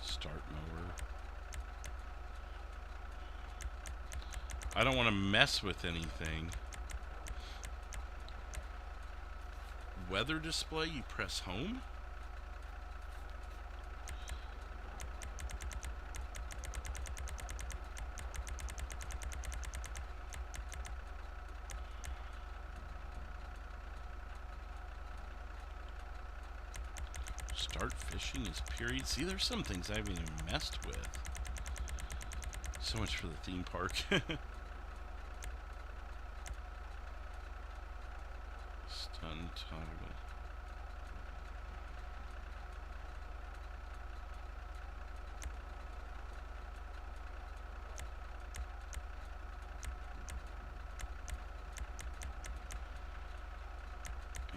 Start mower. I don't want to mess with anything. Weather display, you press home? Start fishing is period. See, there's some things I haven't even messed with. So much for the theme park. Stun toggle.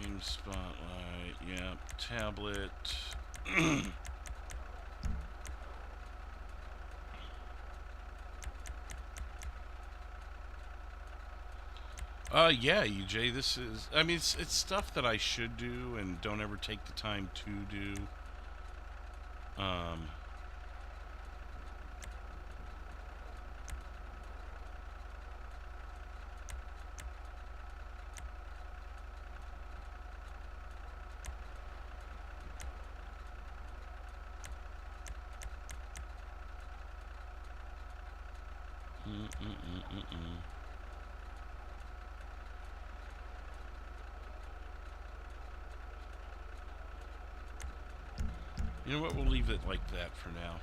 Aim spotlight, yep, tablet. Yeah, EJ, this is, I mean, it's stuff that I should do and don't ever take the time to do. You know what, we'll leave it like that for now.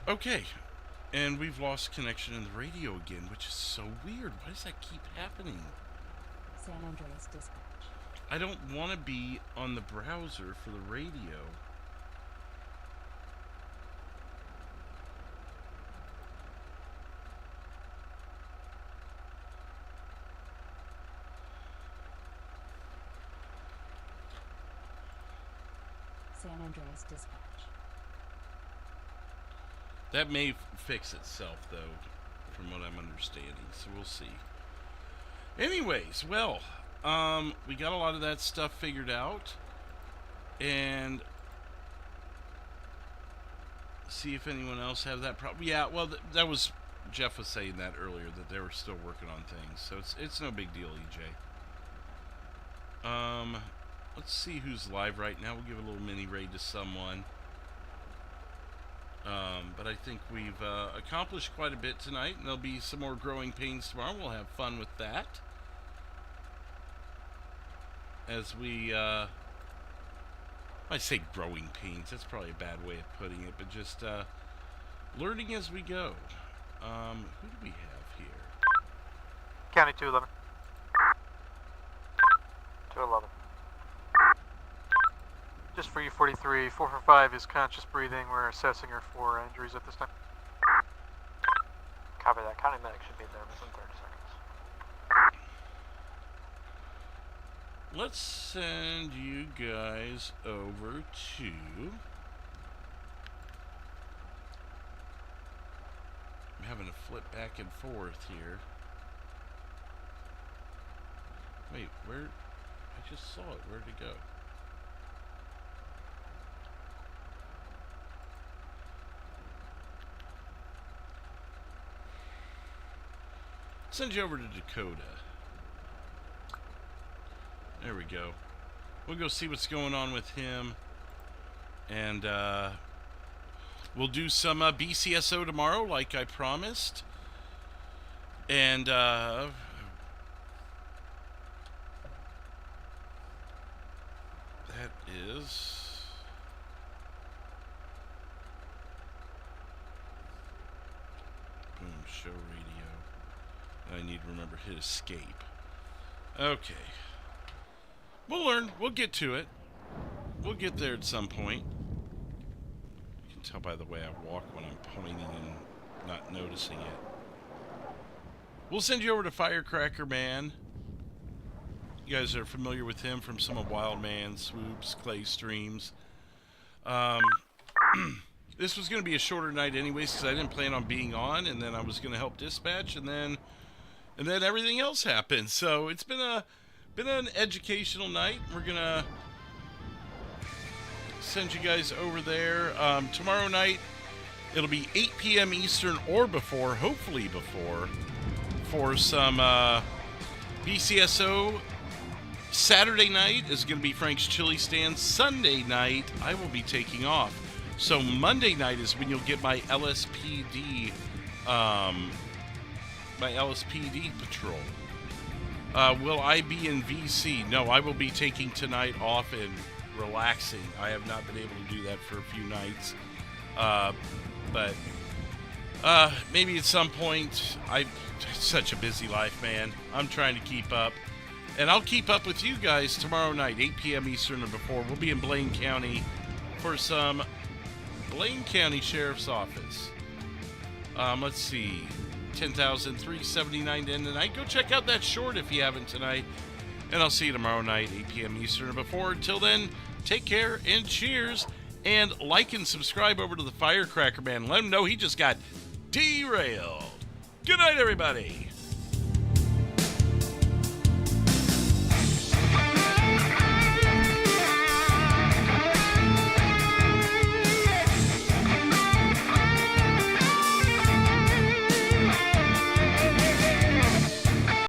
Okay, and we've lost connection in the radio again, which is so weird. Why does that keep happening? San Andreas dispatch. I don't want to be on the browser for the radio. San Andreas dispatch. That may fix itself, though, from what I'm understanding, so we'll see. Anyways, well, we got a lot of that stuff figured out, and see if anyone else have that problem. Yeah, well, that was, Jeff was saying that earlier, that they were still working on things, so it's no big deal, EJ. Let's see who's live right now. We'll give a little mini raid to someone. But I think we've accomplished quite a bit tonight, and there'll be some more growing pains tomorrow. We'll have fun with that. As we, I say growing pains, that's probably a bad way of putting it, but just learning as we go. Who do we have here? County 211. 211. Just for U43, 445 is conscious breathing. We're assessing her for injuries at this time. Copy that. County medic should be there within 30 seconds. Let's send you guys over to... I'm having to flip back and forth here. Wait, where? I just saw it. Where'd it go? Send you over to Dakota. There we go. We'll go see what's going on with him. And we'll do some BCSO tomorrow, like I promised. And that is... Boom, show radio. I need to remember hit escape. Okay. We'll learn. We'll get to it. We'll get there at some point. You can tell by the way I walk when I'm pointing and not noticing it. we'll send you over to Firecracker Man. You guys are familiar with him from some of Wildman, Swoops, Clay streams. This was going to be a shorter night anyways because I didn't plan on being on, and then I was going to help dispatch, and then everything else happened. So it's been an educational night. We're gonna send you guys over there tomorrow night. It'll be 8 p.m. Eastern or before, hopefully before, for some BCSO. Saturday night is going to be Frank's Chili Stand. Sunday night, I will be taking off. So Monday night is when you'll get my LSPD, patrol. Will I be in VC? No, I will be taking tonight off and relaxing. I have not been able to do that for a few nights. But maybe at some point. It's such a busy life, man. I'm trying to keep up. And I'll keep up with you guys tomorrow night, 8 p.m. Eastern or before. We'll be in Blaine County for some Blaine County Sheriff's Office. Let's see. 10,379 to end the night. Go check out that short if you haven't tonight. And I'll see you tomorrow night, 8 p.m. Eastern or before. Until then, take care and cheers. And like and subscribe over to the Firecracker Man. Let him know he just got derailed. Good night, everybody.